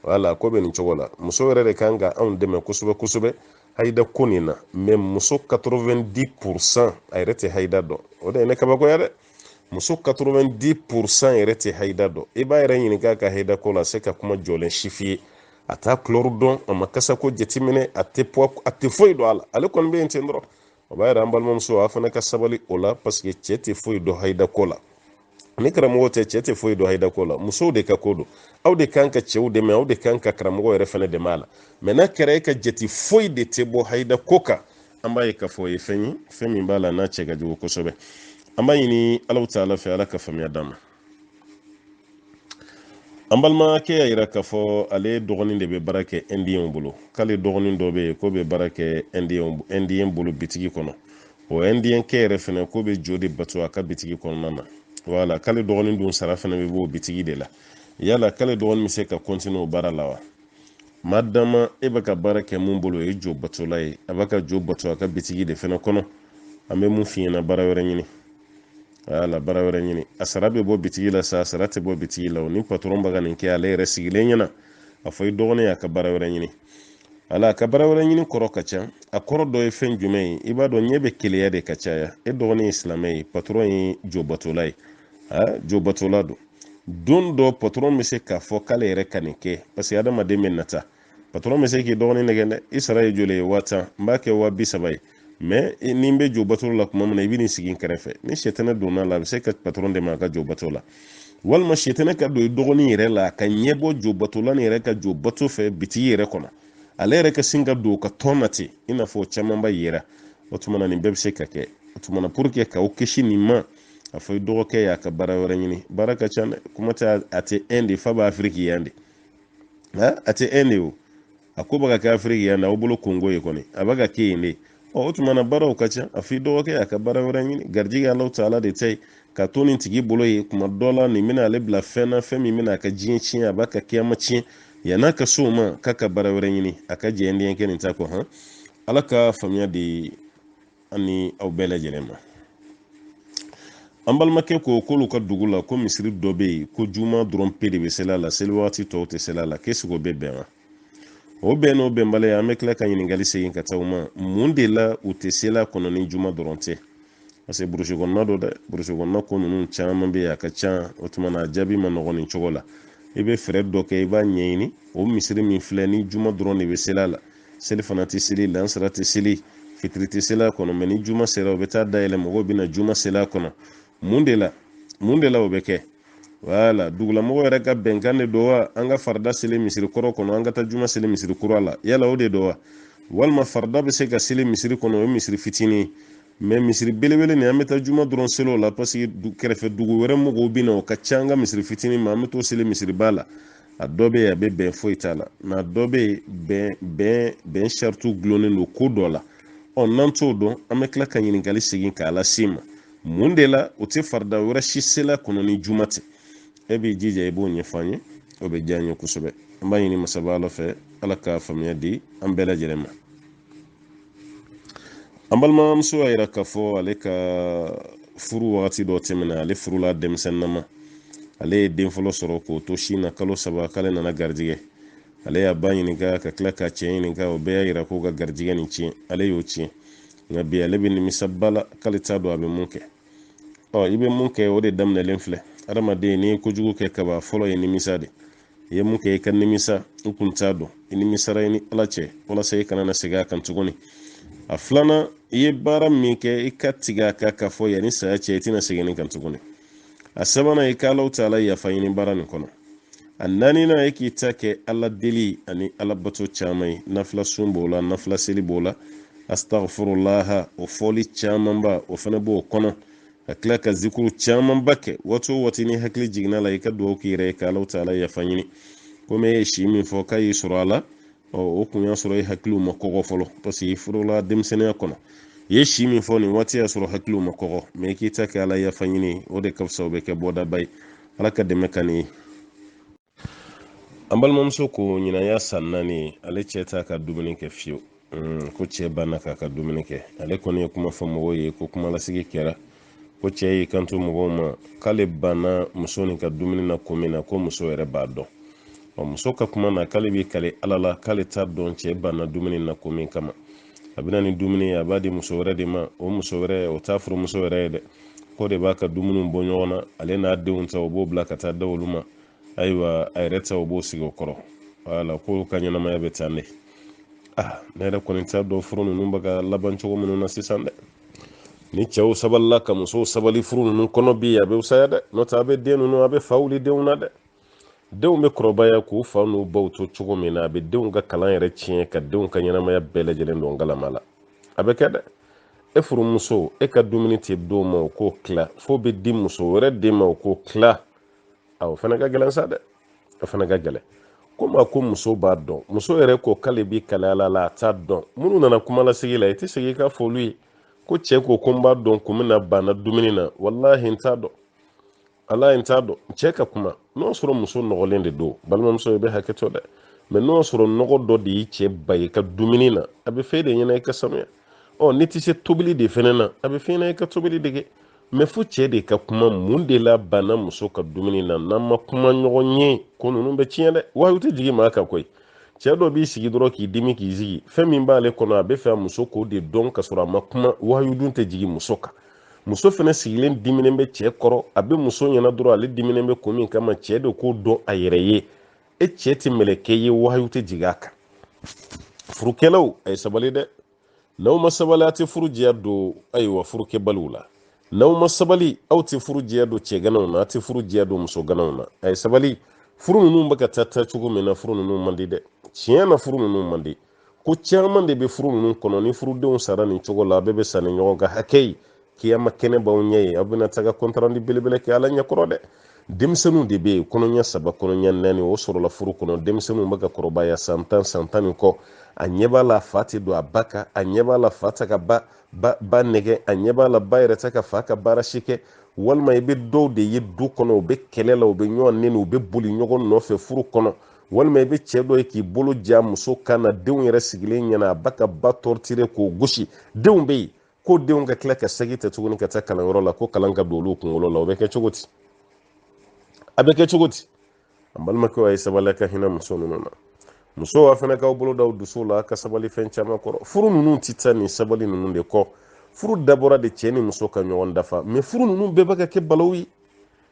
Wala, ko bɛ nin cogo la. Muso yɛrɛ de kan ka anw dɛmɛ kosɛbɛ kosɛbɛ hayida ko nin na. Mais muso 90% a yɛrɛ tɛ hayida dɔn. O de ye ne kabakoya dɛ. Muso 90% yɛrɛ tɛ hayida dɔn. I b'a yɛrɛ ɲininka ka hayida ko la, se ka kuma jɔlen si f'i ye. A t'a kulɔru dɔn, a ma kasa ko jateminɛ, a tɛ foyi dɔn a la. Ale kɔni bɛ yen ten dɔrɔn. O b'a yira an balimamuso a fana ka sabali o la parce que cɛ tɛ foyi dɔn hayida ko la. Ni karamɔgɔ tɛ, cɛ tɛ foyi dɔn hayida ko la. Musow de ka ko don. Aw de kan ka cɛw dɛmɛ, aw de kan ka karamɔgɔ yɛrɛ fana dɛmɛ a la. Mais n'a kɛra e ka jate foyi de tɛ bɔ hayida ko kan, an b'a ye k'a fɔ o ye fɛn ye, fɛn min b'a la n'a cɛ ka jugu kosɛbɛ. An b'a ɲini Alahu Taala fɛ Ala ka faamuya d'an ma. An balimakɛ y'a yira k'a fɔ ale dɔgɔnin de bɛ baara kɛ indien bolo, k'ale dɔgɔnin dɔ bɛ yen k'o bɛ baara kɛ indien bolo bitigi kɔnɔ. O indien kɛ yɛrɛ fɛnɛ k'o bɛ jo de bato a ka bitigi kɔnɔna na. Voilà, k'ale dɔgɔnin dun sara fɛnɛ bɛ bɔ o bitigi de la. Yala k'ale dɔgɔnin bɛ se ka continuer o baara la wa? Madama e bɛ ka baara kɛ mun bolo o ye jo batola ye, a bɛ ka jo bato a ka bitigi de fɛnɛ kɔnɔ. An bɛ mun f'i ɲɛna baara wɛrɛ ɲini. Ala baara wɛrɛ ɲini. A sara bɛ bɔ bitigi la sa, a sara tɛ bɔ bitigi la. Ni patron bɛ ka nin kɛ ale yɛrɛ sigilen ɲɛna, a fɔ i dɔgɔnin y'a ka baara wɛrɛ ɲini. Ala ka baara wɛrɛ ɲini kɔrɔ ka ca. A kɔrɔ dɔ ye fɛn jumɛn ye? I b'a dɔn ɲɛ bɛ keleya de ka caya. E dɔgɔnin ye silamɛ ye, patron ye jo batola ye. Jo batola don. Don dɔ patron bɛ se k'a fɔ k'ale yɛrɛ ka nin kɛ parce que adamaden bɛ nata. Patron bɛ se k'i dɔgɔnin nɛgɛ dɛ. I sara ye joli ye? 1000. N b'a kɛ 230 ye. Mais ni n bɛ jo bato la tuma min na i bɛ nin sigi n kɛrɛfɛ. Ni sɛtɛnɛ donna la a bɛ se ka patron dɛmɛ a ka jo bato la. Walima sɛtɛnɛ ka don i dɔgɔnin yɛrɛ la ka ɲɛbɔ jo batola nin yɛrɛ ka jo bato fɛ bitigi yɛrɛ kɔnɔ. Ale yɛrɛ ka sin ka don ka tɔn na ten i n'a fɔ caman b'a yira. O tuma na nin bɛɛ bɛ se ka kɛ. O tuma na pour que k'aw kisi nin ma, a fɔ i dɔgɔkɛ y'a ka baara wɛrɛ ɲini. Baara ka ca dɛ. Kuma tɛ a tɛ un de fa bɛ Afiriki yan de. A tɛ un de o. A ko bɛ ka kɛ Afiriki yan de aw bolo Kongo ye kɔni. A bɛ ka kɛ yen de. O tuma na baaraw ka ca. A fɔ i dɔgɔkɛ y'a ka baara wɛrɛ ɲini. Garijɛgɛ Alahu Taala de ta ye. Ka to nin tigi bolo ye kuma dɔ la nin bɛna ale bila fɛn na fɛn min bɛna a ka diɲɛ tiɲɛ a b'a ka kiyama tiɲɛ yan'a ka so ma k'a ka baara wɛrɛ ɲini a ka jɛ indien kɛ nin ta kɔ han. Ala ka faamuya di an ni aw bɛɛ lajɛlen ma. An balimakɛ ko k'olu ka dugu la ko misiri dɔ bɛ yen ko juma dɔrɔn pe de bɛ seli a la seli waati tɔw tɛ seli a la qu'est-ce que o bɛ bɛn wa? O bɛn n'o bɛnbaliya an bɛ tila ka ɲininkali segin ka taa o ma mun de la u tɛ seli a kɔnɔ ni juma dɔrɔn tɛ? Parce que burusi kɔnɔna don dɛ, burusi kɔnɔna ko ninnu caman bɛ yen a ka ca o tuma na a jaabi ma nɔgɔn nin cogo la. I bɛ fɛɛrɛ dɔ kɛ i b'a ɲɛɲini o misiri min filɛ ni juma dɔrɔn de bɛ seli a la seli fana tɛ seli lansara tɛ seli fitiri tɛ seli a kɔnɔ mais ni juma sera o bɛ taa dayɛlɛ mɔgɔw bɛ na juma seli a kɔnɔ mun de la o bɛ kɛ? Wala dugulamɔgɔ yɛrɛ ka bɛnkan de don wa an ka farida seli misiri kɔrɔ kɔnɔ an ka taa juma seli misiri kura la yala o de don wa? Walima farida bɛ se ka seli misiri kɔnɔ o ye misiri fitinin mais misiri belebele nin an bɛ taa juma dɔrɔn seli o la parce que kɛrɛfɛ dugu wɛrɛ mɔgɔw bɛ na o ka ca an ka misiri fitinin ma an bɛ t'o seli misiriba la. A dɔ bɛ yen a bɛ bɛn foyi t'a la nka dɔ bɛ yen bɛn saritiw gulonnen don ko dɔ la. N'an t'o dɔn an bɛ tila ka ɲininkali segin k'a lase ma mun de la o tɛ farida wɛrɛ si seli a kɔnɔ ni juma tɛ? E b'i jija i b'o ɲɛfɔ an ye o bɛ diya an ye kosɛbɛ. An b'a ɲini masaba Ala fɛ Ala ka faamuya di an bɛɛ lajɛlen ma. An balimamuso y'a yira k'a fɔ ale ka furu wagati dɔ tɛmɛna ale furula denmisɛnnin ma ale ye den fɔlɔ sɔrɔ k'o to sin na kalo 3 k'ale nana garijɛgɛ ale ya ba ɲininka ka tila ka cɛ ɲininka o bɛɛ y'a yira k'o ka garijigɛ nin tiɲɛ ale y'o tiɲɛ nka bi ale bɛ nimisa ba la k'ale t'a dɔn a bɛ mun kɛ i bɛ mun kɛ o de daminɛlen filɛ adamaden n'i ye kojugu kɛ kaba fɔlɔ ye nimisa de i ye mun kɛ i ka nimisa i kun t'a dɔn i nimisara i ni ala cɛ walasa i kana na segin a kan tuguni a filanan i ye baara min kɛ i ka tigɛ a kan ka fɔ yanni saya cɛ i tɛna segin nin kan tuguni a sabanan i ka alaw ta ala yafa ɲini baara nin kɔnɔ a naaninan ye k'i ta kɛ ala deli ani ala bato caman ye nafila sun b'o la nafila seli b'o la astaghfirullah o fɔli camanba o fana b'o kɔnɔ ka tila ka zikuru camanba kɛ waati o waati ni hakili jiginna la i ka dugawu k'i yɛrɛ ye ka alaw ta ala yafa ɲini komi e ye si min fɔ k'a y'i sɔrɔ a la o kun y'a sɔrɔ i hakiliw ma kɔgɔ fɔlɔ parce que i furula denmisɛnniya kɔnɔ i ye si min fɔ nin waati y'a sɔrɔ hakiliw ma kɔgɔ mɛ i k'i ta kɛ ala yafa ɲini o de ka fisa o bɛ kɛ bɔdaba ye ala ka dɛmɛ ka nin ye an balimamuso ko ɲinaya san 4 ale cɛ t'a ka dumuni kɛ fiyewu ko cɛ banna k'a ka dumuni kɛ ale kɔni ye kuma fɔ mɔgɔw ye ko kumalasigi kɛra ko cɛ y'i kanto mɔgɔw ma k'ale banna muso nin ka dumuni na ko min na ko muso yɛrɛ b'a dɔn muso ka kuma na k'ale b'i kale ala la k'ale t'a dɔn cɛ banna dumuni na ko min kama a bɛna ni dumuni ye a b'a di muso wɛrɛ de ma o muso wɛrɛ o t'a furumuso wɛrɛ ye dɛ ko de b'a ka dumuniw bɔ ɲɔgɔn na ale n'a denw ta o b'o bila ka taa da olu ma ayiwa a yɛrɛ ta o b'o sigi o kɔrɔ wala ko ka ɲɛnamaya bɛ taa ne ne yɛrɛ kɔni t'a dɔn furu ninnu bɛ ka laban cogo minnu na sisan dɛ ni cɛw sabalila ka musow sabali furu ninnu kɔnɔ bi a bɛ fisaya dɛ n'o tɛ a bɛ den ninnu a bɛ fa wuli denw na dɛ denw bɛ kɔrɔbaya k'u fa n'u baw to cogo min na a bɛ denw ka kalan yɛrɛ tiɲɛ ka denw ka ɲɛnamaya bɛɛ lajɛlen don galama la a bɛ kɛ dɛ e furumuso e ka dumuni tɛ d'o ma o k'o tila fo bɛ di muso wɛrɛ den ma o k'o tila o fana ka gɛlɛn sa dɛ o fana ka gɛlɛn komi ko muso b'a dɔn muso yɛrɛ ko k'ale b'i kale ala la a t'a dɔn minnu nana kumalasigi la i tɛ segin i ka fɔ olu ye ko cɛ ko n b'a dɔn kun bɛna banna dumuni na walahi n t'a dɔn ala n t'a dɔn cɛ ka kuma n'o sɔrɔ muso nɔgɔlen de don balimamuso i bɛ hakɛ to dɛ mɛ n'o sɔrɔ nɔgɔ dɔ de y'i cɛ ba i ka dumuni na a bɛ fɛ de ɲɛna i ka sanuya ni tɛ se tobili de fɛnɛ na a bɛ fɛ ɲɛna i ka tobili dege mɛ fo cɛ de ka kuma mun de la banna muso ka dumuni na n'an ma kuma ɲɔgɔn ye ko ninnu bɛ tiɲɛ dɛ wayu tɛ jigin maa kan koyi cɛ dɔ b'i sigi dɔrɔn k'i dimi k'i sigi fɛn min b'ale kɔnɔ a bɛ fɛ a muso k'o de dɔn ka sɔrɔ a ma kuma wayu dun tɛ jigin muso kan muso fɛnɛ sigilen diminen bɛ cɛ kɔrɔ a bɛ muso ɲɛna dɔrɔn ale diminen bɛ ko min kama cɛ de k'o dɔn a yɛrɛ ye e cɛ tɛ mɛlɛkɛ ye wayu tɛ jigin a kan furukɛlaw a ye sabali dɛ n'aw ma sabali a tɛ furu diya don ayiwa furukɛbaliw la n'aw ma sabali aw tɛ furu diya don cɛganaw na a tɛ furu diya don musoganaw na a ye sabali furu ninnu bɛ ka taa cogo min na furu ninnu man di dɛ tiɲɛ na furu ninnu man di ko caman de bɛ furu ninnu kɔnɔ ni furudenw sara nin cogo la a bɛɛ bɛ sa ni ɲɔgɔn ka hakɛ ye kiyama kɛnɛ b'aw ɲɛ ye aw bɛna taga kɔntarandi belebele kɛ ala ɲɛkɔrɔ dɛ denmisɛnninw de bɛ yen kɔnɔɲɛ 3 kɔnɔɲɛ 4 o sɔrɔla furu kɔnɔ denmisɛnninw bɛ ka kɔrɔbaya san 10 san 10 ni kɔ a ɲɛ b'a la fa tɛ don a ba kan a ɲɛ b'a la fa tɛ ka ba nɛgɛ a ɲɛ b'a la ba yɛrɛ tɛ ka fa ka baara si kɛ walima i bɛ dɔw de ye du kɔnɔ u bɛ kɛlɛ la u bɛ ɲɔgɔn nɛni u bɛ boli ɲɔgɔn nɔfɛ furu kɔnɔ walima i bɛ cɛ dɔ ye k'i bolo ja muso kan na denw yɛrɛ sigilen ɲɛna a ba ka ba tɔrɔtire k'o gosi denw bɛ yen ko denw ka tila ka segin tɛ tuguni ka taa kalanyɔrɔ la ko kalan ka don olu kunkolo la o bɛ kɛ cogo di a bɛ kɛ cogo di an balimakɛw a ye sabali ka hinɛ muso ninnu na muso a fana k'aw bolo da dusu la ka sabali fɛn caman kɔrɔ furu ninnu tɛ taa nin sabali ninnu de kɔ furu dabɔra de cɛ ni muso ka ɲɔgɔn dafa mɛ furu ninnu bɛɛ bɛ ka kɛ balawu ye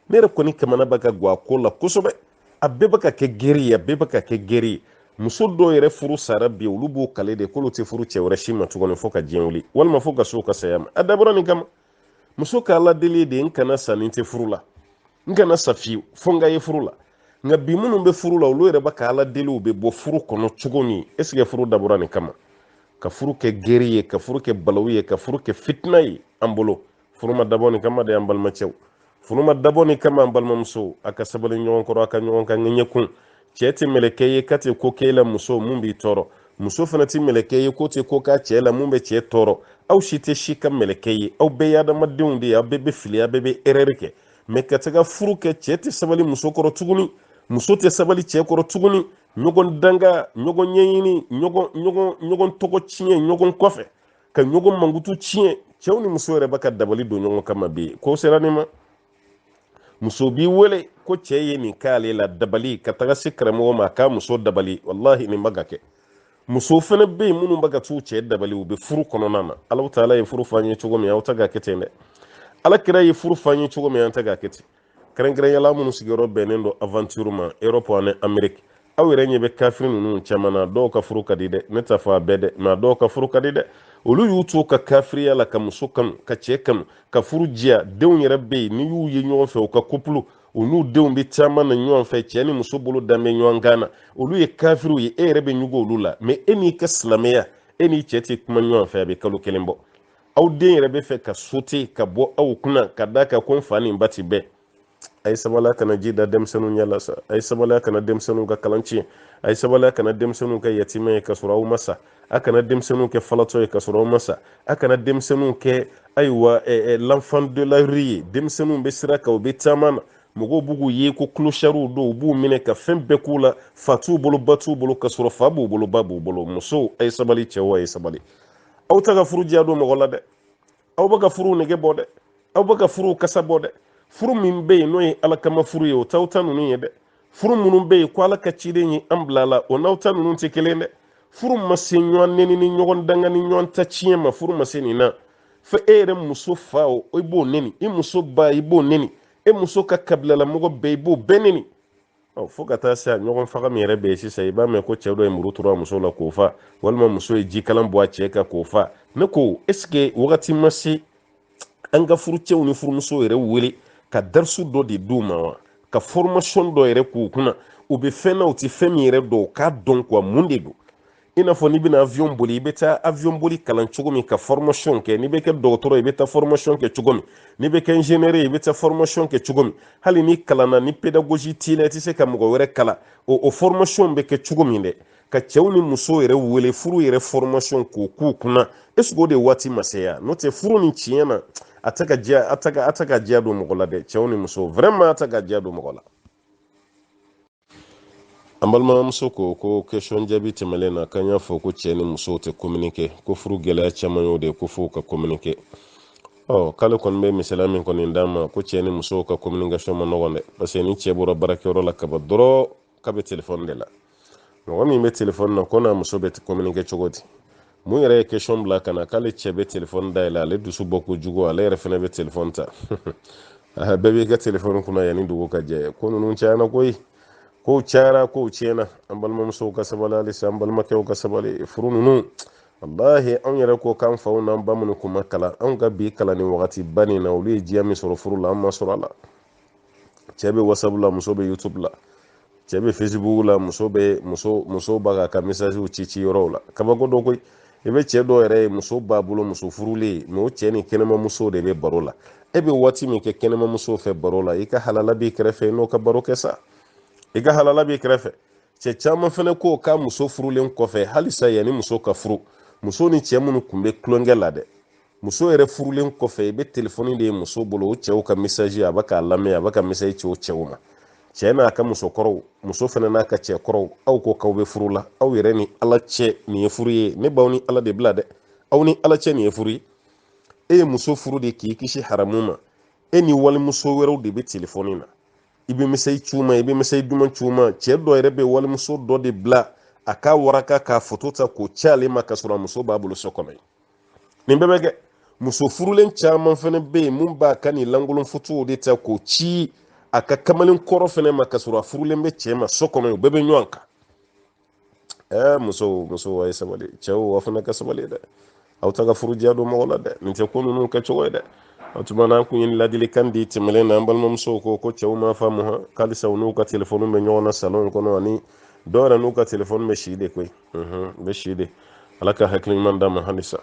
ne yɛrɛ kɔni kamana bɛ ka guwa a ko la kosɛbɛ a bɛɛ bɛ ka kɛ gere ye a bɛɛ bɛ ka kɛ gere ye muso dɔw yɛrɛ furu sara bi olu b'o kale de k'olu tɛ furu cɛ wɛrɛ si ma tuguni fo ka diɲɛ wuli walima fo ka so ka saya ma a dabɔra nin kama muso ka ala deli de n kana sa nin tɛ furu la n kana sa fiyewu fo n ka ye furu la nka bi minnu bɛ furu la olu yɛrɛ bɛ ka ala deliw bɛ bɔ furu kɔnɔ cogo min est-ce que furu dabɔra nin kama ka furu kɛ gere ye ka furu kɛ balawu ye ka furu kɛ fitina ye an bolo furu ma dabɔ nin kama de an balimacɛw furu ma dabɔ nin kama an balimamuso a ka sabali ɲɔgɔn kɔrɔ a ka ɲɔgɔn ka ŋɛɲɛkun cɛ tɛ mɛlɛkɛ ye ka tɛ ko k'e la muso mun b'i tɔɔrɔ muso fana tɛ mɛlɛkɛ ye ko tɛ ko k'a cɛ la mun bɛ cɛ tɔɔrɔ aw si tɛ si ka mɛlɛkɛ ye aw bɛɛ ye adamadenw de ye aw bɛɛ bɛ fili aw bɛɛ bɛ erreur kɛ mɛ ka taga furu kɛ cɛ tɛ sabali muso kɔrɔ tuguni muso tɛ sabali cɛ kɔrɔ tuguni ɲɔgɔn danga ɲɔgɔn ɲɛɲini ɲɔgɔn tɔgɔ tiɲɛ ɲɔgɔn kɔfɛ ka ɲɔgɔn mankutu tiɲɛ cɛw ni muso yɛrɛ bɛ ka dabali don ɲɔgɔn kama bi ko sera nin ma muso bi wele ko cɛ ye nin k'ale la dabali ka taga se karamɔgɔ ma k'a muso dabali wallahi nin baga kɛ muso fana bɛ yen minnu bɛ ka t'u cɛ dabali u bɛ furu kɔnɔna na Allahu taala ye furu fɔ an ye cogo min aw tɛ ka kɛ ten dɛ Alakira ye furu fɔ an ye cogo min an tɛ ka kɛ ten kɛrɛnkɛrɛnyala minnu sigiyɔrɔ bɛnnen don aventure ma Europe ani Amérique aw yɛrɛ ɲɛ bɛ kafiri ninnu caman na dɔw ka furu ka di dɛ ne t'a fɔ a bɛɛ dɛ mais dɔw ka furu ka di dɛ olu y'u to ka kafiriya la ka muso kanu ka cɛ kanu ka furu diya denw yɛrɛ bɛ yen ni y'u ye ɲɔgɔn fɛ u ka couple u n'u denw bɛ caman na ɲɔgɔn fɛ cɛ ni muso bolo danbɛ ɲɔgɔn kan na olu ye kafiriw ye e yɛrɛ bɛ ɲugu olu la mais e n'i ka silamɛya e n'i cɛ tɛ kuma ɲɔgɔn fɛ a bɛ kalo kelen bɔ aw den yɛrɛ bɛ fɛ ka sauter ka bɔ aw kunna ka d'a kan ko n fa ni n ba ti bɛn a ye sabaliya kana ji da denmisɛnninw ɲɛ la sa a ye sabaliya kana denmisɛnninw ka kalan tiɲɛ a ye sabaliya kana denmisɛnninw kɛ yatimɛ ye ka sɔrɔ aw ma sa a kana denmisɛnninw kɛ falatɔ ye ka sɔrɔ aw ma sa a kana denmisɛnninw kɛ ayiwa l'enfant de la rue ye denmisɛnninw bɛ sira kan u bɛ taama na mɔgɔw b'u k'u ye ko clochard don u b'u minɛ ka fɛn bɛɛ k'u la fa t'u bolo ba t'u bolo ka sɔrɔ fa b'u bolo ba b'u bolo musow a ye sabali cɛw a ye sabali aw tɛ ka furu diya don mɔgɔ la dɛ aw bɛ ka furu nege bɔ dɛ aw bɛ ka furu kasa bɔ dɛ furu min bɛ yen n'o ye ala kama furu ye o t'aw ta ninnu ye dɛ furu minnu bɛ yen ko ala ka ciden ye an bila la o n'aw ta ninnu tɛ kelen dɛ furu ma se ɲɔgɔn neni ni ɲɔgɔn danga ni ɲɔgɔn ta tiɲɛ ma furu ma se nin na fo e yɛrɛ muso fa o i b'o neni i muso ba i b'o neni e muso ka kabilalamɔgɔ bɛɛ i b'o bɛɛ neni fo ka taa se a ɲɔgɔn faga min yɛrɛ bɛ yen sisan i b'a mɛn ko cɛ dɔ ye muru turu a muso la k'o fa walima muso ye jikalan bɔ a cɛ kan k'o fa ne ko est ce que wagati ma se an ka furucɛw ni furumuso yɛrɛ wele ka darisu dɔ de d'u ma wa ka formation dɔ yɛrɛ k'u kunna u bɛ fɛn na u tɛ fɛn min yɛrɛ dɔn u k'a dɔn quoi mun de don i n'a fɔ n'i bɛna avion boli i bɛ taa avion boli kalan cogo min ka formation kɛ n'i bɛ kɛ dɔgɔtɔrɔ i bɛ taa formation kɛ cogo min n'i bɛ kɛ ingénieur i bɛ taa formation kɛ cogo min hali ni kalanna ni pédagogie t'i la i tɛ se ka mɔgɔ wɛrɛ kalan o formation bɛ kɛ cogo min dɛ ka cɛw ni muso yɛrɛ wele furu yɛrɛ formation k'o k'u kunna est ce que o de waati ma se ya n'o tɛ furu ni tiɲɛ na a tɛ ka diya don mɔgɔ la dɛ cɛw ni muso vraiment a tɛ ka diya don mɔgɔ la an balimamuso ko question jaabi tɛmɛlen na k'an y'a fɔ ko cɛ ni musow tɛ communiquer ko furu gɛlɛya caman y'o de ye ko f'u ka communiquer k'ale kɔni bɛ misaliya min kɔni d'an ma ko cɛ ni musow ka communication ma nɔgɔn dɛ parce que ni cɛ bɔra baarakɛyɔrɔ la ka ban dɔrɔn k'a bɛ téléphone de la mɔgɔ min bɛ téléphone na ko n'a muso bɛ communiquer cogo di mun yɛrɛ ye question bila ka na k'ale cɛ bɛ téléphone dayɛlɛ ale dusu bɔ kojugu ale yɛrɛ fana bɛ téléphone ta bɛɛ b'i ka téléphone kunna yanni dugu ka jɛ ko ninnu cayana koyi kow cayara kow tiɲɛna an balimamusow ka sabali halisa an balimakɛw ka sabali furu ninnu wallahi anw yɛrɛ ko k'an faw n'an ba minnu kun ma kalan anw ka bi kalan ni wagati ba nin na olu ye diya min sɔrɔ furu la an ma sɔrɔ a la cɛ bɛ whatsapp la muso bɛ youtube la cɛ bɛ facebook la muso b'a ka message ci yɔrɔw la kabako dɔ koyi i bɛ cɛ dɔ yɛrɛ ye muso b'a bolo muso furulen mais o cɛ ni kɛnɛmamuso de bɛ baro la e bɛ waati min kɛ kɛnɛmamuso fɛ baro la i ka halala b'i kɛrɛfɛ n'o ka baro kɛ sa i ka halala b'i kɛrɛfɛ cɛ caman fana ko k'a muso furulen kɔfɛ halisa yanni muso ka furu muso ni cɛ minnu tun bɛ tulonkɛ la dɛ muso yɛrɛ furulen kɔfɛ i bɛ telefɔni de ye muso bolo o cɛw ka message a bɛ k'a lamɛn a bɛ ka message ci o cɛw ma cɛ n'a ka musokɔrɔw muso fana n'a ka cɛkɔrɔw aw ko k'aw bɛ furu la aw yɛrɛ ni ala cɛ nin ye furu ye ne b'aw ni ala de bila dɛ aw ni ala cɛ nin ye furu ye e ye muso furu de k'i kisi haramu ma e ni walimuso wɛrɛw de bɛ telefɔni na i bɛ message ci u ma i bɛ message duman ci u ma cɛ dɔ yɛrɛ bɛ walimuso dɔ de bila a ka waraka k'a photo ta k'o ci ale ma ka sɔrɔ a muso b'a bolo so kɔnɔ nin bɛɛ bɛ kɛ muso furulen caman fana bɛ yen mun b'a ka nin lankolon fotow de ta k'o ci a ka kamalen kɔrɔ fana ma ka sɔrɔ a furulen bɛ cɛ ma so kɔnɔ o bɛɛ bɛ ɲɔgɔn kan muso a ye sabali cɛw aw fana ka sabali dɛ aw ta ka furu diya don mɔgɔ la dɛ nin tɛ ko ninnu kɛcogo ye dɛ o tuma na an kun ye ladilikan di tɛmɛlen na an balimamusow ko cɛw ma faamu han halisa u n'u ka telefɔni bɛ ɲɔgɔn na salon kɔnɔ ani dɔw yɛrɛ n'u ka telefɔni bɛ si de koyi bɛ si de ala ka hakili ɲuman d'a ma halisa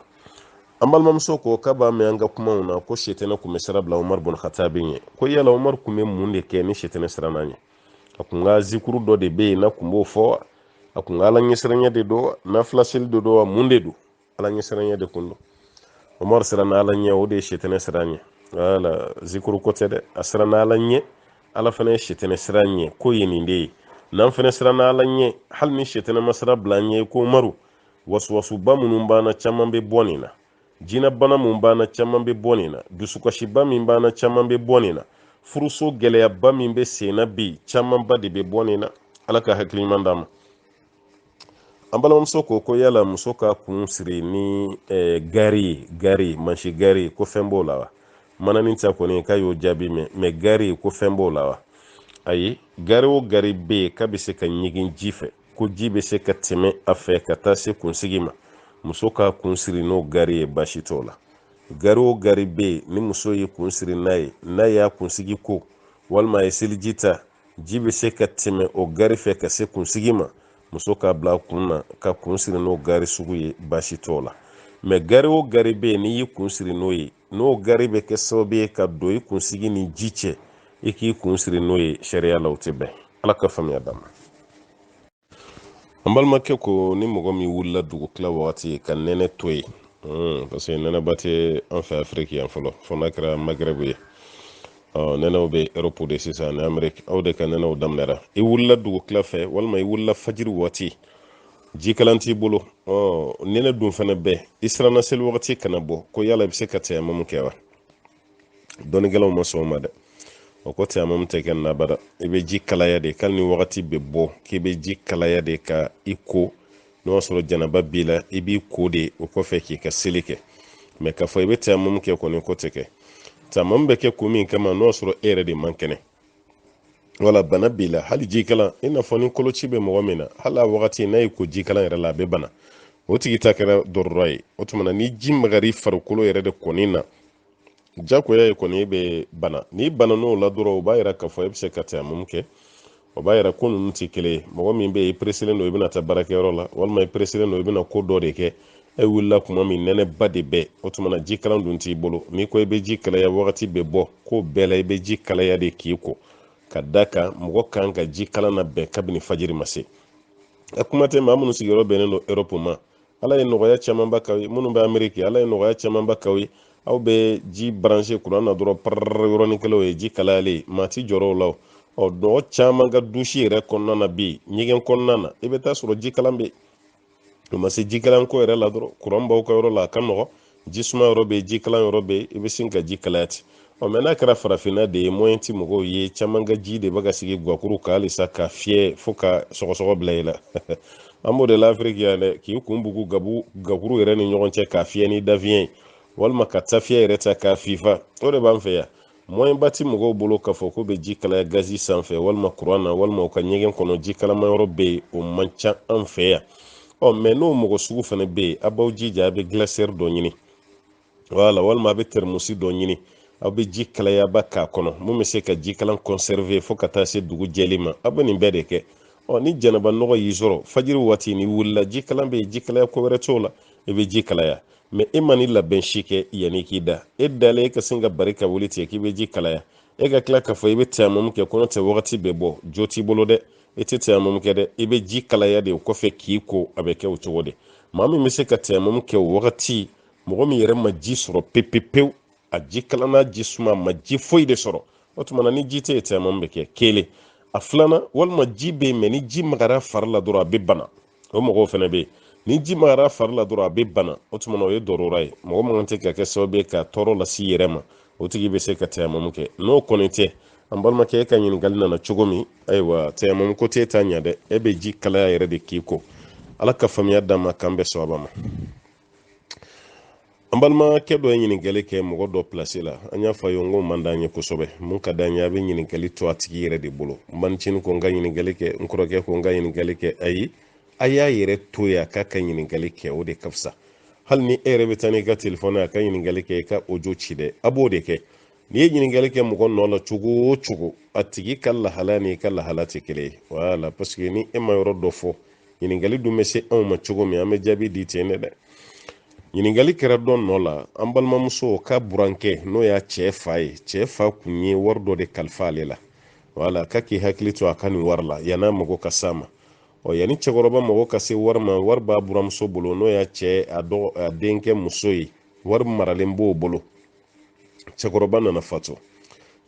an balimamuso ko k'a b'a mɛn an ka kumaw na ko sitana tun bɛ sira bila Umar bun Khattabi ɲɛ ko yala Umar tun bɛ mun de kɛ ni sitana siranna ɲɛ a kun ka zikuru dɔ de bɛ yen n'a kun b'o fɔ a kun ka ala ɲɛsiranya de don nafila seli de don wa mun de don ala ɲɛsiranya de kun don Umar siranna ala ɲɛ o de ye sitana sira ɲɛ wala zikuru ko tɛ dɛ a siranna ala ɲɛ ala fana ye sitana sira ɲɛ ko ye nin de ye n'an fana siranna ala ɲɛ hali ni sitana ma sira bila an ɲɛ ko Umaru wasuwasuba minnu b'an caman bɛ bɔ nin na jinɛ bana mun b'an caman bɛ bɔ nin na dusukasiba min b'an caman bɛ bɔ nin na furuso gɛlɛyaba min bɛ sen na bi camanba de bɛ bɔ nin na ala ka hakili ɲuman d'a ma an balimamuso ko yala muso ka kun siri ni gari mansi gari ko fɛn b'o la wa mananin ta kɔni k'a y'o jaabi mɛ gari ko fɛn b'o la wa ayi gari o gari bɛ yen k'a bɛ se ka ɲigin ji fɛ ko ji bɛ se ka tɛmɛ a fɛ ka taa se kunsigi ma muso ka kun siri n'o gari ye baasi t'o la gari o gari bɛ yen ni muso ye kun siri n'a y'a kunsigi ko walima a ye seliji ta ji bɛ se ka tɛmɛ o gari fɛ ka se kunsigi ma muso k'a bila kun na ka kun siri n'o gari sugu ye baasi t'o la mɛ gari o gari bɛ yen n'i y'i kun siri n'o ye n'o gari bɛ kɛ sababu ye ka don i kunsigi ni ji cɛ i k'i kun siri n'o ye sariya la o tɛ bɛn ala ka faamuya d'a ma an balimakɛ ko ni mɔgɔ min wulila dugutila wagati ka nɛnɛ to yen parce que nɛnɛba tɛ an fɛ afiriki yan fɔlɔ fɔ n'a kɛra magɛrɛbu ye nɛnɛw bɛ Europe de sisan ni Amérique aw de ka nɛnɛw daminɛra i wulila dugutila fɛ walima i wulila fajiri waati jikalan t'i bolo nɛnɛ dun fana bɛɛ i siranna seli wagati kana bɔ ko yala i bɛ se ka tɛyamamu kɛ wa dɔnnikɛlaw ma sɔn o ma dɛ o ko tɛyamamu tɛ kɛ nabada i bɛ ji kalaya de k'ali ni wagati bɛ bɔ k'i bɛ ji kalaya de ka i ko n'o y'a sɔrɔ janaba b'i la i b'i ko de o kɔfɛ k'i ka seli kɛ mɛ k'a fɔ i bɛ tɛyamamu kɛ kɔni ko tɛ kɛ tɛyamamu bɛ kɛ ko min kama n'o y'a sɔrɔ e yɛrɛ de man kɛnɛ wala bana b'i la hali jikalan i n'a fɔ ni koloci bɛ mɔgɔ min na hali a wagati n'a ye ko jikalan yɛrɛ la a bɛ bana o tigi ta kɛra dɔrɔrɔ ye o tuma na ni ji magari farikolo yɛrɛ de kɔni na jagoya ye kɔni bɛ bana n'i bana n'o la dɔrɔn o b'a yira k'a fɔ e bɛ se ka tɛyamamu kɛ o b'a yira ko ninnu tɛ kelen ye mɔgɔ min bɛ yen i peresilen don i bɛna taa baarakɛyɔrɔ la walima i peresilen don i bɛna ko dɔ de kɛ e wulila tuma min nɛnɛba de bɛ o tuma na jikalan dun t'i bolo n'i ko i bɛ ji kalaya wagati bɛ bɔ ko bɛɛ la i bɛ ji kalaya de k'i ko ka da kan mɔgɔ kan ka ji kalan na bɛn kabini fajiri ma se a kuma tɛ maa minnu sigiyɔrɔ bɛnnen don Europe ma ala ye nɔgɔya camanba k'aw ye minnu bɛ Amérique ala ye nɔgɔya camanba k'aw ye aw bɛ ji branché kuran na dɔrɔn parrr yɔrɔnin kelen o ye ji kalayalen maa ti jɔrɔ o la dɔgɔ caman ka dusi yɛrɛ kɔnɔna na bi ɲɛgɛn kɔnɔna na i bɛ taa sɔrɔ ji kalan bɛ o ma se ji kalan ko yɛrɛ la dɔrɔn kuran b'aw ka yɔrɔ la a ka nɔgɔ ji suma yɔrɔ bɛ yen ji kalan yɔrɔ bɛ yen i bɛ sin ka ji kalaya ten mɛ n'a kɛra farafinna de ye moyen ti mɔgɔw ye caman ka ji de bɛ ka sigi guwakuru kan halisa ka fiyɛ fo ka sɔgɔsɔgɔ bila i la an b'o de la Afiriki yan dɛ k'i kun bugu gakuru yɛrɛ ni ɲɔgɔn cɛ k'a fiyɛ ni dafiɲɛ ye walima ka tafiya yɛrɛ ta k'a fifa o de b'an fɛ yan moyen ba ti mɔgɔw bolo k'a fɔ ko bɛ ji kalaya gazi sanfɛ walima kuran na walima u ka ɲɛgɛn kɔnɔ ji kalama yɔrɔ bɛ yen o man ca an fɛ yan mɛ n'o mɔgɔ sugu fana bɛ yen a b'aw jija a bɛ glacière dɔ ɲini walima a bɛ termosi dɔ ɲini aw bɛ ji kalayaba k'a kɔnɔ mun bɛ se ka ji kalan conserver fo ka taa se dugu jɛli ma aw bɛ nin bɛɛ de kɛ ni jɛnɛba nɔgɔ y'i sɔrɔ fajiri waati ni wulila ji kalan bɛ yen ji kalaya ko wɛrɛ t'o la i bɛ ji kalaya mɛ e ma ni labɛn si kɛ yanni k'i da e dalen e ka sin ka bari ka wuli tigɛ k'i bɛ ji kalaya e ka tila k'a fɔ i bɛ tɛyamamu kɛ kɔnɔ tɛ wagati bɛ bɔ jo t'i bolo dɛ e tɛ tɛyamamu kɛ dɛ i bɛ ji kalaya de o kɔfɛ k'i ko a bɛ kɛ o cogo de maa min bɛ se ka tɛyamamu kɛ o wagati mɔgɔ min yɛrɛ ma ji sɔrɔ pewu a ji kalan n'a ji suma ma ji foyi de sɔrɔ o tuma na ni ji tɛ yen tɛyamamu bɛ kɛ kelen a filanan walima ji bɛ yen mɛ ni ji magara fari la dɔrɔn a bɛ bana o mɔgɔw fana bɛ yen ni ji magara fari la dɔrɔn a bɛ bana o tuma na o ye dɔrɔra ye mɔgɔ man tɛ ka kɛ sababu ye ka tɔɔrɔ lase yɛrɛ ma o tigi bɛ se ka tɛyamamu kɛ n'o kɔni tɛ an balimakɛ e ka ɲininkali nana cogo min ayiwa tɛyamamu ko t'e ta ɲɛ dɛ e bɛ ji kalaya yɛrɛ de k'i ko ala ka faamuya d'an ma k'an bɛɛ sababa ma an balimakɛ dɔ ye ɲininkali kɛ mɔgɔ dɔ place la an y'a fɔ a ye n ko man d'an ye kosɛbɛ mun ka d'an ye a bɛ ɲininkali to a tigi yɛrɛ de bolo n banicinin ko n ka ɲininkali kɛ n kɔrɔkɛ ko n ka ɲininkali kɛ ayi a y'a yɛrɛ to yen a k'a ka ɲininkali kɛ o de ka fisa hali ni e yɛrɛ bɛ taa n'i ka telefɔni a ka ɲininkali kɛ i ka audio ci dɛ a b'o de kɛ n'i ye ɲininkali kɛ mɔgɔ nɔ la cogo o cogo a tigi ka lahala ni ka lahala tɛ kelen ye wala parce que ni e ma yɔrɔ dɔ fɔ ɲininkali dun bɛ se anw ma cogo min an bɛ jaabi di ten de dɛ ɲininkali kɛra dɔ nɔ la an balimamuso ka burankɛ n'o y'a cɛ fa ye cɛ fa kun ye wari dɔ de kalifa ale la wala k'a k'i hakili to a ka nin wari la yann'a mago ka s'a ma yanni cɛkɔrɔba mago ka se wari ma wari b'a buramuso bolo n'o y'a cɛ a denkɛ muso ye wari maralen b'o bolo cɛkɔrɔba nana fatu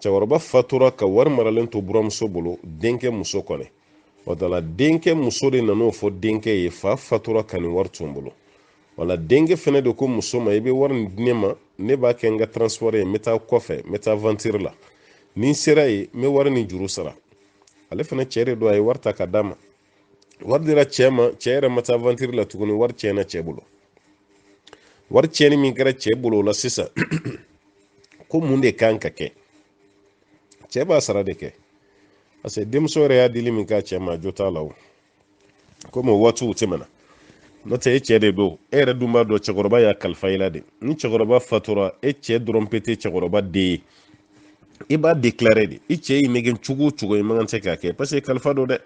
cɛkɔrɔba fatura ka wari maralen to buramuso bolo denkɛ muso kɔnɛ wala denkɛ muso de nan'o fɔ denkɛ ye fa fatura ka nin wari tun bolo wala denkɛ fɛnɛ de ko muso ma i bɛ wari nin di ne ma ne b'a kɛ n ka transport ye n bɛ taa kɔfɛ n bɛ taa aventure la nin sera ye me wari ni juru sara ale fana cɛ de do a ye wari ta ka d'a ma wari dira cɛ ma cɛ yɛrɛ ma taa aventure la tuguni wari cɛna cɛ bolo wari cɛni min kɛra cɛ bolo o la sisan ko mun de kan ka kɛ cɛ b'a sara de kɛ parce que denmuso yɛrɛ y'a dili min k'a cɛ ma jo t'a la o komi o waatiw tɛmɛna n'o tɛ e cɛ de do e yɛrɛ dun b'a dɔn cɛkɔrɔba y'a kalifa i la de ni cɛkɔrɔba fatura e cɛ dɔrɔn pe tɛ cɛkɔrɔba den ye i b'a déclarer de i cɛ y'i nɛgɛn cogo o cogo i man kan tɛ k'a kɛ parce que kalifa do dɛ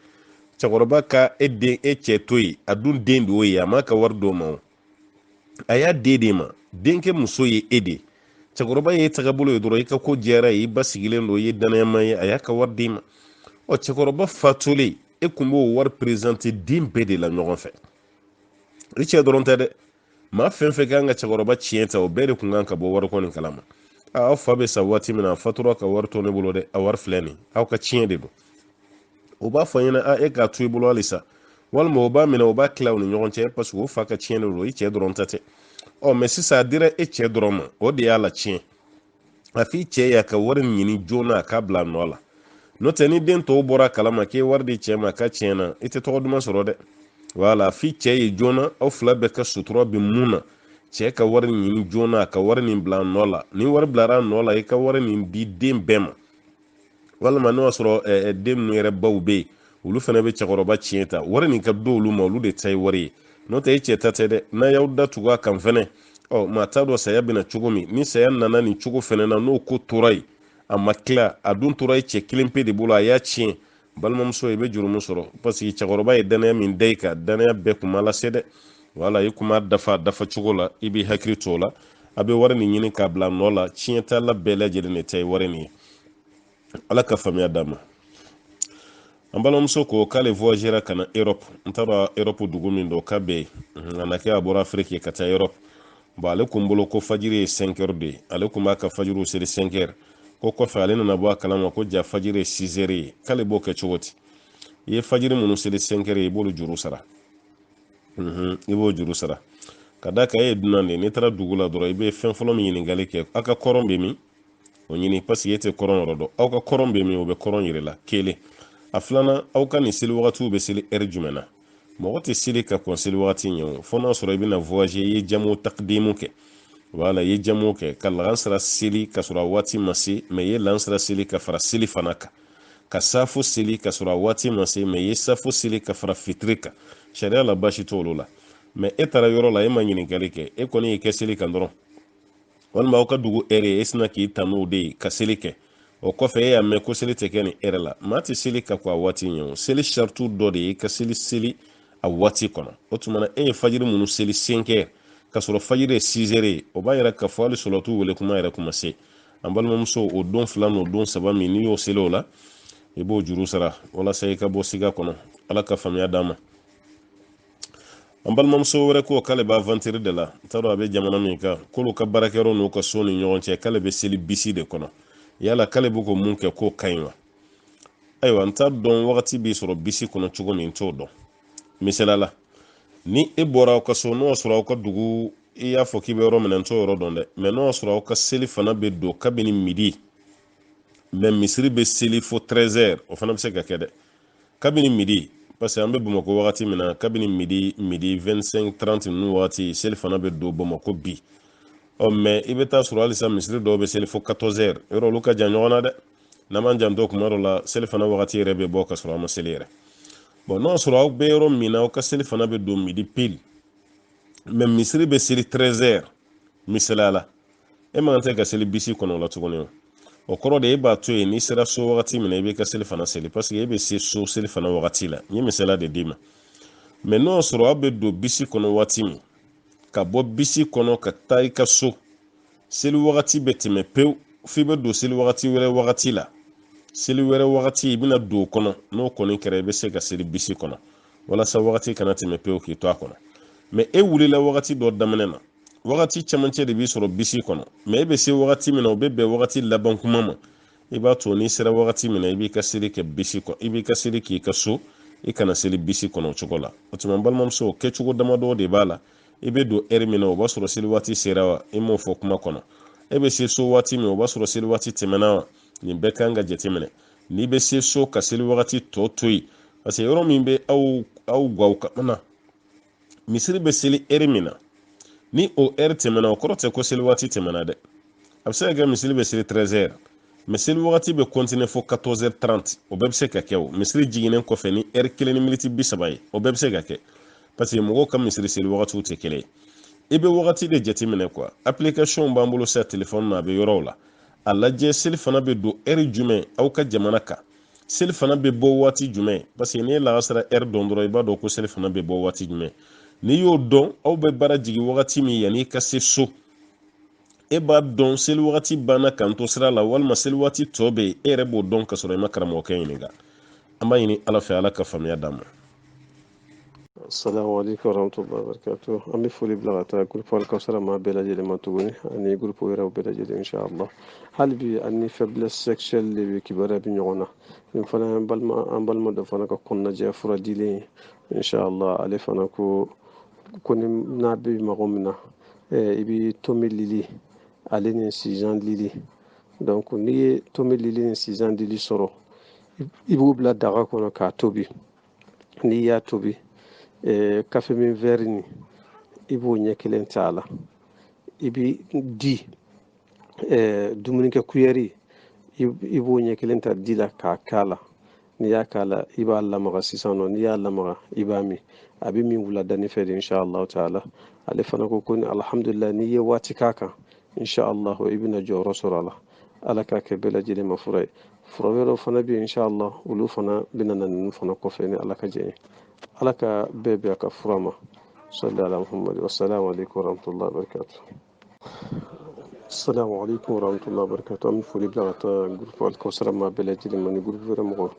cɛkɔrɔba ka e cɛ to yen a dun den de y'o ye a m'a ka wari d'o ma o a y'a den de ma denkɛ muso ye e de cɛkɔrɔba ye tagabolo ye dɔrɔn i ka ko jɛra ye i ba sigilen do i ye danayama ye a y'a ka wari d'i ma ɔ cɛkɔrɔba fatulen e kun b'o wari présenter den bɛɛ de la ɲɔgɔn fɛ i cɛ dɔrɔn tɛ dɛ maa fɛn fɛn kan ka cɛkɔrɔba tiɲɛ ta o bɛɛ de kun kan ka bɔ wariko nin kalama aw fa bɛ sa waati min na a fatura ka wari to ne bolo dɛ a wari filɛ nin aw ka tiɲɛ de don o b'a fɔ ɲɛna e k'a to i bolo halisa walima o b'a minɛ o b'a tila u ni ɲɔgɔn cɛ parce que o fa ka tiɲɛ de don i cɛ dɔrɔn ta tɛ mɛ sisan a dira e cɛ dɔrɔn ma o de y'a la tiɲɛ a f'i cɛ y'a ka wari ɲini joona a k'a bila a nɔ la n'o tɛ ni den tɔw bɔra kalama k'e wari di cɛ ma k'a tiɲɛ na i tɛ tɔgɔ duman sɔrɔ dɛ wala f'i cɛ ye joona aw fila bɛɛ ka sutura bɛ mun na cɛ ka wari ɲini joona a ka wari nin bila a nɔ la ni wari bilara a nɔ la i ka wari nin di den bɛɛ ma walima n'o y'a sɔrɔ den ninnu yɛrɛ baw bɛ yen olu fana bɛ cɛkɔrɔba tiɲɛ ta wari nin ka do olu ma olu de ta ye wari ye n'o tɛ e cɛ ta tɛ dɛ n'a y'aw da tugu a kan fɛnɛ maa t'a dɔn saya bɛna cogo min ni saya nana nin cogo fɛnɛ na n'o ko tora yen a ma tila a dun tora cɛ kelen pe de bolo a y'a tiɲɛ balimamuso i bɛ jurumu sɔrɔ parce que cɛkɔrɔba ye danaya min da i kan danaya bɛɛ kun ma lase dɛ wala i kun b'a dafa cogo la i b'i hakili to o la a bɛ wari nin ɲini k'a bila nɔ la tiɲɛ t'ala bɛɛ lajɛlen de ta ye wari nin ye ala ka faamuya d'a ma an balimamuso ko k'ale voyagera ka na Europe n t'a dɔn Europe dugu min don k'a bɛ yen a na kɛ a bɔra Afiriki ka taa Europe bon ale kun bolo ko fajiri ye 5 heures de ye ale kun b'a ka fajiriw seli 5 heures ko kɔfɛ ale nana bɔ a kalama ko ja fajiri ye 6 heures ye k'ale b'o kɛ cogo di i ye fajiri minnu seli 5 heures ye i b'olu juru sara i b'o juru sara ka da kan e ye dunan de n'i taara dugu la dɔrɔn i bɛ fɛn fɔlɔ min ɲininkali kɛ aw ka kɔrɔn bɛ min o ɲini parce que e tɛ kɔrɔn yɔrɔ dɔn aw ka kɔrɔn bɛ min o bɛ kɔrɔn yɛrɛ la kelen a filanan aw ka nin seli wagatiw bɛ seli heure jumɛn na mɔgɔ tɛ seli ka kɔn seli wagati ɲɛ o fo n'a sɔrɔ i bɛna voyager i ye jamu takdimu kɛ wala i ye jamu kɛ ka lansara seli ka sɔrɔ a waati ma se mɛ i ye lansara seli ka fara seli fana kan ka safo seli ka sɔrɔ a waati ma se mɛ i ye safo seli ka fara fitiri kan sariya la baasi t'olu la mɛ e taara yɔrɔ la e ma ɲininkali kɛ e kɔni y'i kɛ seli kan dɔrɔn walima aw ka dugu heure e sina k'i ta n'o de ye ka seli kɛ o kɔfɛ e y'a mɛn ko seli tɛ kɛ nin heure la maa tɛ seli ka kɔn a waati ɲɛ o seli sartu dɔ de ye ka seli a waati kɔnɔ o tuma na e ye fajiri minnu seli 5 heures ka sɔrɔ fajiri ye 6 heures ye o b'a yɛrɛ k'a fɔ hali sɔlɔtu wele kuma yɛrɛ kuma se an balimamuso o don 2 n'o don 3 min n'i y'o seli o la i b'o juru sara walasa i ka bɔ siga kɔnɔ ala ka faamuya d'a ma an balimamuso wɛrɛ ko k'ale b'a aventure de la n t'a dɔn a bɛ jamana min kan k'olu ka baarakɛyɔrɔ n'u ka so ni ɲɔgɔn cɛ k'ale bɛ seli bisi de kɔnɔ yala k'ale bɛ ko mun kɛ k'o ka ɲi wa ayiwa n t'a dɔn wagati b'i sɔrɔ bisi kɔnɔ cogo min n t'o dɔn misaliya la ni e bɔra aw ka so n'o y'a sɔrɔ aw ka dugu i y'a fɔ k'i bɛ yɔrɔ min na n t'o yɔrɔ dɔn dɛ mɛ n'o y'a sɔrɔ aw ka seli fana bɛ don kabini midi mɛ misiri bɛ seli fo 13 heures o fana bɛ se ka kɛ dɛ kabini midi parce que an bɛ Bamakɔ wagati min na kabini midi 25-30 ninnu wagati seli fana bɛ don Bamakɔ bi mɛ i bɛ taa sɔrɔ halisa misiri dɔw bɛ seli fo 14 heures yɔrɔ olu ka jan ɲɔgɔn na dɛ n'an m'an janto kuma dɔ la seli fana wagati yɛrɛ bɛ bɔ ka sɔrɔ an ma seli yɛrɛ bon n'o sɔrɔ aw bɛ yɔrɔ min na aw ka seli fana bɛ don midi pile mɛ misiri bɛ seli 13 heures misaliya la e man kan tɛ ka seli bisi kɔnɔ o la tuguni o kɔrɔ de e b'a to yen n'i sera so wagati min na i b'i ka seli fana seli parce que e bɛ se so seli fana wagati la n ye misaliya de d'i ma mɛ n'o sɔrɔ aw bɛ don bisi kɔnɔ wagati min ka bɔ bisi kɔnɔ ka taa i ka so seli wagati bɛ tɛmɛ pewu f'i bɛ don seli wagati wɛrɛ wagati la seli wɛrɛ wagati i bɛna don o kɔnɔ n'o kɔni kɛra i bɛ se ka seli bisi kɔnɔ walasa wagati kana tɛmɛ pewu k'i to a kɔnɔ mɛ e wulila wagati dɔ daminɛ na wagati camancɛ de b'i sɔrɔ bisi kɔnɔ mɛ e bɛ se wagati min na o bɛ bɛn wagati laban kuma ma i b'a to n'i sera wagati min na i b'i ka seli kɛ bisi kɔnɔ i b'i ka seli k'i ka so i kana seli bisi kɔnɔ o cogo la o tuma balimamuso kɛcogo damadɔ de b'a la i bɛ don heure min na o b'a sɔrɔ seli waati sera wa i m'o fɔ kuma kɔnɔ e bɛ se so waati min o b'a sɔrɔ seli waati tɛmɛna wa nin bɛɛ kan ka jateminɛ n'i bɛ se so ka seli wagati tɔ to yen parce que yɔrɔ min bɛ aw gaw kamana misiri bɛ seli ɛri min na ni o ɛri tɛmɛna o kɔrɔ tɛ ko seli wagati tɛmɛna dɛ a bɛ se ka kɛ misiri bɛ seli 13h mais seli wagati bɛ continuer fo 14h30 o bɛɛ bɛ se ka kɛ o misiri jiginnen kɔfɛ ni ɛri 1 ni miniti 30 ye o bɛɛ bɛ se ka kɛ parce que mɔgɔw ka misiri seli wagatiw tɛ kelen ye i bɛ wagati de jateminɛ quoi application b'an bolo sa téléphone na a bɛ yɔrɔw la a lajɛ seli fana bɛ don ɛri jumɛn aw ka jamana kan seli fana bɛ bɔ waati jumɛn parce que n'i ye lagasara ɛri dɔn dɔrɔn i b'a dɔn ko seli fana bɛ bɔ waati jumɛn n'i y'o dɔn aw bɛ baara jigin wagati min yanni ka se so e b'a dɔn seli wagati banna k'an to sira la walima seli wagati tɔ bɛ yen e yɛrɛ b'o dɔn ka sɔrɔ i ma karamɔgɔkɛ ɲininka an b'a ɲini ala fɛ ala ka faamuya d'an ma. Assalamu alaikum warahmatullahi wabarakatuh. An bɛ foli bila ka taa groupe Alkawusara maa bɛɛ lajɛlen ma tuguni ani groupe wɛrɛw bɛɛ lajɛlen inshallah. Hali bi ani faiblesse sexuelle de bɛ kibaruya bi ɲɔgɔn na. Nin fana an balima dɔ fana ka kɔnɔnajɛ fura dilen inshallah ale fana ko ni n'a bɛ mɔgɔ min na i bɛ tomi lili ale ni sijan lili donc n'i ye tomi lili ni sijan lili sɔrɔ i b'u bila daga kɔnɔ k'a tobi n'i y'a tobi kafe min verre ni i b'o ɲɛ kelen ta a la i bɛ di dumunikɛ kuyɛri i b'o ɲɛ kelen ta di la k'a k'a la n'i y'a k'a la i b'a lamaga sisan nɔ n'i y'a lamaga i b'a min a bɛ min wuladani fɛ de inshallah taala ale fana ko ni alhamdulillah n'i ye waati k'a kan inshallah i bɛna jɔyɔrɔ sɔrɔ a la ala k'a kɛ bɛɛ lajɛlen ma fura ye fura wɛrɛw fana bɛ yen inshallah olu fana bɛna na ninnu fana kɔfɛ ni ala ka jɛ ye ala ka bɛɛ bɛn a ka fura ma salli ala muhammad wassalamu alaikum warahmatullahi wabarakatuh. Assalamu alaikum warahmatullahi wabarakatuh. An bɛ foli bila ka taa groupe Alkawusara maa bɛɛ lajɛlen ma ni groupe wɛrɛ mɔgɔw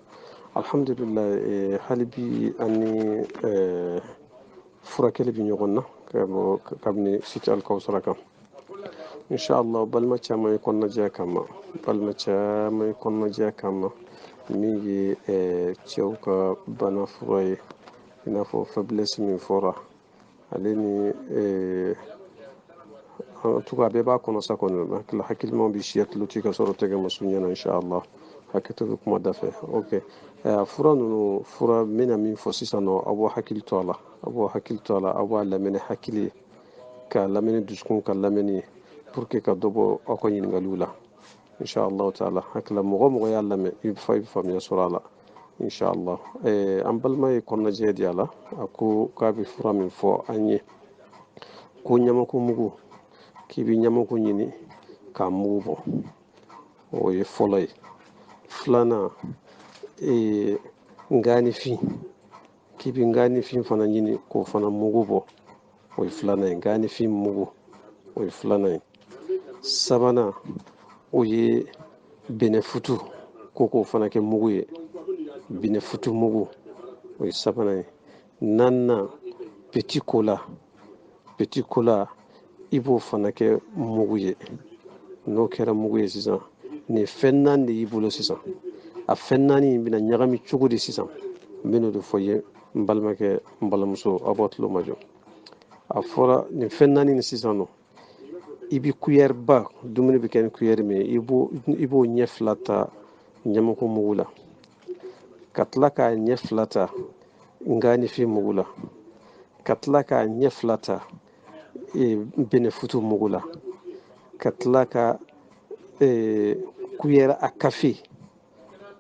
alhamdulillah hali bi an ni furakɛli bɛ ɲɔgɔn na kabini site Alkawusara kan inshallah balima caman ye kɔnɔnajɛya kama min ye cɛw ka bana fura ye i n'a fɔ faiblesse min fɔra ale ni en tout cas bɛɛ b'a kɔnɔ sa kɔni hakilimaw bɛ siya tulo ci ka sɔrɔ tɛgɛ ma su ɲɛna inshallah hakɛto bɛ kuma da fɛ ok fura ninnu fura n bɛna min fɔ sisan nɔ aw b'aw hakili to a la aw b'a lamɛn hakili ka lamɛn dusukun ka lamɛn ye pour que ka dɔ bɔ aw ka ɲininkaliw la inshallah taala hakila mɔgɔ y'a lamɛn i bɛ faamuya sɔrɔ a la inshallah an balima ye kɔnɔnajɛ di a la a ko k'a bɛ fura min fɔ an ye ko ɲamako mugu k'i bɛ ɲamako ɲini k'a mugu bɔ o ye fɔlɔ ye filanan nganifin k'i bɛ nganifin fana ɲini k'o fana mugu bɔ o ye filanan ye nganifin mugu o ye filanan ye sabanan o ye bɛnɛfutu k'o fana kɛ mugu ye bɛnɛfutu mugu o ye sabanan ye naaninan petit cola i b'o fana kɛ mugu ye n'o kɛra mugu ye sisan nin fɛn naani de y'i bolo sisan a fɛn naani in bɛna ɲagami cogo di sisan n bɛn'o de fɔ ye n balimakɛ n balimamuso aw b'a tulo majɔ a fɔra nin fɛn naani ni sisan nɔ i bɛ kuyɛri ba dumuni bɛ kɛ ni kuyɛri min ye i b'o ɲɛ fila ta ɲamako mugu la ka tila k'a ɲɛ fila ta nganifin mugu la ka tila k'a ɲɛ fila ta bɛnɛfutu mugu la ka tila ka kuyɛri a kafe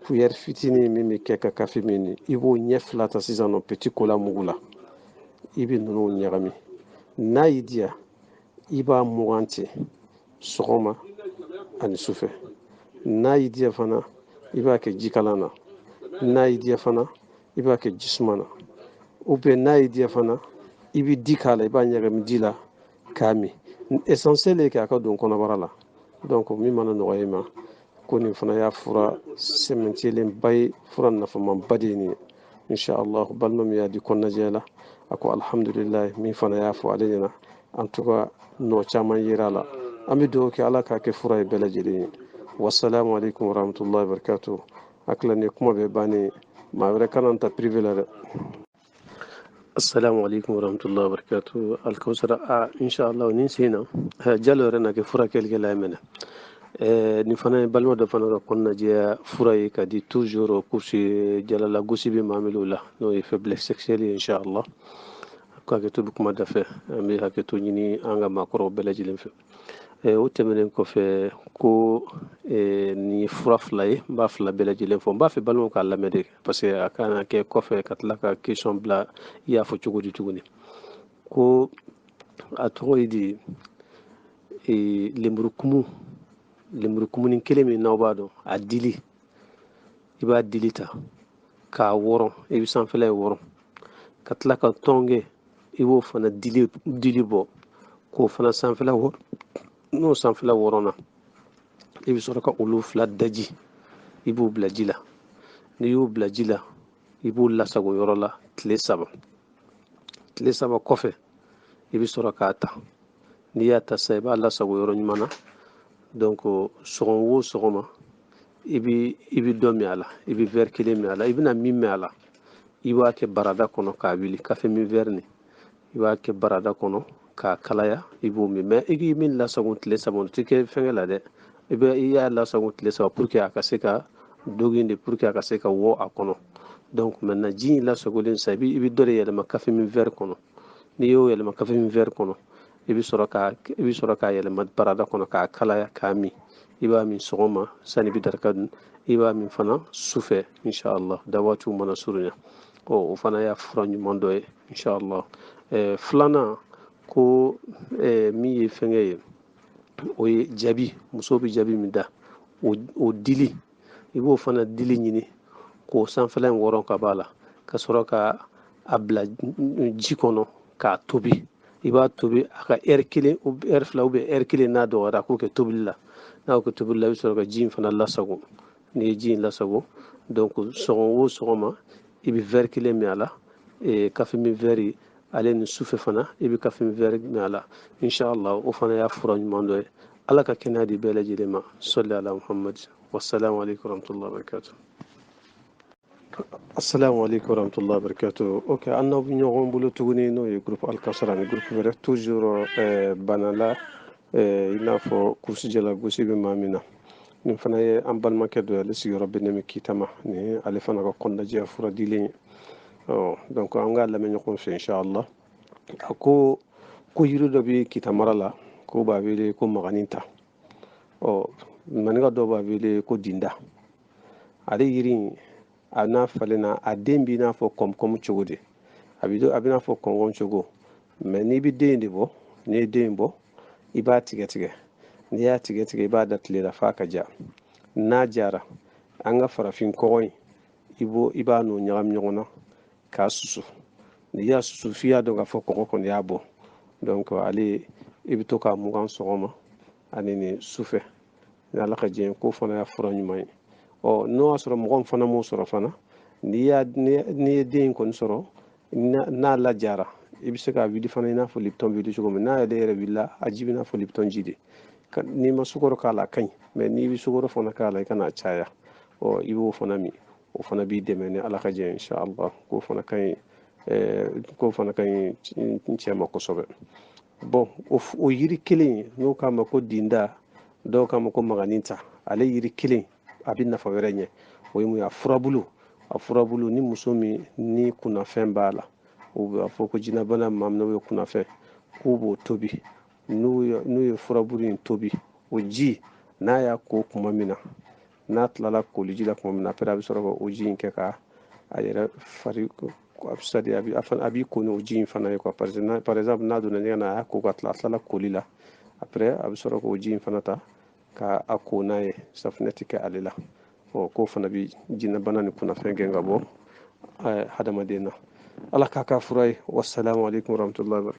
kuyɛri fitinin min bɛ kɛ ka kafe min ni i b'o ɲɛ fila ta sisan nɔ petit cola mugu la i bɛ ninnu ɲagami n'a y'i diya i b'a mugan ten sɔgɔma ani sufɛ n'a y'i diya fana i b'a kɛ jikalan na n'a y'i diya fana i b'a kɛ jisuma na ou bien n'a y'i diya fana i bɛ di k'a la i b'a ɲagami di la k'a min essentiel ye k'a ka don kɔnɔbara la donc min mana nɔgɔya i ma ko nin fana y'a fura sɛmɛntiyɛlenba ye fura nafamanba de ye nin ye inshallah balima min y'a di kɔnɔnajɛ la a ko alhamdulillah min fana y'a fɔ ale ɲɛna en tout cas nɔ caman yera a la an bɛ dugawu kɛ ala k'a kɛ fura ye bɛɛ lajɛlen ye wassalamu alaikum warahmatullahi wabarakatuh hakili ni kuma bɛ bannen maa wɛrɛ kana n ta privé la dɛ. Assalamu alaikum warahmatullahi wabarakatuh Alkawusara inshallah nin sen na jalo yɛrɛ na kɛ furakɛlikɛla ye mɛnɛ ni fana ye balima dɔ fana ka kɔnɔnajɛya fura ye ka di toujours kursi jalala gosi bɛ maa minnu la n'o ye faiblesse sexuelle ye inchallah ko hakɛto bɛ kuma dafɛ an bɛ hakɛto ɲini an ka maakɔrɔw bɛɛ lajɛlen fɛ o tɛmɛnen kɔfɛ ko nin ye fura fila ye n b'a fila bɛɛ lajɛlen fɔ n b'a fɛ balimaw k'a lamɛn de parce que a kan ka kɛ kɔfɛ ka tila ka question bila i y'a fɔ cogo di tuguni ko a tɔgɔ ye di lemurukumuni kelen min n'aw b'a dɔn a dili i b'a dili ta k'a wɔrɔn i bɛ sanfɛla ye wɔrɔn ka tila ka tɔn kɛ i b'o fana dili bɔ k'o fana sanfɛla wɔrɔn n'o sanfɛla wɔrɔnna i bɛ sɔrɔ ka olu fila daji i b'o bila ji la n'i y'o bila ji la i b'o lasago yɔrɔ la tile saba kɔfɛ i bɛ sɔrɔ k'a ta n'i y'a ta sisan i b'a lasago yɔrɔ ɲuman na donc sɔgɔma o sɔgɔma i bɛ dɔ min a la i bɛ verre kelen min a la i bɛna min min a la i b'a kɛ barada kɔnɔ k'a wuli kafe min verre nin i b'a kɛ barada kɔnɔ k'a kalaya i b'o min mais i k'i min lasago tile saba o tɛ kɛ fɛngɛ la dɛ i y'a lasago tile saba pour que a ka se ka dogin de pour que a ka se ka wɔ a kɔnɔ donc maintenant ji in lasagolen sisan i bɛ dɔ de yɛlɛma kafe min verre kɔnɔ n'i y'o yɛlɛma kafe min verre kɔnɔ i bɛ sɔrɔ k'a yɛlɛma barada kɔnɔ k'a kalaya k'a min i b'a min sɔgɔma sani i bɛ daraka dun i b'a min fana sufɛ inchallah dawaatiw mana surunya o fana y'a fura ɲuman dɔ ye inchallah filanan ko min ye fɛngɛ ye o ye jabi muso bɛ jabi min da o dili i b'o fana dili ɲini k'o sanfɛla in wɔrɔn ka b'a la ka sɔrɔ ka a bila ji kɔnɔ k'a tobi i b'a tobi a ka kelen fila kelen n'a dɔgɔyara a k'o kɛ tobili la n'a y'o kɛ tobili la i bɛ sɔrɔ ka ji in fana lasago n'i ye ji in lasago donc sɔgɔma o sɔgɔma i bɛ verre kelen min a la kafe min verre ale ni sufɛ fana i bɛ kafe min verre min a la inchallah o fana y'a fura ɲuman dɔ ye ala ka kɛnɛya di bɛɛ lajɛlen ma sɔli ala muhammad wasalaamu aleykum warahmatullahi wabarakatuh. Assalamu alaikum warahmatullahi wabarakatuh. Ok, an n'aw bɛ ɲɔgɔn bolo tuguni n'o ye groupe Alkasara ni groupe wɛrɛ toujours bana la i n'a fɔ kurusijala gosi bɛ maa min na nin fana ye an balimakɛ dɔ ye ale sigiyɔrɔ bɛnnen bɛ Kitama ni ale fana ka kɔnɔnajɛya fura dilen ye donc an k'a lamɛn ɲɔgɔn fɛ inchallah a ko yiri dɔ bɛ Kita mara la ko b'a wele ko maganinta maninka dɔw b'a wele ko dinda ale yiri in a n'a falenna a den b'i n'a fɔ kɔmikɔmi cogo di a bɛ n'a fɔ kɔngɔn cogo mais n'i bɛ den de bɔ n'i ye den bɔ i b'a tigɛ n'i y'a tigɛ i b'a da tile la f'a ka ja n'a jara an ka farafin kɔgɔ in i b'a n'o ɲagami ɲɔgɔn na k'a susu n'i y'a susu f'i y'a dɔn k'a fɔ kɔgɔ kɔni y'a bɔ donc ale i bɛ to k'a mugan sɔgɔma ani ni sufɛ ni ala ka jɛ ko fana y'a fura ɲuman ye n'o y'a sɔrɔ mɔgɔ min fana m'o sɔrɔ fana n'i ye den kɔni sɔrɔ n'a lajara i bɛ se k'a wuli fana i n'a fɔ lipton wuli cogo min n'a yɛrɛ wulila a ji bɛ n'a fɔ lipton ji de n'i ma sukaro k'a la a ka ɲi mais n'i bɛ sukaro fana k'a la i kana caya i b'o fana min o fana b'i dɛmɛ ni ala ka jɛ inchallah k'o fana ka ɲi n cɛ ma kosɛbɛ bon o yiri kelen n'o k'a ma ko dinda dɔw k'a ma ko maganinta ale yiri kelen a bɛ nafa wɛrɛ ɲɛ o ye mun ye a furabulu ni muso min ni kunnafɛn b'a la o b'a fɔ ko jinɛbana maa min n'o ye kunnafɛn k'u b'o tobi n'u ye furabulu in tobi o ji n'a y'a ko tuma min na n'a tilala koliji la tuma min na après a bɛ sɔrɔ ka o ji in kɛ ka a yɛrɛ fari a b'i ko ni o ji in fana ye quoi par exemple n'a donna ɲɛgɛn na a y'a ko ka tila a tilala koli la après a bɛ sɔrɔ k'o ji in fana ta ka a ko n'a ye safunɛ tɛ kɛ ale la k'o fana bɛ jinɛbana ni kunnafɛn gɛn ka bɔ hadamaden na ala k'a ka fura ye wasalaamu aleykum warahmatullahi wabarakatuh.